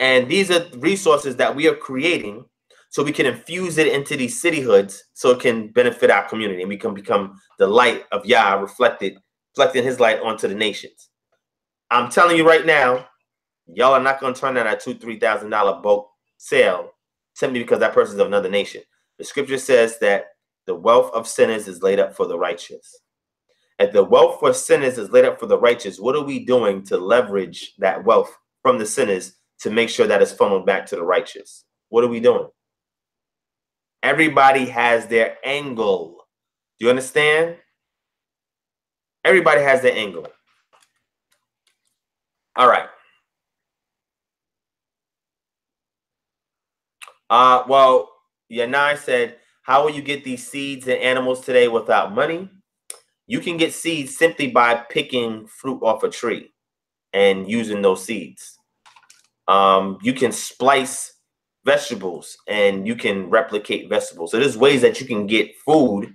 And these are resources that we are creating so we can infuse it into these citihoods so it can benefit our community and we can become the light of Yah reflecting his light onto the nations. I'm telling you right now, y'all are not going to turn down that $2,000-$3,000 bulk sale simply because that person's of another nation. The scripture says that the wealth of sinners is laid up for the righteous. If the wealth for sinners is laid up for the righteous, what are we doing to leverage that wealth from the sinners to make sure that it's funneled back to the righteous? What are we doing? Everybody has their angle. Do you understand? Everybody has their angle. All right. Well, Yanai said, how will you get these seeds and animals today without money? You can get seeds simply by picking fruit off a tree and using those seeds. You can splice vegetables and you can replicate vegetables. So there's ways that you can get food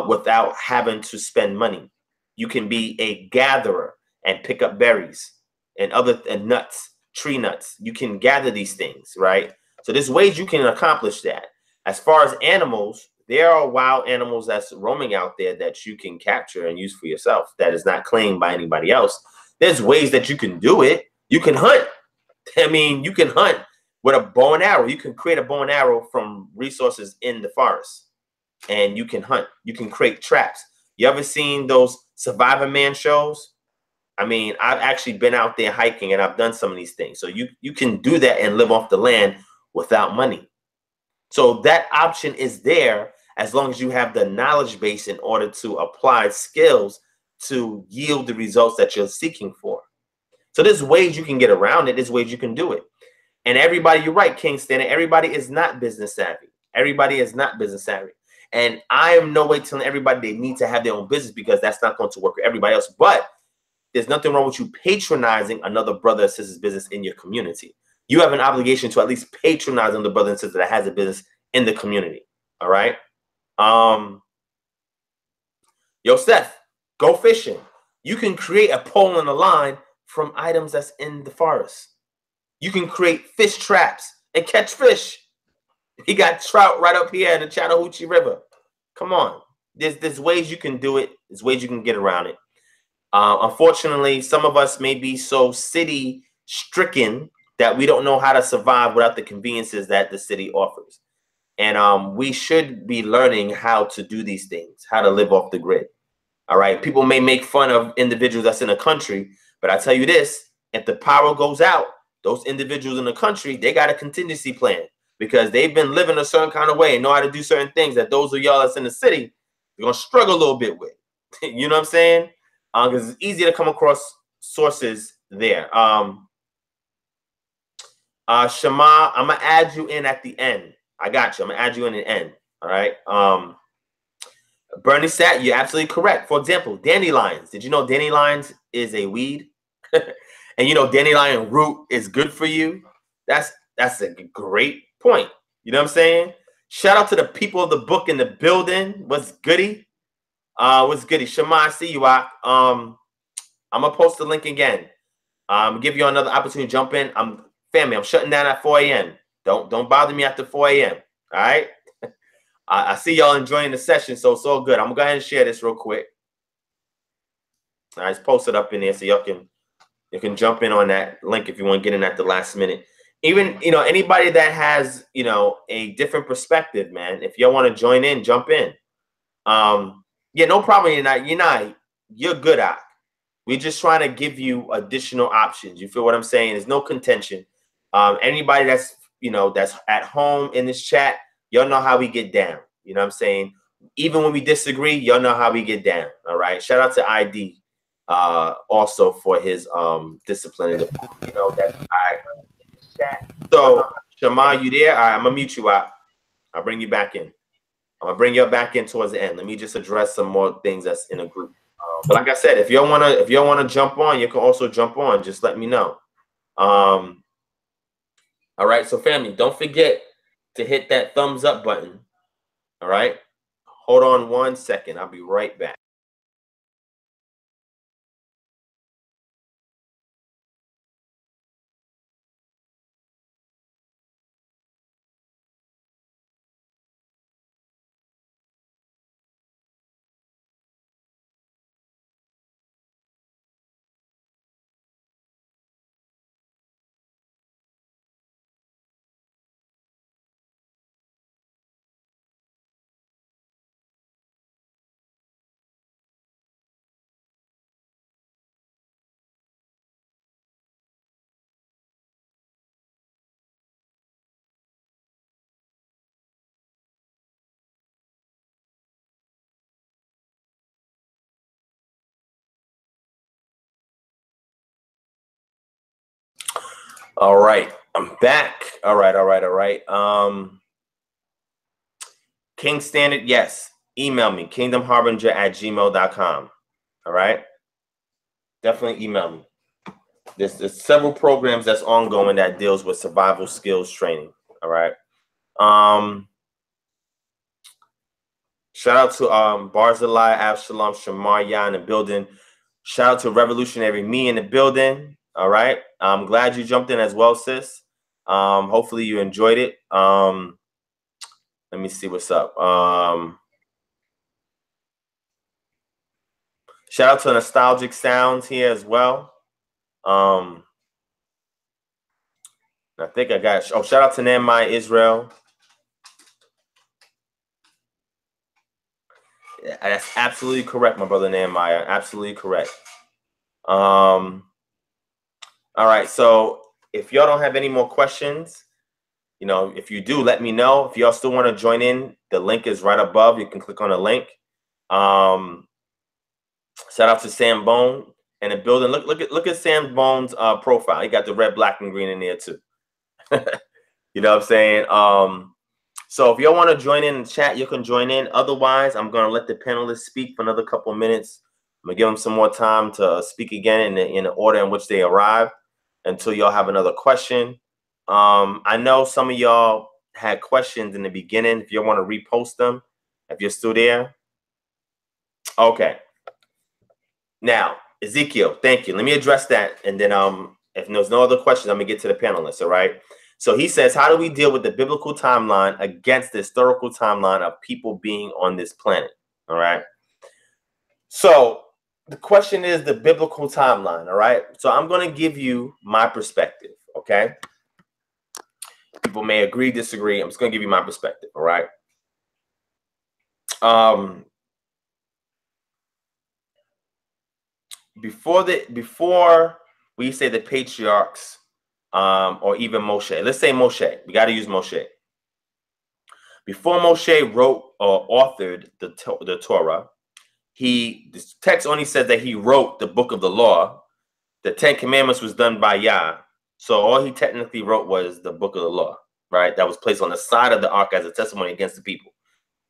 without having to spend money. You can be a gatherer and pick up berries and nuts, tree nuts. You can gather these things, right? So there's ways you can accomplish that. As far as animals, there are wild animals that's roaming out there that you can capture and use for yourself that is not claimed by anybody else. There's ways that you can do it. You can hunt. I mean, you can hunt with a bow and arrow. You can create a bow and arrow from resources in the forest. And you can hunt. You can create traps. You ever seen those Survivor Man shows? I mean, I've actually been out there hiking and I've done some of these things. So you can do that and live off the land without money. So that option is there as long as you have the knowledge base in order to apply skills to yield the results that you're seeking for. So there's ways you can get around it. There's ways you can do it. And everybody, you're right, King Stanley, everybody is not business savvy. Everybody is not business savvy. And I am no way telling everybody they need to have their own business because that's not going to work for everybody else. But there's nothing wrong with you patronizing another brother or sister's business in your community. You have an obligation to at least patronize another brother and sister that has a business in the community. All right. Yo, Seth, go fishing. You can create a pole and a line from items that's in the forest. You can create fish traps and catch fish. He got trout right up here in the Chattahoochee River. Come on. There's ways you can do it. There's ways you can get around it. Unfortunately, some of us may be so city stricken that we don't know how to survive without the conveniences that the city offers. And we should be learning how to do these things, how to live off the grid. All right. People may make fun of individuals that's in a country, but I tell you this, if the power goes out, those individuals in the country, they got a contingency plan because they've been living a certain kind of way and know how to do certain things that those of y'all that's in the city, you're going to struggle a little bit with. You know what I'm saying? Because it's easy to come across sources there. Shema, I'm going to add you in at the end. I got you. I'm going to add you in the end. All right. Bernie Sat, you're absolutely correct. For example, dandelions. Did you know dandelions is a weed? And you know dandelion root is good for you? That's a great point. You know what I'm saying? Shout out to the people of the book in the building. What's goody? What's goody? Shema, I see you. I'm gonna post the link again. Give you another opportunity to jump in. Family, I'm shutting down at 4 a.m. Don't bother me after 4 a.m. All right. I see y'all enjoying the session, so it's all good. I'm gonna go ahead and share this real quick. All right, it's posted up in there, so y'all can jump in on that link if you want to get in at the last minute. Even anybody that has a different perspective, man. If y'all want to join in, jump in. Yeah, no problem. You're good at. We're just trying to give you additional options. You feel what I'm saying? There's no contention. Anybody that's that's at home in this chat, y'all know how we get down. You know what I'm saying? Even when we disagree, y'all know how we get down. All right. Shout out to ID also for his discipline. That's all right. So Shema, you there? All right, I'm gonna mute you out. I'll bring you back in. I'm gonna bring you back in towards the end. Let me just address some more things that's in a group. But like I said, if y'all wanna jump on, you can also jump on. Just let me know. All right, so family, don't forget to hit that thumbs up button. All right, hold on 1 second. I'll be right back. All right, I'm back. All right. King Standard, yes. Email me, kingdomharbinger@gmail.com. All right. Definitely email me. There's several programs that's ongoing that deals with survival skills training. All right. Shout out to Barzilai, Absalom, Shamarya in the building. Shout out to Revolutionary Me in the building. All right. I'm glad you jumped in as well, sis. Hopefully you enjoyed it. Let me see what's up. Shout out to Nostalgic Sounds here as well. I think I got. Shout out to Nehemiah Israel. Yeah, that's absolutely correct, my brother Nehemiah. Absolutely correct. All right. So if y'all don't have any more questions, if you do, let me know. If y'all still want to join in, the link is right above. You can click on the link. Shout out to Sam Bone and the building. Look at Sam Bone's profile. He got the red, black, and green in there too. You know what I'm saying? So if y'all want to join in the chat, you can join in. Otherwise, I'm going to let the panelists speak for another couple of minutes. I'm going to give them some more time to speak again in the order in which they arrived until y'all have another question. I know some of y'all had questions in the beginning. If you want to repost them, if you're still there. Okay. Now, Ezekiel, thank you. Let me address that. And then if there's no other questions, I'm going to get to the panelists, all right? So he says, how do we deal with the biblical timeline against the historical timeline of people being on this planet, all right? So the question is the biblical timeline, all right? So I'm going to give you my perspective, okay? People may agree, disagree. I'm just going to give you my perspective, all right? Before we say the patriarchs, or even Moshe, let's say Moshe. We got to use Moshe. Before Moshe wrote or authored the Torah, this text only says that he wrote the book of the law. The 10 Commandments was done by Yah. So all he technically wrote was the book of the law, right? That was placed on the side of the ark as a testimony against the people.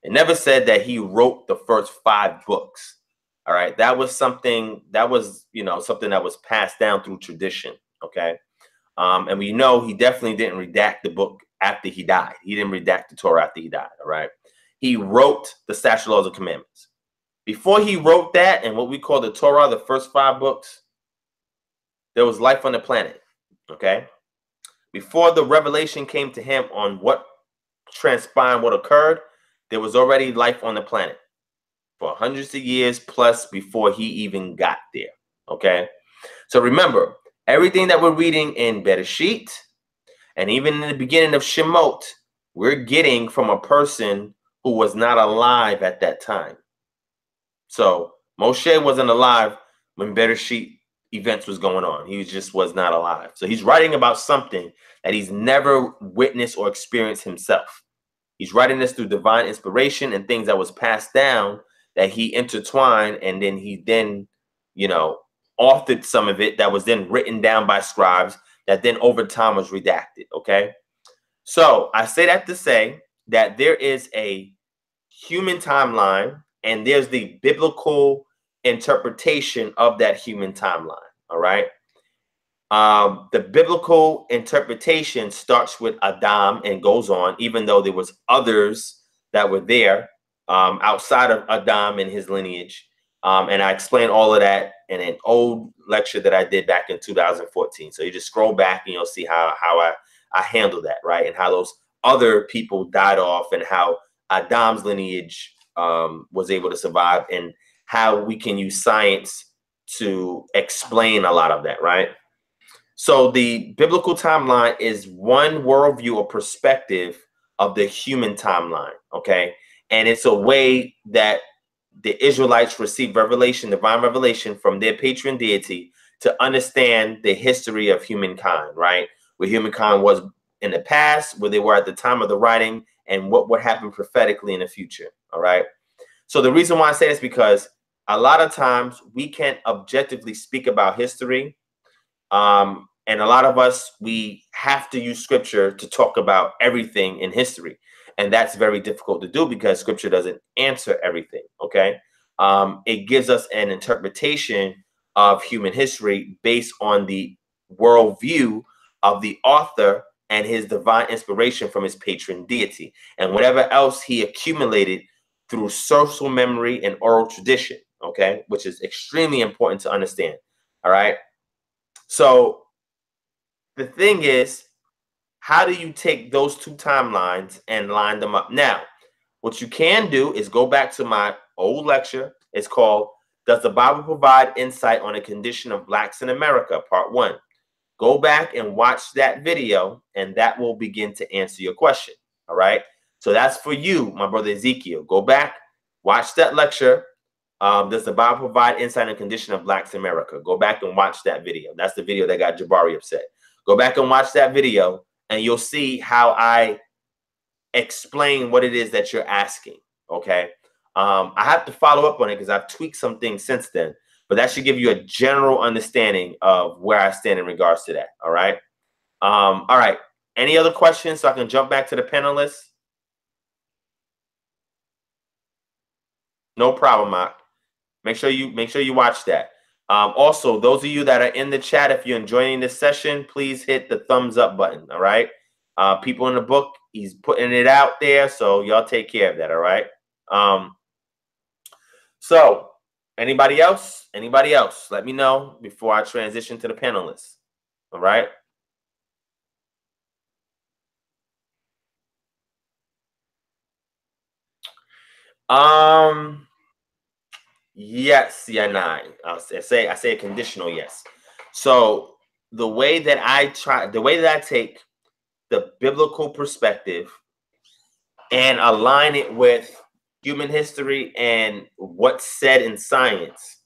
It never said that he wrote the first 5 books. All right. That was something that was, something that was passed down through tradition. Okay. And we know he definitely didn't redact the book after he died. He didn't redact the Torah after he died. All right. He wrote the statute, laws, and commandments. Before he wrote that, and what we call the Torah, the first 5 books, there was life on the planet. Okay. Before the revelation came to him on what transpired, what occurred, there was already life on the planet for hundreds of years plus before he even got there. Okay. So remember, everything that we're reading in Bereshit and even in the beginning of Shemot, we're getting from a person who was not alive at that time. So Moshe wasn't alive when Bereshit events was going on. He just was not alive. So he's writing about something that he's never witnessed or experienced himself. He's writing this through divine inspiration and things that was passed down that he intertwined, and then he authored some of it that was then written down by scribes that then over time was redacted. Okay. So I say that to say that there is a human timeline and there's the biblical interpretation of that human timeline. All right. The biblical interpretation starts with Adam and goes on, even though there was others that were there outside of Adam and his lineage. And I explained all of that in an old lecture that I did back in 2014. So you just scroll back and you'll see how I handled that, right? And how those other people died off and how Adam's lineage was able to survive and how we can use science to explain a lot of that, right? So the biblical timeline is one worldview or perspective of the human timeline, okay? And it's a way that the Israelites received revelation, divine revelation from their patron deity to understand the history of humankind, right? Where humankind was in the past, where they were at the time of the writing, and what would happen prophetically in the future, all right? So the reason why I say this is because a lot of times we can't objectively speak about history. And a lot of us, we have to use scripture to talk about everything in history. And that's very difficult to do because scripture doesn't answer everything, okay? It gives us an interpretation of human history based on the worldview of the author and his divine inspiration from his patron deity and whatever else he accumulated through social memory and oral tradition, okay? Which is extremely important to understand, all right? So the thing is, how do you take those two timelines and line them up? Now, what you can do is go back to my old lecture. It's called, Does the Bible Provide Insight on the Condition of Blacks in America? Part 1. Go back and watch that video, and that will begin to answer your question. All right. So that's for you, my brother Ezekiel. Go back, watch that lecture. Does the Bible provide insight on the condition of Blacks in America? Go back and watch that video. That's the video that got Jabari upset. Go back and watch that video, and you'll see how I explain what it is that you're asking. Okay. I have to follow up on it because I've tweaked some things since then, but that should give you a general understanding of where I stand in regards to that. All right. All right. Any other questions so I can jump back to the panelists? No problem, Mark. Make sure you watch that. Also, those of you that are in the chat, if you're enjoying this session, please hit the thumbs up button. All right. People in the book, he's putting it out there, so y'all take care of that. All right. So Anybody else? Anybody else? Let me know before I transition to the panelists. All right. Yes, yeah, nine. I say a conditional yes. So the way that I take the biblical perspective and align it with human history and what's said in science,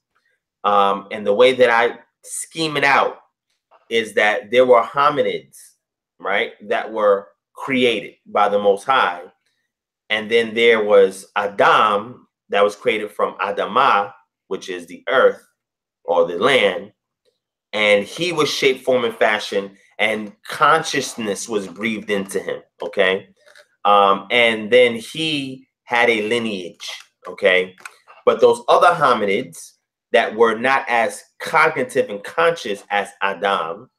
and the way that I scheme it out is that there were hominids, right, that were created by the Most High, and then there was Adam that was created from Adamah, which is the earth or the land, and he was shaped, form, and fashion, and consciousness was breathed into him. Okay, and then he had a lineage. Okay, but those other hominids that were not as cognitive and conscious as Adam,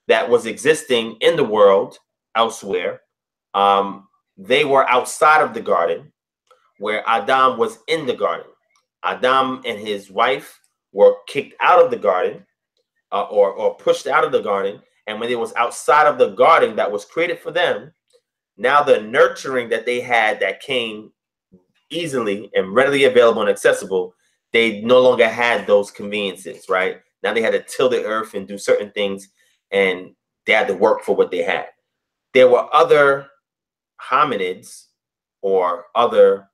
that was existing in the world elsewhere, they were outside of the garden, where Adam was in the garden. Adam and his wife were kicked out of the garden, or pushed out of the garden. And when they was outside of the garden that was created for them, now the nurturing that they had that came easily and readily available and accessible, they no longer had those conveniences, right? Now they had to till the earth and do certain things, and they had to work for what they had. There were other hominids, or other,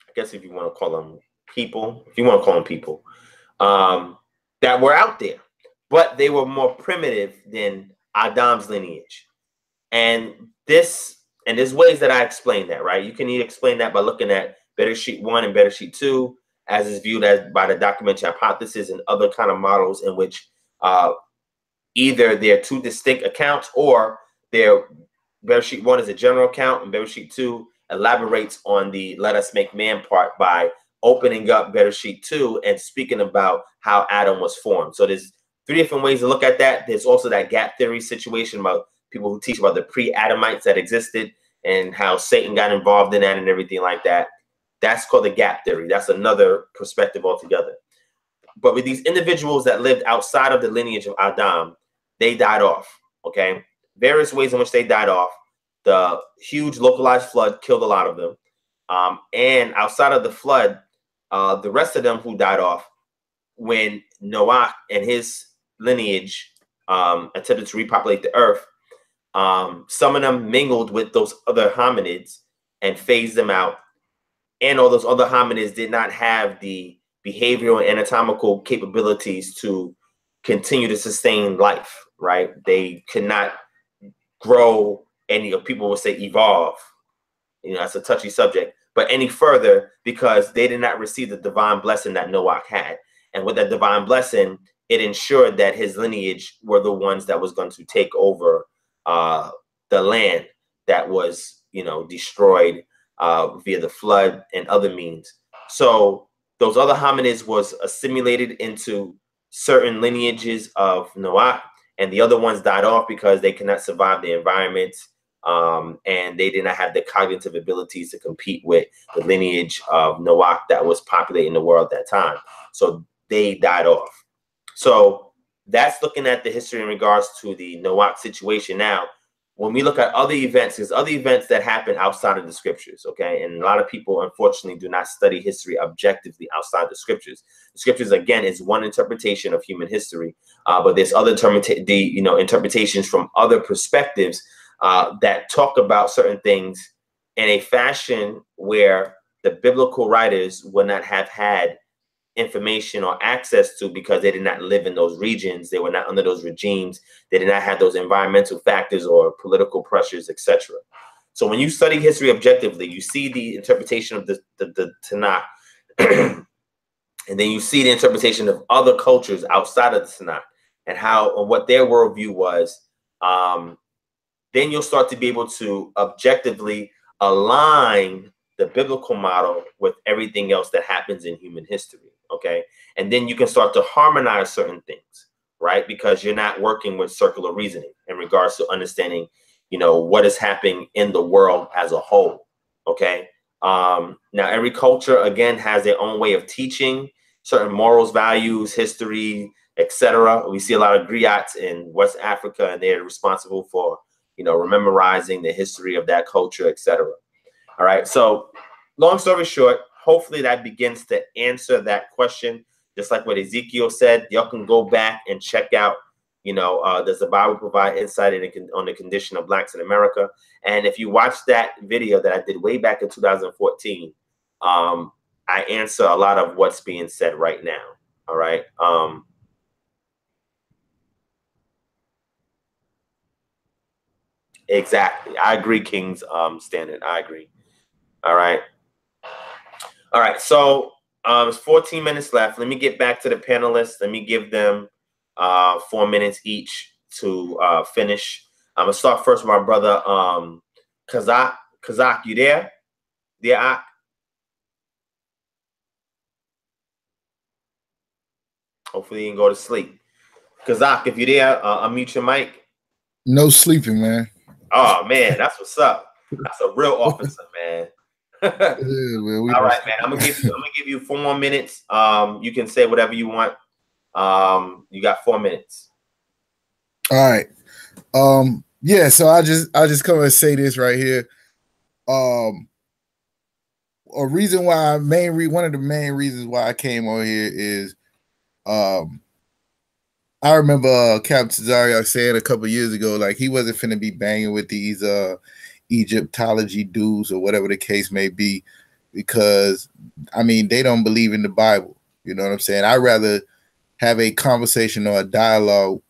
I guess if you want to call them people, that were out there, but they were more primitive than Adam's lineage. And there's ways that I explain that, right? You can either explain that by looking at Better Sheet 1 and Better Sheet 2, as is viewed as by the documentary hypothesis and other kind of models in which either they're two distinct accounts, or they're Better Sheet 1 is a general account, and Better Sheet 2 elaborates on the let us make man part by opening up Better Sheet 2 and speaking about how Adam was formed. So there's three different ways to look at that. There's also that gap theory situation about people who teach about the pre-Adamites that existed and how Satan got involved in that and everything like that. That's called the gap theory. That's another perspective altogether. But with these individuals that lived outside of the lineage of Adam, they died off, okay? Various ways in which they died off. The huge localized flood killed a lot of them. And outside of the flood, the rest of them who died off, when Noah and his lineage attempted to repopulate the earth, some of them mingled with those other hominids and phased them out. And all those other hominids did not have the behavioral and anatomical capabilities to continue to sustain life, right? They could not grow any, people would say evolve. That's a touchy subject, but any further, because they did not receive the divine blessing that Noah had. And with that divine blessing, it ensured that his lineage were the ones that was going to take over the land that was, destroyed via the flood and other means. So those other hominids was assimilated into certain lineages of Noah, and the other ones died off because they could not survive the environment, and they did not have the cognitive abilities to compete with the lineage of Noah that was populating the world at that time. So they died off. So that's looking at the history in regards to the Noah situation. Now, when we look at other events, there's other events that happen outside of the scriptures, okay? And a lot of people, unfortunately, do not study history objectively outside the scriptures. The scriptures, again, is one interpretation of human history, but there's other interpretations from other perspectives that talk about certain things in a fashion where the biblical writers would not have had information or access to, because they did not live in those regions. They were not under those regimes. They did not have those environmental factors or political pressures, etc. So when you study history objectively, you see the interpretation of the Tanakh, and then you see the interpretation of other cultures outside of the Tanakh and how and what their worldview was. Then you'll start to be able to objectively align the biblical model with everything else that happens in human history, okay? And then you can start to harmonize certain things, right? Because you're not working with circular reasoning in regards to understanding, what is happening in the world as a whole, okay? Now, every culture, again, has their own way of teaching certain morals, values, history, etc. We see a lot of griots in West Africa, and they're responsible for, memorizing the history of that culture, etc. All right. So long story short, hopefully that begins to answer that question. Just like what Ezekiel said, y'all can go back and check out, does the Bible provide insight on the condition of blacks in America? And if you watch that video that I did way back in 2014, I answer a lot of what's being said right now. All right. Exactly. I agree, King's standard. I agree. All right. All right. So it's 14 minutes left. Let me get back to the panelists. Let me give them 4 minutes each to finish. I'm gonna start first with my brother Kazak. Kazak, you there? Yeah. Hopefully you can go to sleep. Kazak, if you're there, unmute your mic. No sleeping, man. Oh man, that's what's up. That's a real officer, man. Yeah, man, all right, man. I'm gonna give you 4 more minutes. You can say whatever you want. You got 4 minutes. All right. Yeah, so I just come and say this right here. A reason why one of the main reasons why I came on here is I remember Captain Cesario saying a couple years ago, like, he wasn't finna be banging with these Egyptology dudes or whatever the case may be, because I mean, they don't believe in the Bible. You know what I'm saying? I'd rather have a conversation or a dialogue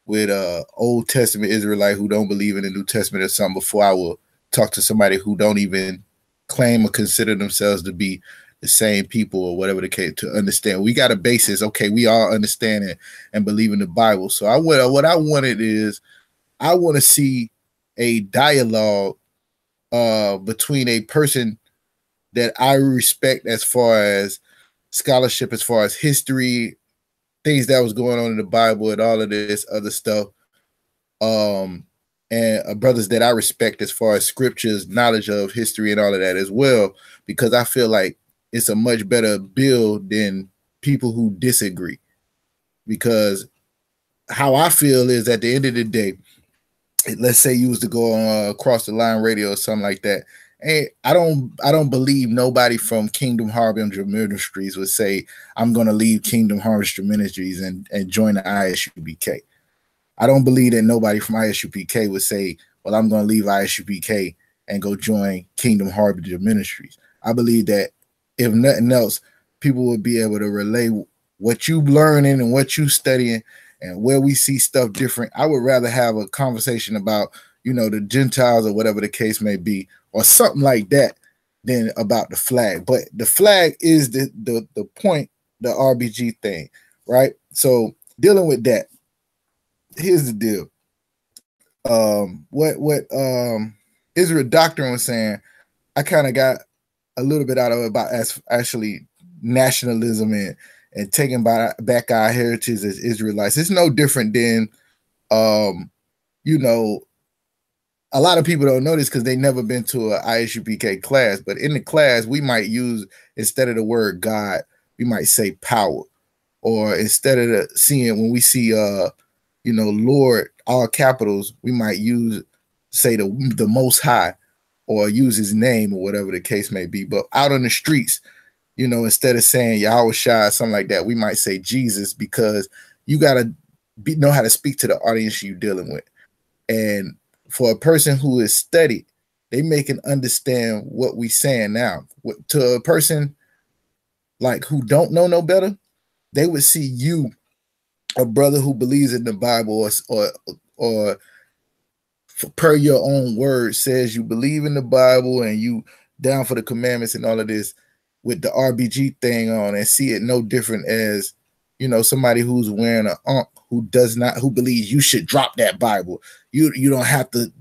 with a Old Testament Israelite who don't believe in the New Testament or something before I will talk to somebody who don't even claim or consider themselves to be the same people or whatever the case, to understand. We got a basis. Okay, we all understand it and believe in the Bible. So what I wanted is, I want to see a dialogue between a person that I respect as far as scholarship, as far as history, things that was going on in the Bible and all of this other stuff, and brothers that I respect as far as scriptures, knowledge of history and all of that as well, because I feel like it's a much better build than people who disagree. Because how I feel is, at the end of the day, let's say you was to go on Across the Line Radio or something like that, and I don't believe nobody from Kingdom Harbinger Ministries would say, I'm going to leave Kingdom Harbinger Ministries and join the ISUPK. I don't believe that nobody from ISUPK would say, well, I'm going to leave ISUPK and go join Kingdom Harbinger Ministries. I believe that, if nothing else, people would be able to relay what you learning and what you studying and where we see stuff different. I would rather have a conversation about, the Gentiles or whatever the case may be, or something like that, than about the flag. But the flag is the point, the RBG thing, right? So dealing with that, here's the deal. What Israel Doctrine was saying, I kind of got a little bit out of it, about actually nationalism and taking back our heritage as Israelites. It's no different than, a lot of people don't know this because they never been to an ISUPK class, but in the class, we might use, instead of the word God, we might say power. Or instead of when we see, Lord, all capitals, we might say the Most High, or use his name, or whatever the case may be. But out on the streets, instead of saying Yahweh Shai or something like that, we might say Jesus, because you got to know how to speak to the audience you're dealing with. And for a person who is studied, they may can understand what we saying now. To a person like who don't know no better, they would see you, a brother who believes in the Bible, or per your own word says you believe in the Bible and you down for the commandments and all of this, with the RBG thing on, and see it no different as, somebody who's wearing who believes you should drop that Bible. You don't have to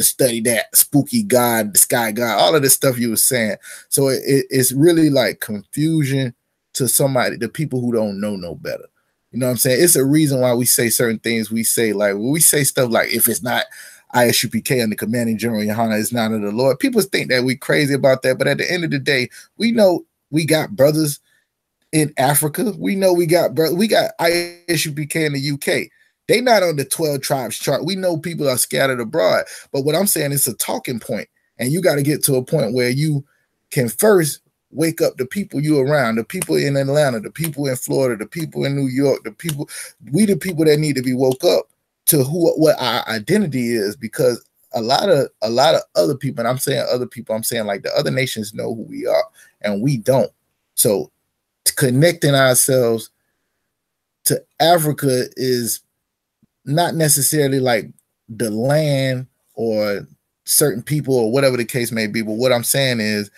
study that spooky God, the sky God, all of this stuff you were saying. So it's really like confusion to the people who don't know no better. You know what I'm saying? It's a reason why we say certain things. We say, like, when we say stuff like, if it's not ISUPK and the commanding general Yohana, is not of the Lord. People think that we crazy about that, but at the end of the day, we know we got brothers in Africa. We know we got ISUPK in the UK. They not on the 12 tribes chart. We know people are scattered abroad. But what I'm saying is a talking point. And you got to get to a point where you can first wake up the people you around, the people in Atlanta, the people in Florida, the people in New York, the people that need to be woke up to what our identity is, because a lot of other people, and I'm saying other people, I'm saying like the other nations know who we are and we don't. So connecting ourselves to Africa is not necessarily like the land or certain people or whatever the case may be. But what I'm saying is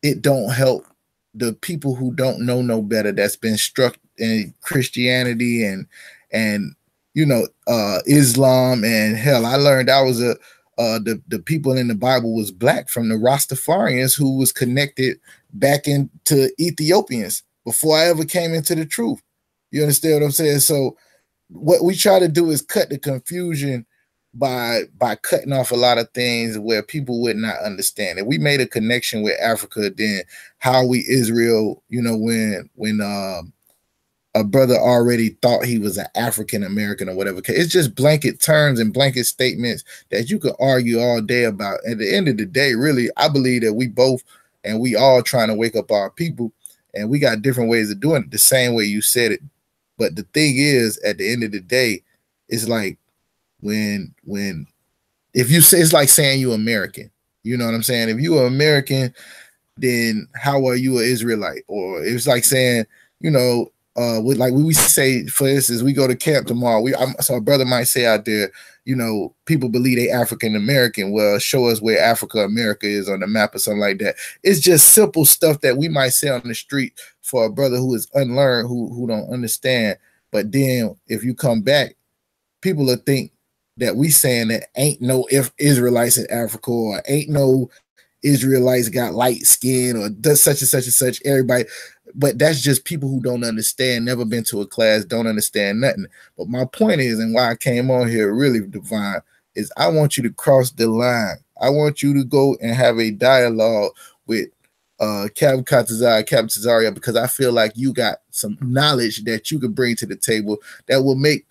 it don't help the people who don't know no better, that's been struck in Christianity and Islam, and hell, I learned I was the people in the Bible was black from the Rastafarians who was connected back into Ethiopians before I ever came into the truth. You understand what I'm saying? So what we try to do is cut the confusion by cutting off a lot of things where people would not understand it. We made a connection with Africa, then how we Israel, when a brother already thought he was an African American or whatever. It's just blanket terms and blanket statements that you could argue all day about. At the end of the day, really, I believe that we both and we all trying to wake up our people, and we got different ways of doing it the same way you said it. But the thing is, at the end of the day, it's like when if you say, it's like saying you American, you know what I'm saying? If you are American, then how are you an Israelite? Or it's like saying, like we say, for instance, we go to camp tomorrow. So a brother might say out there, people believe they African American. Well, show us where Africa America is on the map or something like that. It's just simple stuff that we might say on the street for a brother who is unlearned, who don't understand. But then if you come back, people will think that we saying that ain't no Israelites in Africa, or ain't no Israelites got light skin, or does such and such and such. Everybody. But that's just people who don't understand, never been to a class, don't understand nothing. But my point is, and why I came on here really, Divine, is I want you to cross the line. I want you to go and have a dialogue with Captain Tazaria, because I feel like you got some knowledge that you could bring to the table that will make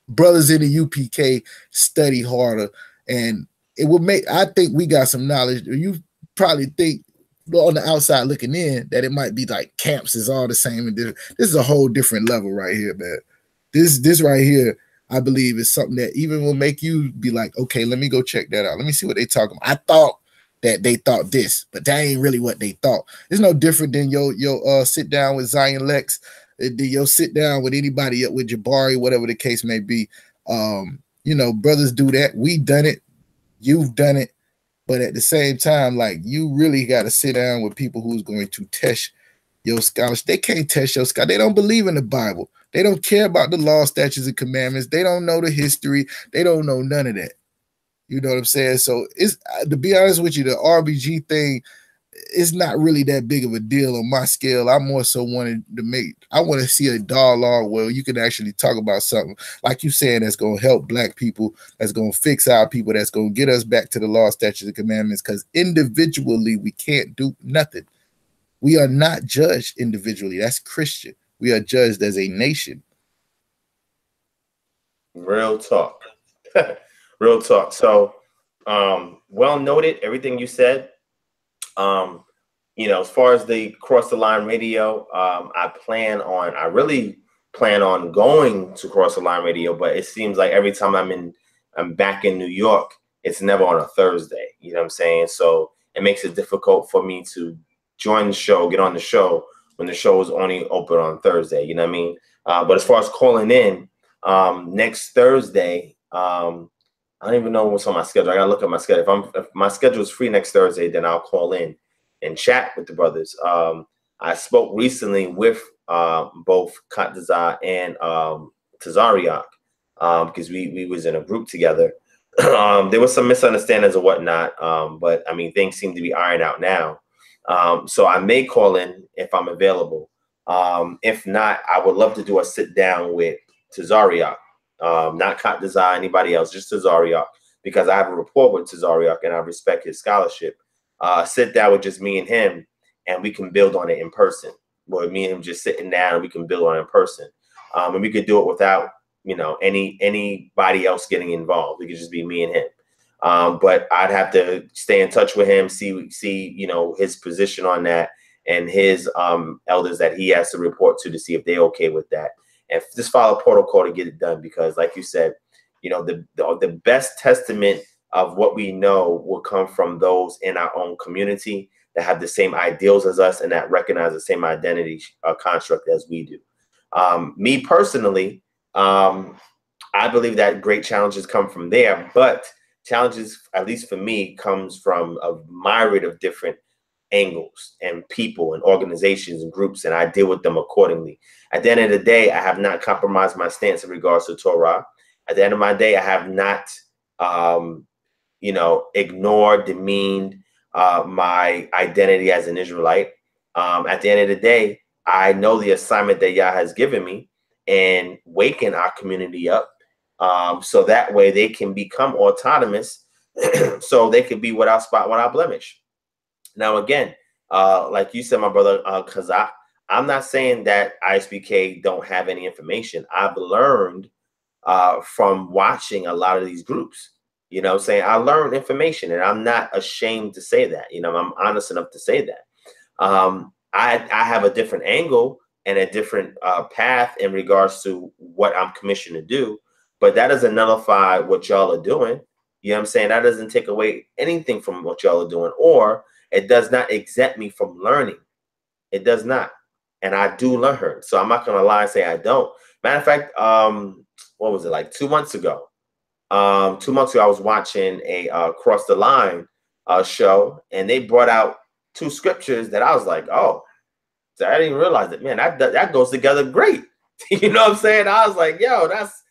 brothers in the UPK study harder. And it will make, I think we got some knowledge. You probably think on the outside looking in that it might be like camps is all the same and different. This is a whole different level right here, man. This right here, I believe, is something that even will make you be like, okay, let me go check that out. Let me see what they talking about. I thought that they thought this, but that ain't really what they thought. It's no different than your sit down with Zion Lex, your sit down with anybody up with Jabari, whatever the case may be. Brothers do that. We done it. You've done it. But at the same time, like, you really got to sit down with people who's going to test your scholarship. They can't test your scholarship. They don't believe in the Bible. They don't care about the law, statutes, and commandments. They don't know the history. They don't know none of that. You know what I'm saying? So it's, to be honest with you, the RBG thing is not really that big of a deal on my scale. I more so wanted to I want to see a dialogue where you can actually talk about something, like you saying, that's going to help black people, that's going to fix our people, that's going to get us back to the law, statutes, and commandments, because individually we can't do nothing. We are not judged individually. That's Christian. We are judged as a nation. Real talk. Real talk. So, well noted, everything you said. As far as the Cross the Line Radio, I really plan on going to Cross the Line Radio, but it seems like every time I'm back in New York, it's never on a Thursday. You know what I'm saying? So it makes it difficult for me to join the show, get on the show when the show is only open on Thursday. You know what I mean? But as far as calling in, next Thursday, I don't even know what's on my schedule. I gotta look at my schedule. If my schedule is free next Thursday, then I'll call in and chat with the brothers. I spoke recently with both Katazar and Tazariak because we was in a group together. There was some misunderstandings or whatnot, but I mean, things seem to be ironed out now. So I may call in if I'm available. If not, I would love to do a sit down with Tazariak. Not Katazar, anybody else, just Tazariak, because I have a rapport with Tazariak and I respect his scholarship. Sit down with just me and him, and we can build on it in person. where me and him just sitting down and we can build on in person. And we could do it without, you know, anybody else getting involved. It could just be me and him. But I'd have to stay in touch with him, see, you know, his position on that, and his elders that he has to report to see if they're okay with that, and just follow protocol to get it done. Because like you said, you know, the best testament of what we know will come from those in our own community that have the same ideals as us and that recognize the same identity construct as we do. Me personally, I believe that great challenges come from there, but challenges, at least for me, comes from a myriad of different angles and people and organizations and groups, and I deal with them accordingly. At the end of the day, I have not compromised my stance in regards to Torah. At the end of my day, I have not, you know, ignored, demeaned my identity as an Israelite. At the end of the day, I know the assignment that Yah has given me and waking our community up, so that way they can become autonomous, so they can be without spot, without blemish. Now, again, like you said, my brother Kazak, I'm not saying that ISBK don't have any information. I've learned from watching a lot of these groups. You know what I'm saying? I learned information, and I'm not ashamed to say that. You know, I'm honest enough to say that. I have a different angle and a different path in regards to what I'm commissioned to do, but that doesn't nullify what y'all are doing. You know what I'm saying? That doesn't take away anything from what y'all are doing, or it does not exempt me from learning. It does not. And I do learn. So I'm not going to lie and say I don't. Matter of fact, what was it, like 2 months ago? 2 months ago, I was watching a Cross the Line show, and they brought out 2 scriptures that I was like, oh, so I didn't realize it. Man, that goes together great. You know what I'm saying? I was like, yo, that's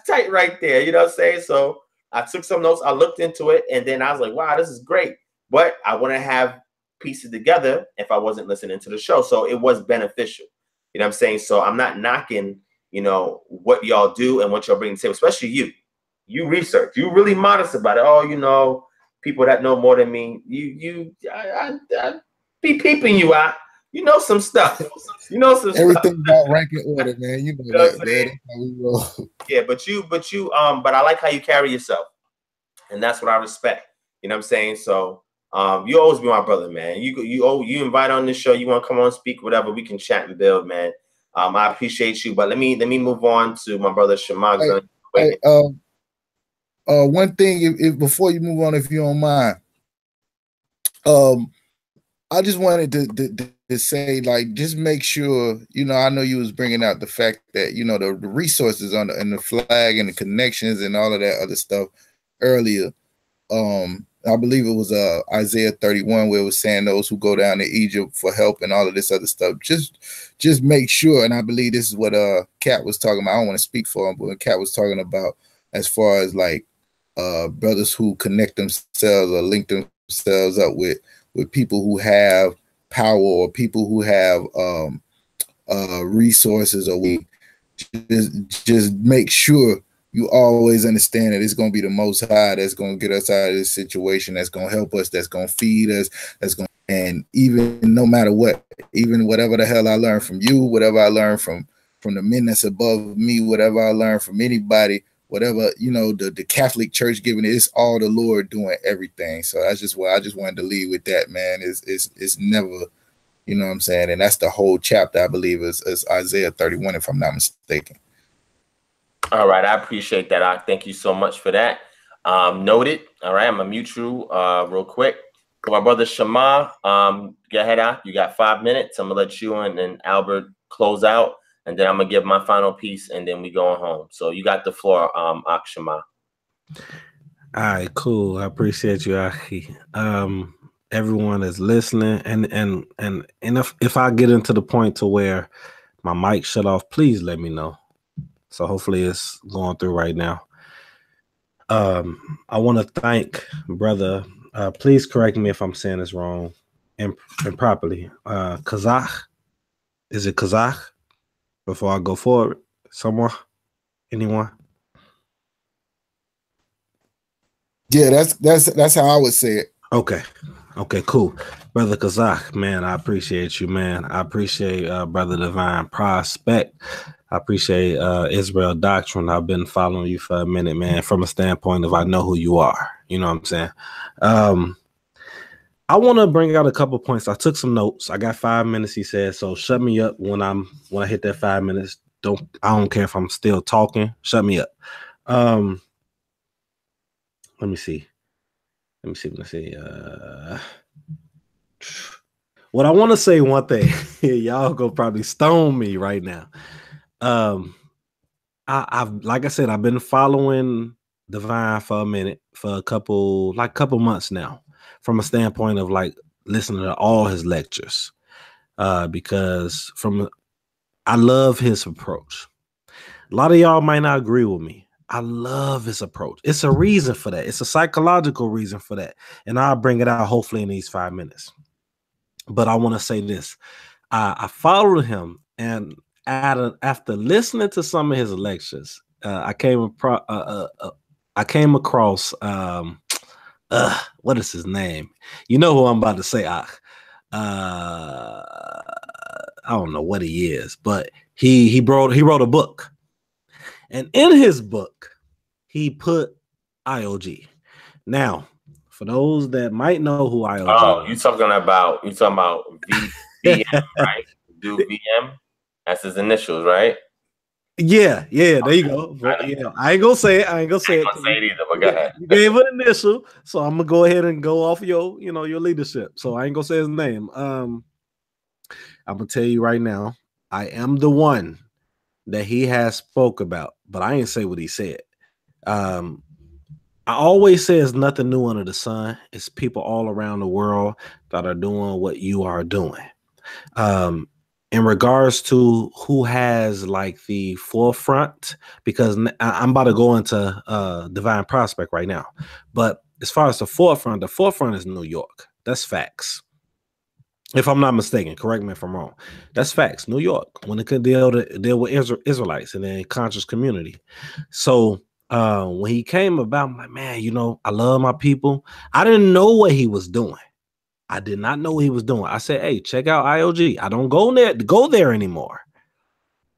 tight right there. You know what I'm saying? So I took some notes, I looked into it, and then I was like, wow, this is great. But I wouldn't have pieces together if I wasn't listening to the show. So it was beneficial. You know what I'm saying? So I'm not knocking, you know, what y'all do and what y'all bring to the table, especially you. You research. You really modest about it. Oh, you know, people that know more than me. I be peeping you out. You know some stuff. You know some everything stuff. about ranking order, man. You know that, man. That's how we roll. Yeah, but I like how you carry yourself, and that's what I respect. You know what I'm saying? So you always be my brother, man. You invite on this show. You want to come on, speak, whatever. We can chat and build, man. I appreciate you, but let me move on to my brother Shema. One thing, if before you move on, if you don't mind, I just wanted to say, like, just make sure, you know, I know you was bringing out the fact that, you know, the resources on and the flag and the connections and all of that other stuff earlier. I believe it was Isaiah 31 where it was saying those who go down to Egypt for help and all of this other stuff. Just make sure, and I believe this is what Kat was talking about. I don't want to speak for him, but Kat was talking about as far as like brothers who connect themselves or link themselves up with people who have power or people who have resources, or we just make sure you always understand that it's going to be the Most High that's going to get us out of this situation, that's going to help us, that's going to feed us, and even no matter what, even whatever the hell I learned from you, whatever I learned from the men that's above me, whatever I learned from anybody, whatever, you know, the Catholic Church giving it, it's all the Lord doing everything. So that's just why I just wanted to leave with that, man. It's never, you know what I'm saying? And that's the whole chapter, I believe, is Isaiah 31, if I'm not mistaken. All right, I appreciate that. I thank you so much for that. Noted. All right, I'm gonna mute you real quick. So my brother Shema, go ahead out. You got 5 minutes. I'm gonna let you and then Albert close out, and then I'm gonna give my final piece, and then we going home. So you got the floor, Shema. All right, cool. I appreciate you, Aki. Everyone is listening, and if I get into the point to where my mic shut off, please let me know. So hopefully it's going through right now. I want to thank brother. Please correct me if I'm saying this wrong and improperly. Kazakh, is it Kazakh? Before I go forward, anyone? Yeah, that's how I would say it. Okay, cool. Brother Kazak, man, I appreciate you, man. I appreciate Brother Divine Prospect. I appreciate Israel Doctrine. I've been following you for a minute, man, from a standpoint of I know who you are. You know what I'm saying? I want to bring out a couple points. I took some notes. I got 5 minutes, he said. So shut me up when I hit that 5 minutes. I don't care if I'm still talking. Shut me up. Let me see. What I want to say one thing. Y'all go probably stone me right now. I've like I said, I've been following Divine for a minute, for a couple months now, from a standpoint of like listening to all his lectures. Because I love his approach. A lot of y'all might not agree with me. I love his approach. It's a reason for that. It's a psychological reason for that. And I'll bring it out hopefully in these 5 minutes. But I want to say this. I followed him, and after listening to some of his lectures, I came across what is his name? You know who I'm about to say. I don't know what he is, but he wrote a book. And in his book, he put IOG. Now, for those that might know who IOG is. You talking about VM, right? Do VM? That's his initials, right? Yeah, there you go. I ain't gonna say it. I ain't gonna say it either, but go ahead. You gave an initial, so I'm gonna go ahead and go off your leadership. So I ain't gonna say his name. I'm gonna tell you right now, I am the one that he has spoke about, but I ain't say what he said. I always say it's nothing new under the sun. It's people all around the world that are doing what you are doing. In regards to who has like the forefront, because I'm about to go into Divine Prospect right now. But as far as the forefront is New York. That's facts. If I'm not mistaken, correct me if I'm wrong. That's facts. New York, when it could deal with Israelites and the conscious community. So when he came about, I'm like, man, I love my people. I didn't know what he was doing. I did not know what he was doing. I said, hey, check out IOG. I don't go there anymore.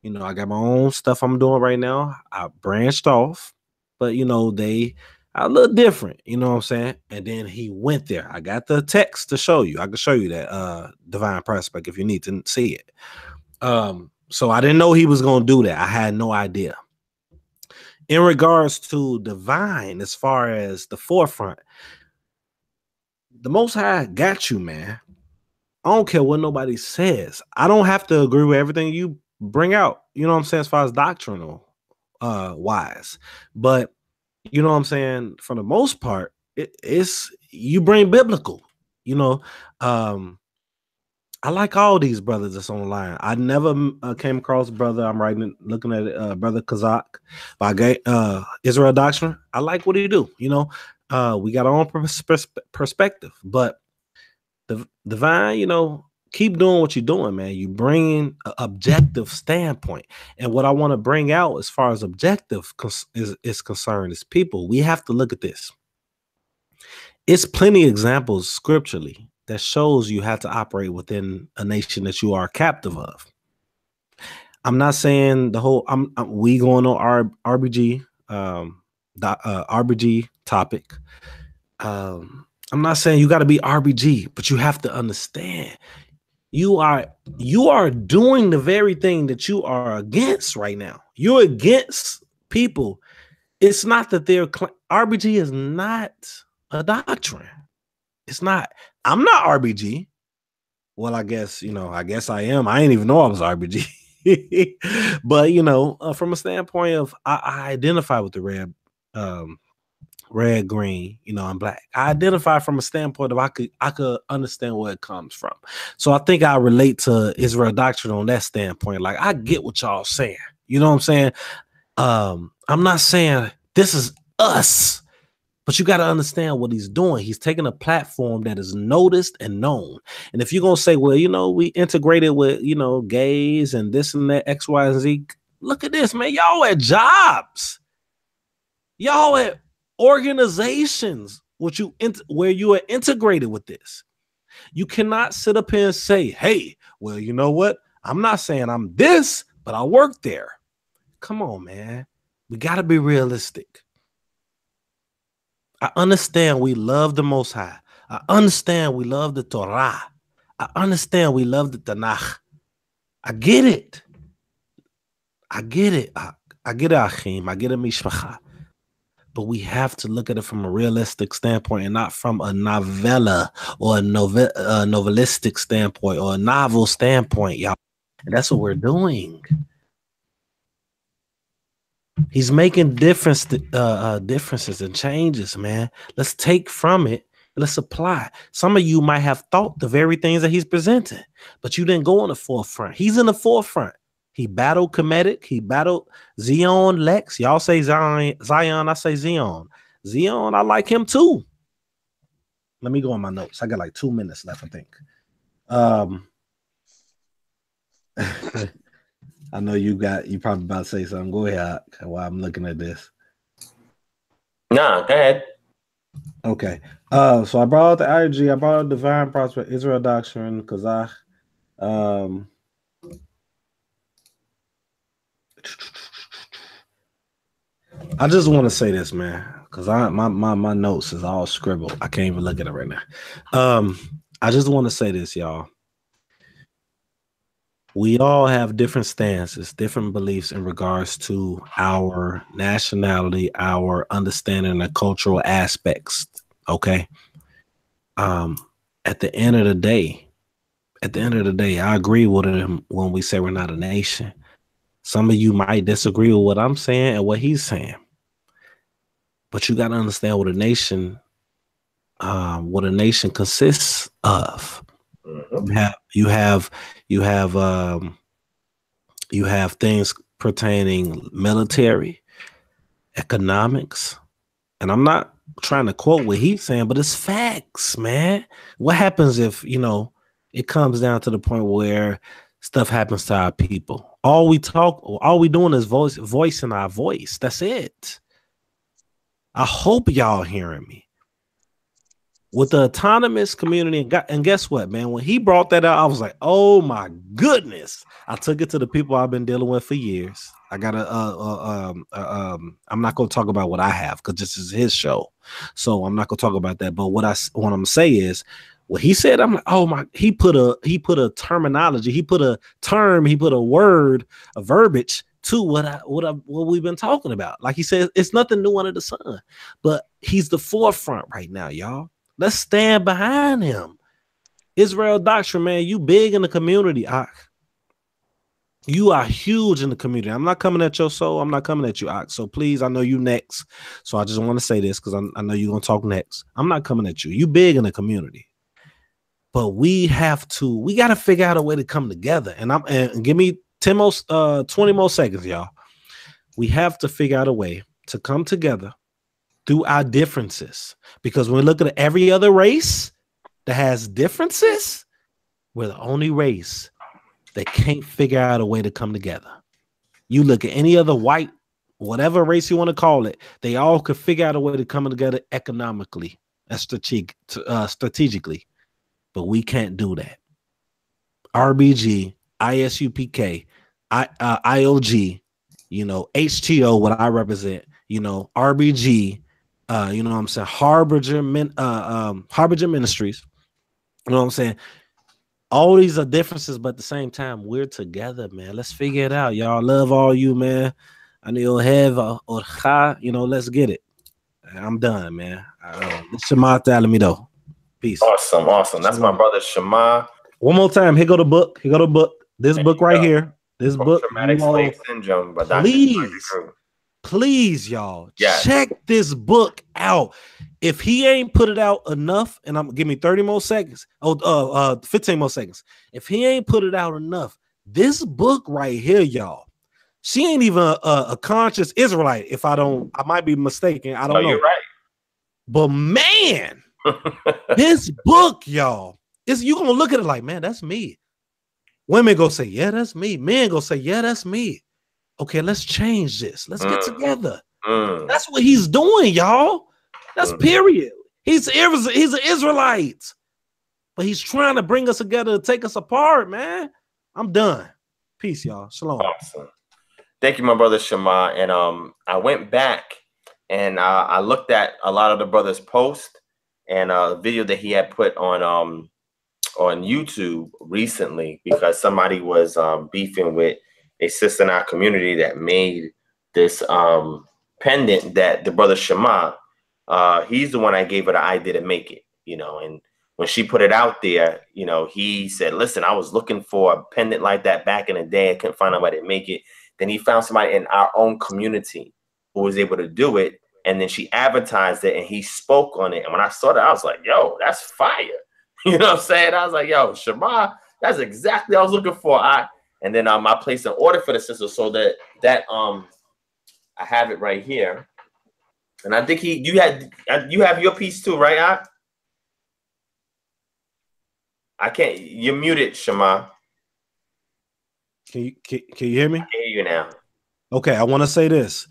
I got my own stuff I'm doing right now. I branched off, but they are a little different. You know what I'm saying? And then he went there. I got the text to show you. I can show you that Divine Prospect if you need to see it. So I didn't know he was going to do that. I had no idea. In regards to Divine, as far as the forefront, the Most High got you, man. I don't care what nobody says. I don't have to agree with everything you bring out, you know what I'm saying, as far as doctrinal wise. But you know what I'm saying, for the most part, it's you bring biblical, I like all these brothers that's online. I never came across brother. I'm looking at Brother Kazak by Israel Doctrine. I like what he do. We got our own perspective, but the Divine, keep doing what you're doing, man. You bring an objective standpoint, and what I want to bring out as far as objective is concerned is people. We have to look at this. It's plenty of examples scripturally that shows you how to operate within a nation that you are captive of. I'm not saying the whole. We going on RBG RBG topic. I'm not saying you got to be RBG, but you have to understand you are doing the very thing that you are against right now. You're against people. It's not that they're RBG is not a doctrine. It's not. I'm not RBG. Well, I guess I am. I didn't even know I was RBG. But from a standpoint of I identify with the red, green, and black. I identify from a standpoint of I could understand where it comes from. So I think I relate to Israel Doctrine on that standpoint. Like, I get what y'all saying. You know what I'm saying? I'm not saying this is us, but you got to understand what he's doing. He's taking a platform that is noticed and known. And if you're going to say, well, we integrated with, gays and this and that, X, Y, and Z. Look at this, man. Y'all at jobs. Y'all at organizations where you are integrated with this. You cannot sit up here and say, hey, well, you know what? I'm not saying I'm this, but I work there. Come on, man. We got to be realistic. I understand we love the Most High. I understand we love the Torah. I understand we love the Tanakh. I get it. I get it. I get it, Achim. I get it, Mishpacha. But we have to look at it from a realistic standpoint and not from a novella or a novelistic standpoint or a novel standpoint, y'all. And that's what we're doing. He's making differences and changes, man. Let's take from it. Let's apply. Some of you might have thought the very things that he's presenting, but you didn't go on the forefront. He's in the forefront. He battled Kemetic. He battled Zion Lex. Y'all say Zion. I say Zion. Zion, I like him too. Let me go on my notes. I got like 2 minutes left, I think. I know you probably about to say something. Go ahead while I'm looking at this. Nah, go ahead. Okay. So I brought out the RBG. I brought out Divine Prospect, Israel Doctrine, Kazakh. I just want to say this, man, because my notes is all scribbled. I can't even look at it right now. I just want to say this, y'all. We all have different stances, different beliefs in regards to our nationality, our understanding of cultural aspects. Okay. At the end of the day, I agree with him when we say we're not a nation. Some of you might disagree with what I'm saying and what he's saying, but you got to understand what a nation consists of. You have things pertaining military, economics, and I'm not trying to quote what he's saying, but it's facts, man. What happens if it comes down to the point where stuff happens to our people? All we doing is voicing our voice. That's it. I hope y'all hearing me. With the autonomous community, and guess what, man? When he brought that out, I was like, "Oh my goodness!" I took it to the people I've been dealing with for years. I gotta, I'm not gonna talk about what I have because this is his show, so I'm not gonna talk about that. But what I'm gonna say is, what he said, I'm like, "Oh my!" He put a terminology, he put a term, he put a word, a verbiage to what we've been talking about. Like he said, it's nothing new under the sun, but he's the forefront right now, y'all. Let's stand behind him. Israel Doctrine, man, you big in the community. You are huge in the community. I'm not coming at your soul. I'm not coming at you, Ox. So please, I know you next. So I just want to say this because I know you're going to talk next. I'm not coming at you. You big in the community. But we got to figure out a way to come together. And give me 20 more seconds, y'all. We have to figure out a way to come together through our differences, because when we look at every other race that has differences, we're the only race that can't figure out a way to come together. You look at any other white, whatever race you want to call it, they all could figure out a way to come together economically and strategically, but we can't do that. RBG, ISUPK, IOG, HTO, what I represent, RBG, what I'm saying, Harbinger Ministries, you know what I'm saying? All these are differences, but at the same time, we're together, man. Let's figure it out, y'all. Love all you, man. I need to have let's get it. I'm done, man. Shema Talamido. Peace. Awesome. That's my brother Shema. One more time. Here go the book. This book right here. This book. Traumatic Slave Syndrome by Please, y'all, yes. Check this book out. If he ain't put it out enough, and give me 30 more seconds. 15 more seconds. If he ain't put it out enough, this book right here, y'all. She ain't even a conscious Israelite. I might be mistaken. I don't know. You're right. But man, this book, y'all, you gonna look at it like, man, that's me. Women go say, yeah, that's me. Men go say, yeah, that's me. Okay, let's change this. Let's get together. That's what he's doing, y'all. That's period. He's an Israelite. but he's trying to bring us together to take us apart, man. I'm done. Peace, y'all. Shalom. Awesome. Thank you, my brother Shema. And I went back and I looked at a lot of the brothers' posts and a video that he had put on YouTube recently, because somebody was beefing with a sister in our community that made this pendant that the brother Shema, he's the one I gave her the idea to make it, you know. And when she put it out there, you know, he said, listen, I was looking for a pendant like that back in the day. I couldn't find nobody to make it. Then he found somebody in our own community who was able to do it. And then she advertised it and he spoke on it. And when I saw that, I was like, yo, that's fire. You know what I'm saying? I was like, yo, Shema, that's exactly what I was looking for. And then I placed an order for the sister, so that I have it right here. And I think you have your piece too, right? I can't. You're muted, Shema. Can you hear me? I can hear you now. Okay, I want to say this.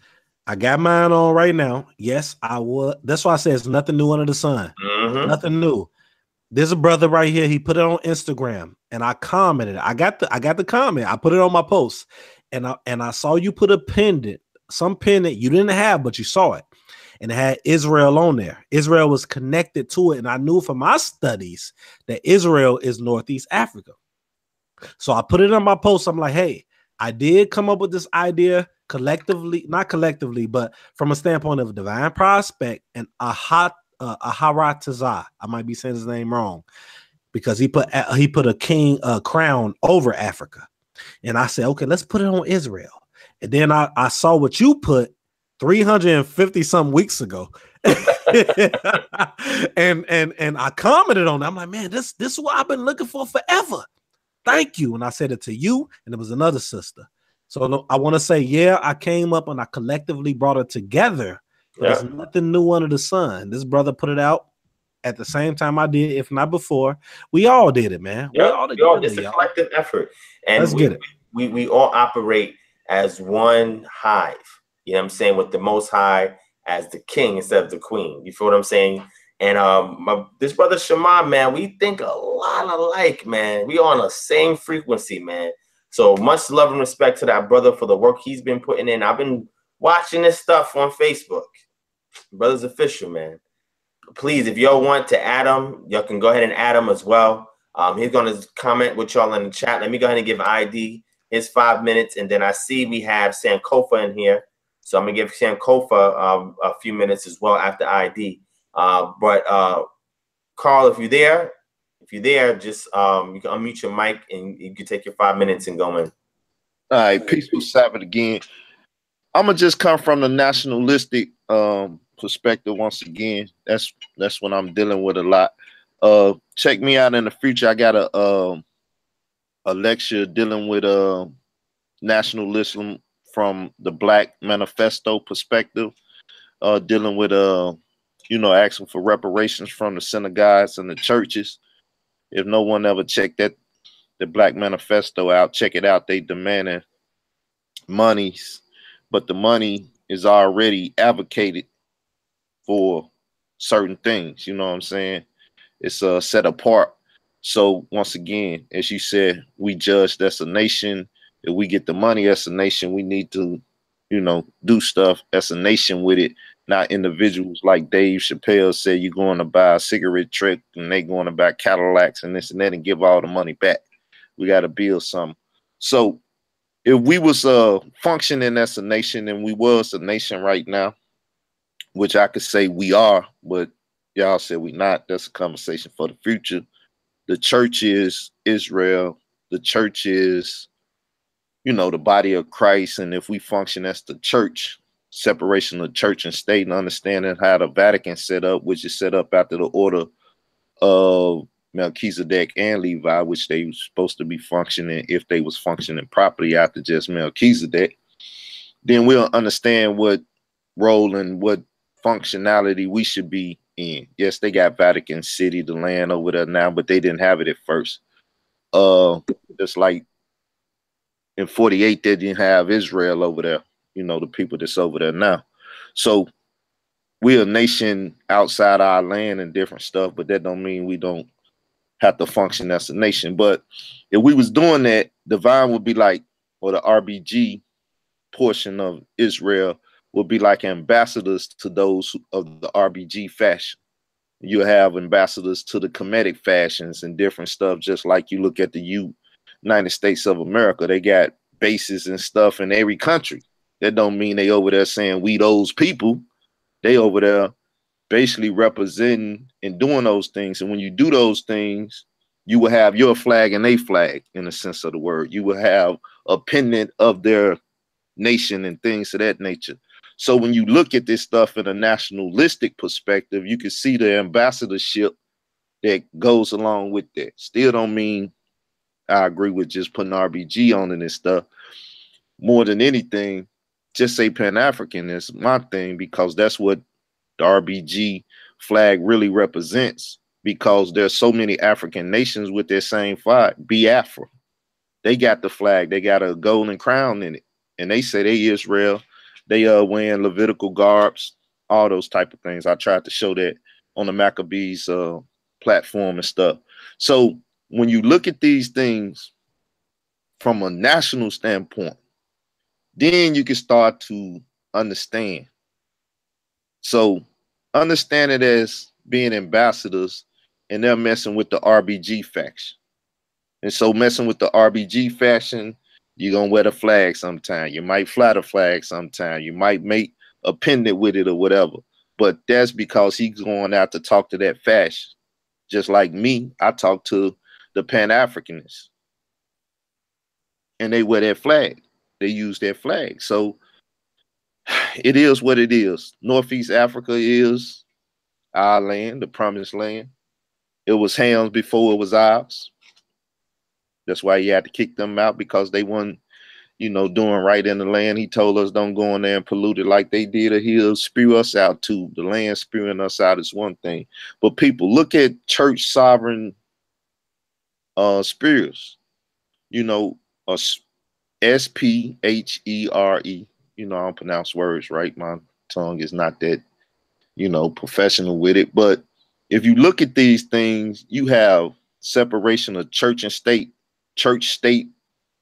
I got mine on right now. Yes, I would. That's why I said it's nothing new under the sun. Mm-hmm. Nothing new. There's a brother right here. He put it on Instagram, and I commented. I got the comment. I put it on my post, and I saw you put a pendant, some pendant you didn't have, but you saw it, and it had Israel on there. Israel was connected to it, and I knew from my studies that Israel is Northeast Africa. So I put it on my post. I'm like, hey, I did come up with this idea collectively, not collectively, but from a standpoint of divine prospect and Aharatazah. I might be saying his name wrong, because he put a king crown over Africa. And I said, okay, let's put it on Israel. And then I saw what you put 350 some weeks ago. and I commented on it. I'm like, man, this is what I've been looking for forever. Thank you. And I said it to you, and it was another sister. So I want to say, yeah, I came up and I collectively brought it together. But there's nothing new under the sun. This brother put it out at the same time I did, if not before. We all did it, man. It's a collective effort. And let's get it. We all operate as one hive. You know what I'm saying? With the Most High as the king instead of the queen. You feel what I'm saying? And this brother Shema, man, we think a lot alike, man. We on the same frequency, man. So much love and respect to that brother for the work he's been putting in. I've been watching this stuff on Facebook. Brother's official, man. Please, if y'all want to add him, y'all can go ahead and add him as well. He's going to comment with y'all in the chat. Let me go ahead and give ID his 5 minutes. And then I see we have Sankofa in here. So I'm going to give Sankofa a few minutes as well after ID. But Carl, if you're there, just you can unmute your mic and you can take your 5 minutes and go in. All right, peaceful Sabbath again. I'm gonna just come from the nationalistic perspective once again. That's what I'm dealing with a lot. Check me out in the future. I got a lecture dealing with nationalism from the Black Manifesto perspective, dealing with asking for reparations from the synagogues and the churches. If no one ever checked the Black Manifesto out, check it out. They demanding monies, but the money is already advocated for certain things. You know what I'm saying? It's set apart. So once again, as you said, we judge as a nation. If we get the money as a nation, we need to, do stuff as a nation with it. Not individuals like Dave Chappelle said, you're going to buy a cigarette truck and they going to buy Cadillacs and this and that and give all the money back. We got to build something. So if we was functioning as a nation, and we was a nation right now, which I could say we are, but y'all said we not, that's a conversation for the future. The church is Israel. The church is, the body of Christ. And if we function as the church, separation of church and state, and understanding how the Vatican set up, which is set up after the order of Melchizedek and Levi, which they were supposed to be functioning if they was functioning properly after just Melchizedek, then we'll understand what role and what functionality we should be in. Yes, they got Vatican City, the land over there now, but they didn't have it at first. Just like in 48, they didn't have Israel over there. The people that's over there now. So we're a nation outside our land and different stuff, but that don't mean we don't have to function as a nation. But if we was doing that, Divine would be like, or the RBG portion of Israel would be like ambassadors to those of the RBG fashion. You have ambassadors to the Kemetic fashions and different stuff, just like you look at the United States of America. They got bases and stuff in every country. That don't mean they over there saying we those people. They over there basically representing and doing those things. And when you do those things, you will have your flag and a flag in the sense of the word. You will have a pendant of their nation and things of that nature. So when you look at this stuff in a nationalistic perspective, you can see the ambassadorship that goes along with that. Still don't mean I agree with just putting RBG on it and stuff. More than anything, just say Pan-African is my thing, because that's what the RBG flag really represents, because there's so many African nations with their same flag. Biafra, they got the flag, they got a golden crown in it, and they say they Israel. They wearing Levitical garbs, all those type of things. I tried to show that on the Maccabees platform and stuff. So when you look at these things from a national standpoint, then you can start to understand. So understand it as being ambassadors, and they're messing with the RBG faction. And so messing with the RBG faction, you're going to wear the flag sometime. You might fly the flag sometime. You might make a pendant with it or whatever. But that's because he's going out to talk to that faction. Just like me, I talk to the Pan-Africanists. And they wear their flag. They use their flag. So it is what it is. Northeast Africa is our land, the promised land. It was Ham's before it was ours. That's why he had to kick them out, because they weren't, you know, doing right in the land. He told us don't go in there and pollute it like they did, or he'll spew us out too. The land spewing us out is one thing. But people, look at church sovereign spheres. You know, SPHERE. You know, I don't pronounce words right. My tongue is not that, you know, professional with it. But if you look at these things, you have separation of church and state, church-state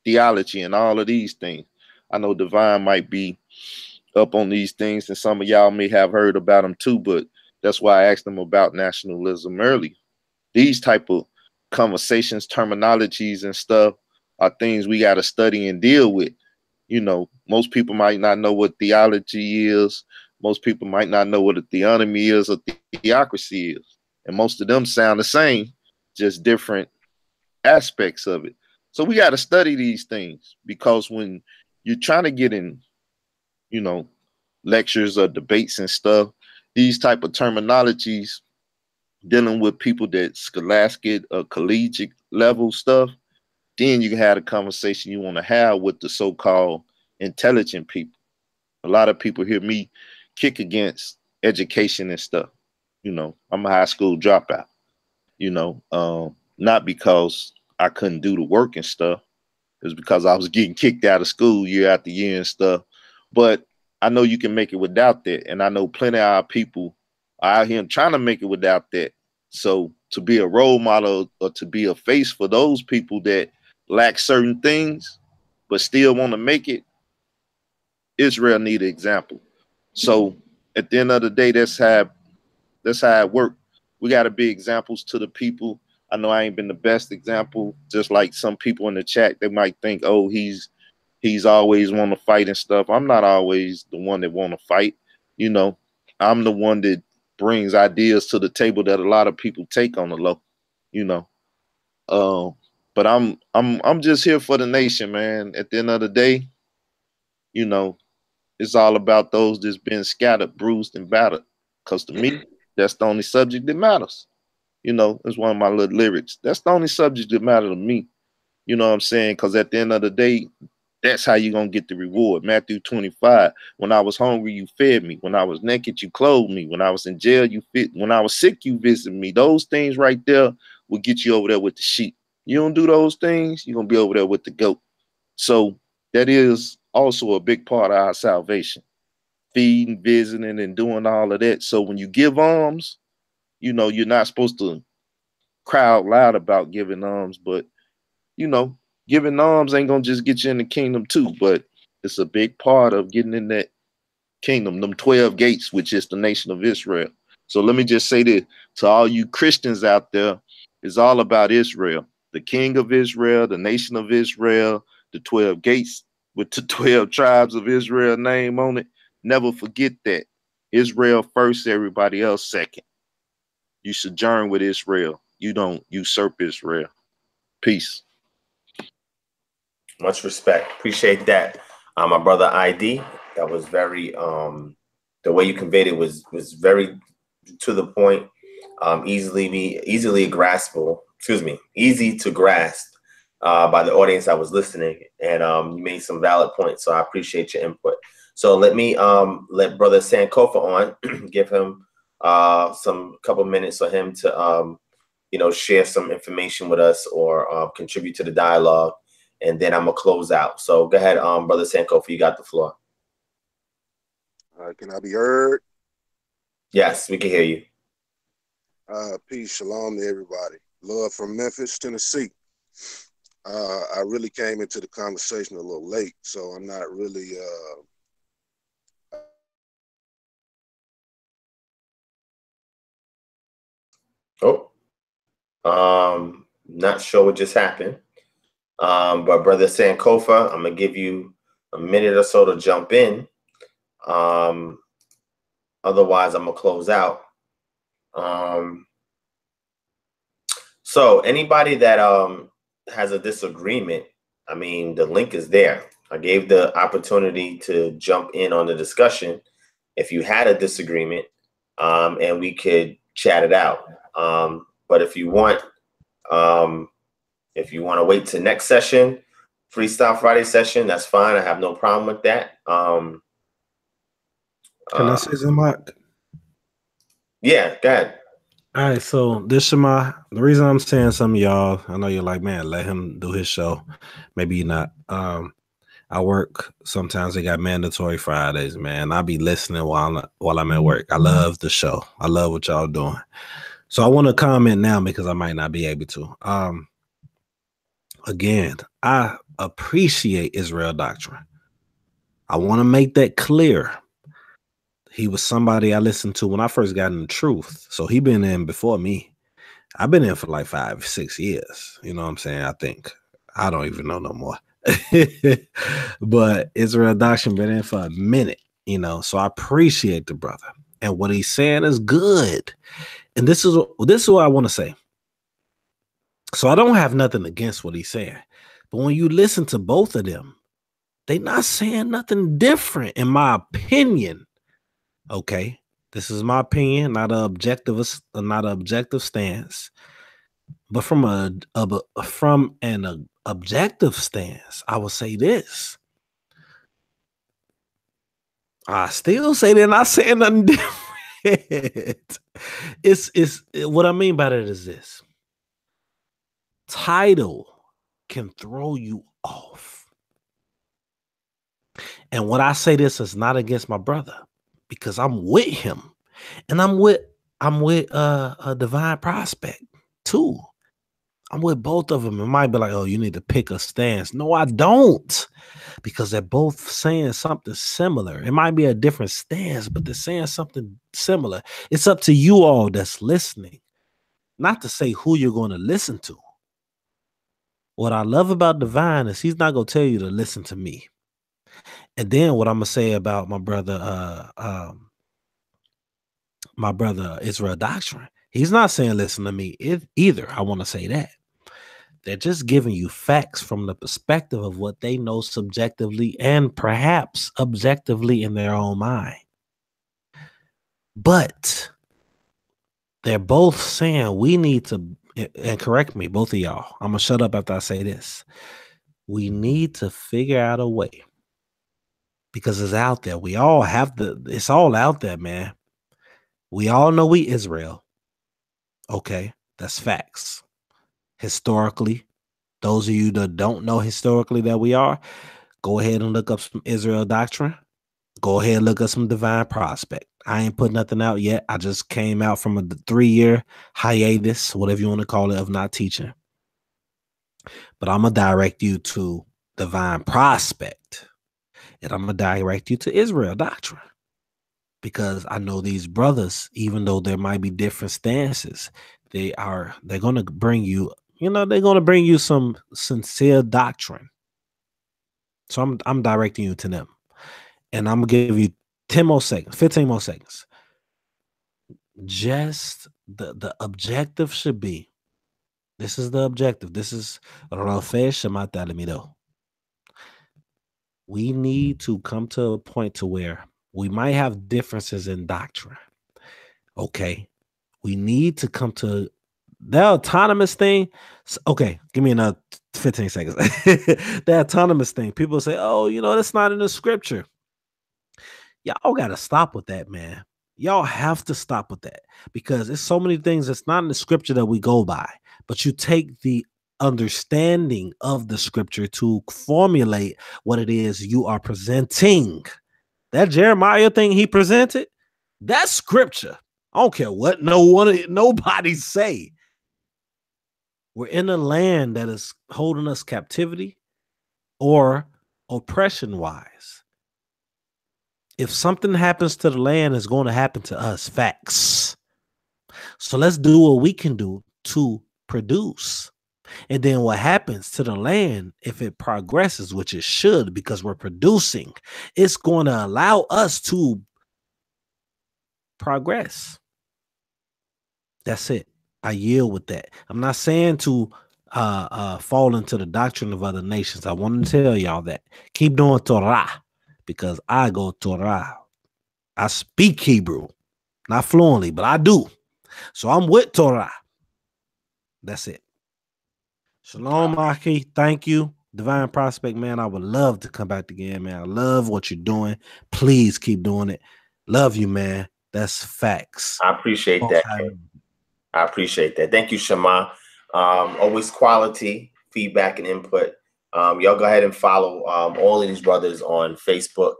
theology, and all of these things. I know Divine might be up on these things, and some of y'all may have heard about them too, but that's why I asked them about nationalism earlier. These type of conversations, terminologies, and stuff are things we got to study and deal with. You know, most people might not know what theology is. Most people might not know what a theonomy is or theocracy is. And most of them sound the same, just different aspects of it. So we got to study these things, because when you're trying to get in, you know, lectures or debates and stuff, these type of terminologies dealing with people that scholastic or collegiate level stuff, then you can have a conversation you want to have with the so-called intelligent people. A lot of people hear me kick against education and stuff. You know, I'm a high school dropout, you know, not because I couldn't do the work and stuff. It was because I was getting kicked out of school year after year and stuff. But I know you can make it without that. And I know plenty of our people are out here trying to make it without that. So to be a role model or to be a face for those people that lack certain things but still want to make it, Israel need an example. So at the end of the day, that's how it works. We got to be examples to the people. I know I ain't been the best example, just like some people in the chat, they might think, oh, he's always want to fight and stuff. I'm not always the one that want to fight. You know, I'm the one that brings ideas to the table that a lot of people take on the low, you know. But I'm just here for the nation, man. At the end of the day, you know, it's all about those that's been scattered, bruised, and battered. Because to me, that's the only subject that matters. You know, it's one of my little lyrics. That's the only subject that matters to me. You know what I'm saying? Because at the end of the day, that's how you're going to get the reward. Matthew 25, when I was hungry, you fed me. When I was naked, you clothed me. When I was in jail, you fit. When I was sick, you visited me. Those things right there will get you over there with the sheep. You don't do those things, you're going to be over there with the goat. So that is also a big part of our salvation. Feeding, visiting, and doing all of that. So when you give alms, you know, you're not supposed to cry out loud about giving alms, but you know, giving alms ain't gonna just get you in the kingdom too, but it's a big part of getting in that kingdom, them 12 gates, which is the nation of Israel. So let me just say this to all you Christians out there, it's all about Israel, the king of Israel, the nation of Israel, the 12 gates with the 12 tribes of Israel name on it. Never forget that. Israel first, everybody else second. You sojourn with Israel. You don't usurp Israel. Peace. Much respect. Appreciate that. My brother ID, that was very the way you conveyed it was very to the point, easily graspable, easy to grasp by the audience that was listening. And you made some valid points. So I appreciate your input. So let me let Brother Sankofa on, give him some couple minutes for him to share some information with us or contribute to the dialogue. And then I'm gonna close out. So go ahead, Brother Sankofa, you got the floor. Can I be heard? Yes, we can hear you. Peace, shalom to everybody. Love from Memphis, Tennessee. I really came into the conversation a little late, so I'm not really not sure what just happened. But Brother Sankofa, I'm gonna give you a minute or so to jump in. Otherwise, I'm gonna close out. So anybody that has a disagreement, I mean, the link is there. I gave the opportunity to jump in on the discussion if you had a disagreement, and we could chat it out. But if you want to wait to next session, Freestyle Friday session, that's fine. I have no problem with that. Can I say something, Mark? Yeah, go ahead. All right, so this is the reason I'm saying something, y'all. I know you're like, man, let him do his show. Maybe you're not. I work. Sometimes they got mandatory Fridays, man. I'll be listening while I'm at work. I love the show. I love what y'all doing. So I want to comment now because I might not be able to. Again, I appreciate Israel doctrine. I want to make that clear. He was somebody I listened to when I first got in the truth. So he been in before me. I've been in for like 5-6 years. You know what I'm saying? I think. I don't even know no more. But Israel doctrine been in for a minute, so I appreciate the brother. And what he's saying is good. And this is what I want to say. So I don't have nothing against what he's saying. But when you listen to both of them, they not saying nothing different, in my opinion. Okay, this is my opinion, not an objective stance. But from an objective stance, I would say this. I still say they're not saying nothing different. It's what I mean by that is this. Title can throw you off. And when I say this, is not against my brother, because I'm with him, and I'm with a divine prospect too. I'm with both of them. It might be like, oh, you need to pick a stance. No, I don't, because they're both saying something similar. It might be a different stance, but they're saying something similar. It's up to you all that's listening, not to say who you're going to listen to. What I love about Divine is he's not going to tell you to listen to me. And then what I'm going to say about my brother Israel Doctrine, he's not saying listen to me either. I want to say that. They're just giving you facts from the perspective of what they know subjectively and perhaps objectively in their own mind. But they're both saying we need to, and correct me, both of y'all, I'm going to shut up after I say this. We need to figure out a way, because it's out there. We all have it's all out there, man. We all know we Israel. Okay, that's facts. Historically, those of you that don't know historically that we are, go ahead and look up some Israel doctrine. Go ahead and look up some divine prospect. I ain't put nothing out yet. I just came out from a 3-year hiatus, whatever you want to call it, of not teaching. But I'm going to direct you to Divine Prospect. And I'm going to direct you to Israel Doctrine. Because I know these brothers, even though there might be different stances, they're going to bring you, they're going to bring you some sincere doctrine. So I'm directing you to them. And I'm going to give you 10 more seconds, 15 more seconds. Just the objective should be, this is the objective. This is we need to come to a point to where we might have differences in doctrine. Okay. We need to come to the autonomous thing. Okay. Give me another 15 seconds. The autonomous thing. People say, oh, that's not in the scripture. Y'all got to stop with that, man. Y'all have to stop with that because there's so many things that's not in the scripture that we go by, but you take the understanding of the scripture to formulate what it is you are presenting. That Jeremiah thing he presented, that's scripture. I don't care what nobody say. We're in a land that is holding us captivity or oppression wise. If something happens to the land, it's going to happen to us. Facts. So let's do what we can do to produce. And then what happens to the land, if it progresses, which it should, because we're producing, it's going to allow us to progress. That's it. I yield with that. I'm not saying to fall into the doctrine of other nations. I want to tell y'all that. Keep doing Torah. Because I go Torah. I speak Hebrew, not fluently, but I do. So I'm with Torah. That's it. Shalom, Aki. Thank you. Divine Prospect, man. I would love to come back again, man. I love what you're doing. Please keep doing it. Love you, man. That's facts. I appreciate that. I appreciate that. Thank you, Shema. Always quality feedback and input. Y'all go ahead and follow all of these brothers on Facebook.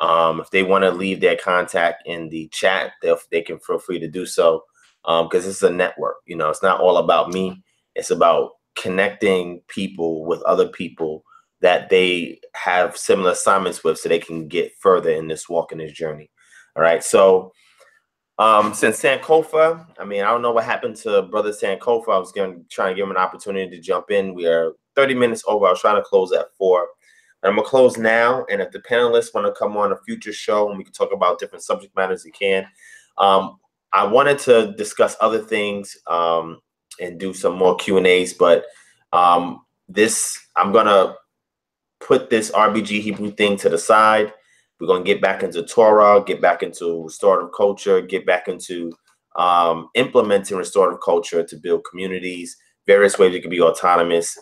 If they want to leave their contact in the chat, they can feel free to do so because it's a network. It's not all about me. It's about connecting people with other people that they have similar assignments with so they can get further in this walk, in this journey. All right. So since Sankofa, I don't know what happened to Brother Sankofa. I was going to try and give him an opportunity to jump in. We are 30 minutes over. I was trying to close at 4. And I'm going to close now. And if the panelists want to come on a future show and we can talk about different subject matters, they can. I wanted to discuss other things and do some more Q&As, but I'm going to put this RBG Hebrew thing to the side. We're going to get back into Torah, get back into restorative culture, get back into implementing restorative culture to build communities, various ways it can be autonomous,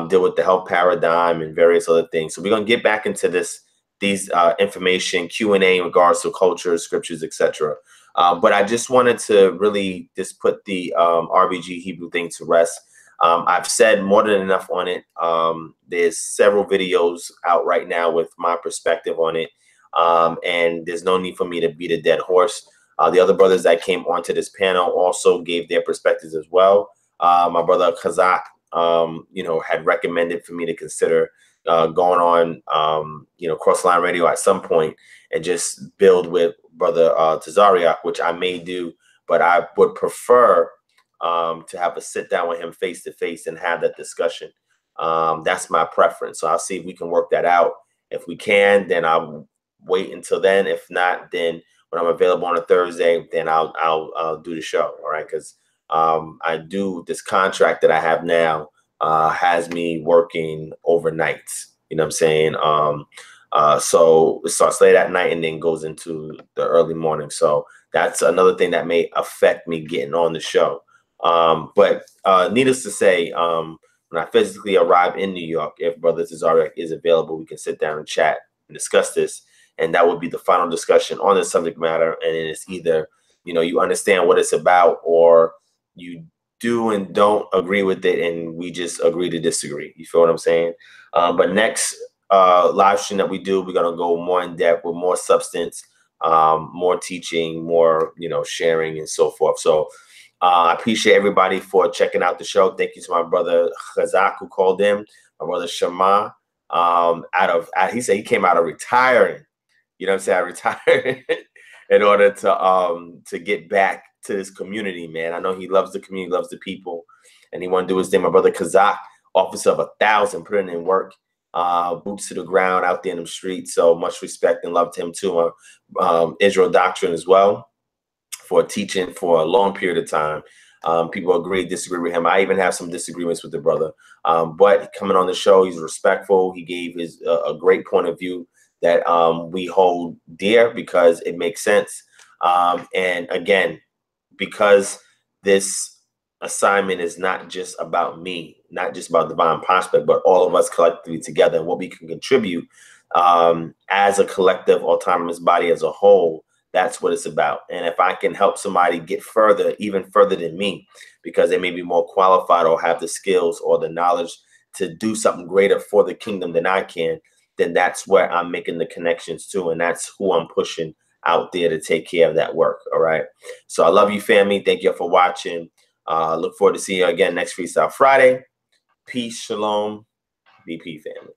deal with the health paradigm and various other things. So we're going to get back into these information, Q&A in regards to culture, scriptures, etc. But I just wanted to really just put the RBG Hebrew thing to rest. I've said more than enough on it. There's several videos out right now with my perspective on it. And there's no need for me to beat a dead horse. The other brothers that came onto this panel also gave their perspectives as well. My brother Kazak, had recommended for me to consider going on, Crossline Radio at some point and just build with Brother Tazariak, which I may do, but I would prefer to have a sit down with him face to face and have that discussion. That's my preference. So I'll see if we can work that out. If we can, then I'll wait until then. If not, then when I'm available on a Thursday, then I'll do the show. All right. Because I do this contract that I have now has me working overnights. You know what I'm saying? So it starts late at night and then goes into the early morning. So that's another thing that may affect me getting on the show. But needless to say, when I physically arrive in New York, if Brother Tazariak is available, we can sit down and chat and discuss this. And that would be the final discussion on the subject matter. And then it's either, you understand what it's about, or you do and don't agree with it, and we just agree to disagree. You feel what I'm saying? But next live stream that we do, we're going to go more in depth with more substance. more teaching, more, you know, sharing and so forth. So I appreciate everybody for checking out the show. Thank you to my brother Chazak who called in, my brother Shema. He said he came out of retiring. You know what I'm saying? I retired in order to get back to this community, man. I know he loves the community, loves the people, and he want to do his thing. My brother Kazak, officer of 1,000, putting in work, boots to the ground out there in the streets. So much respect and love to him too. Israel doctrine as well, for teaching for a long period of time. People agree, disagree with him. I even have some disagreements with the brother. But coming on the show, he's respectful. He gave his a great point of view that we hold dear because it makes sense. And again, because this assignment is not just about me, not just about Divine Prospect, but all of us collectively together and what we can contribute as a collective autonomous body as a whole. That's what it's about. And if I can help somebody get further, even further than me, because they may be more qualified or have the skills or the knowledge to do something greater for the kingdom than I can, then that's where I'm making the connections to. And that's who I'm pushing out there to take care of that work. All right. So I love you, family. Thank you for watching. Look forward to seeing you again next Freestyle Friday. Peace, shalom, BP family.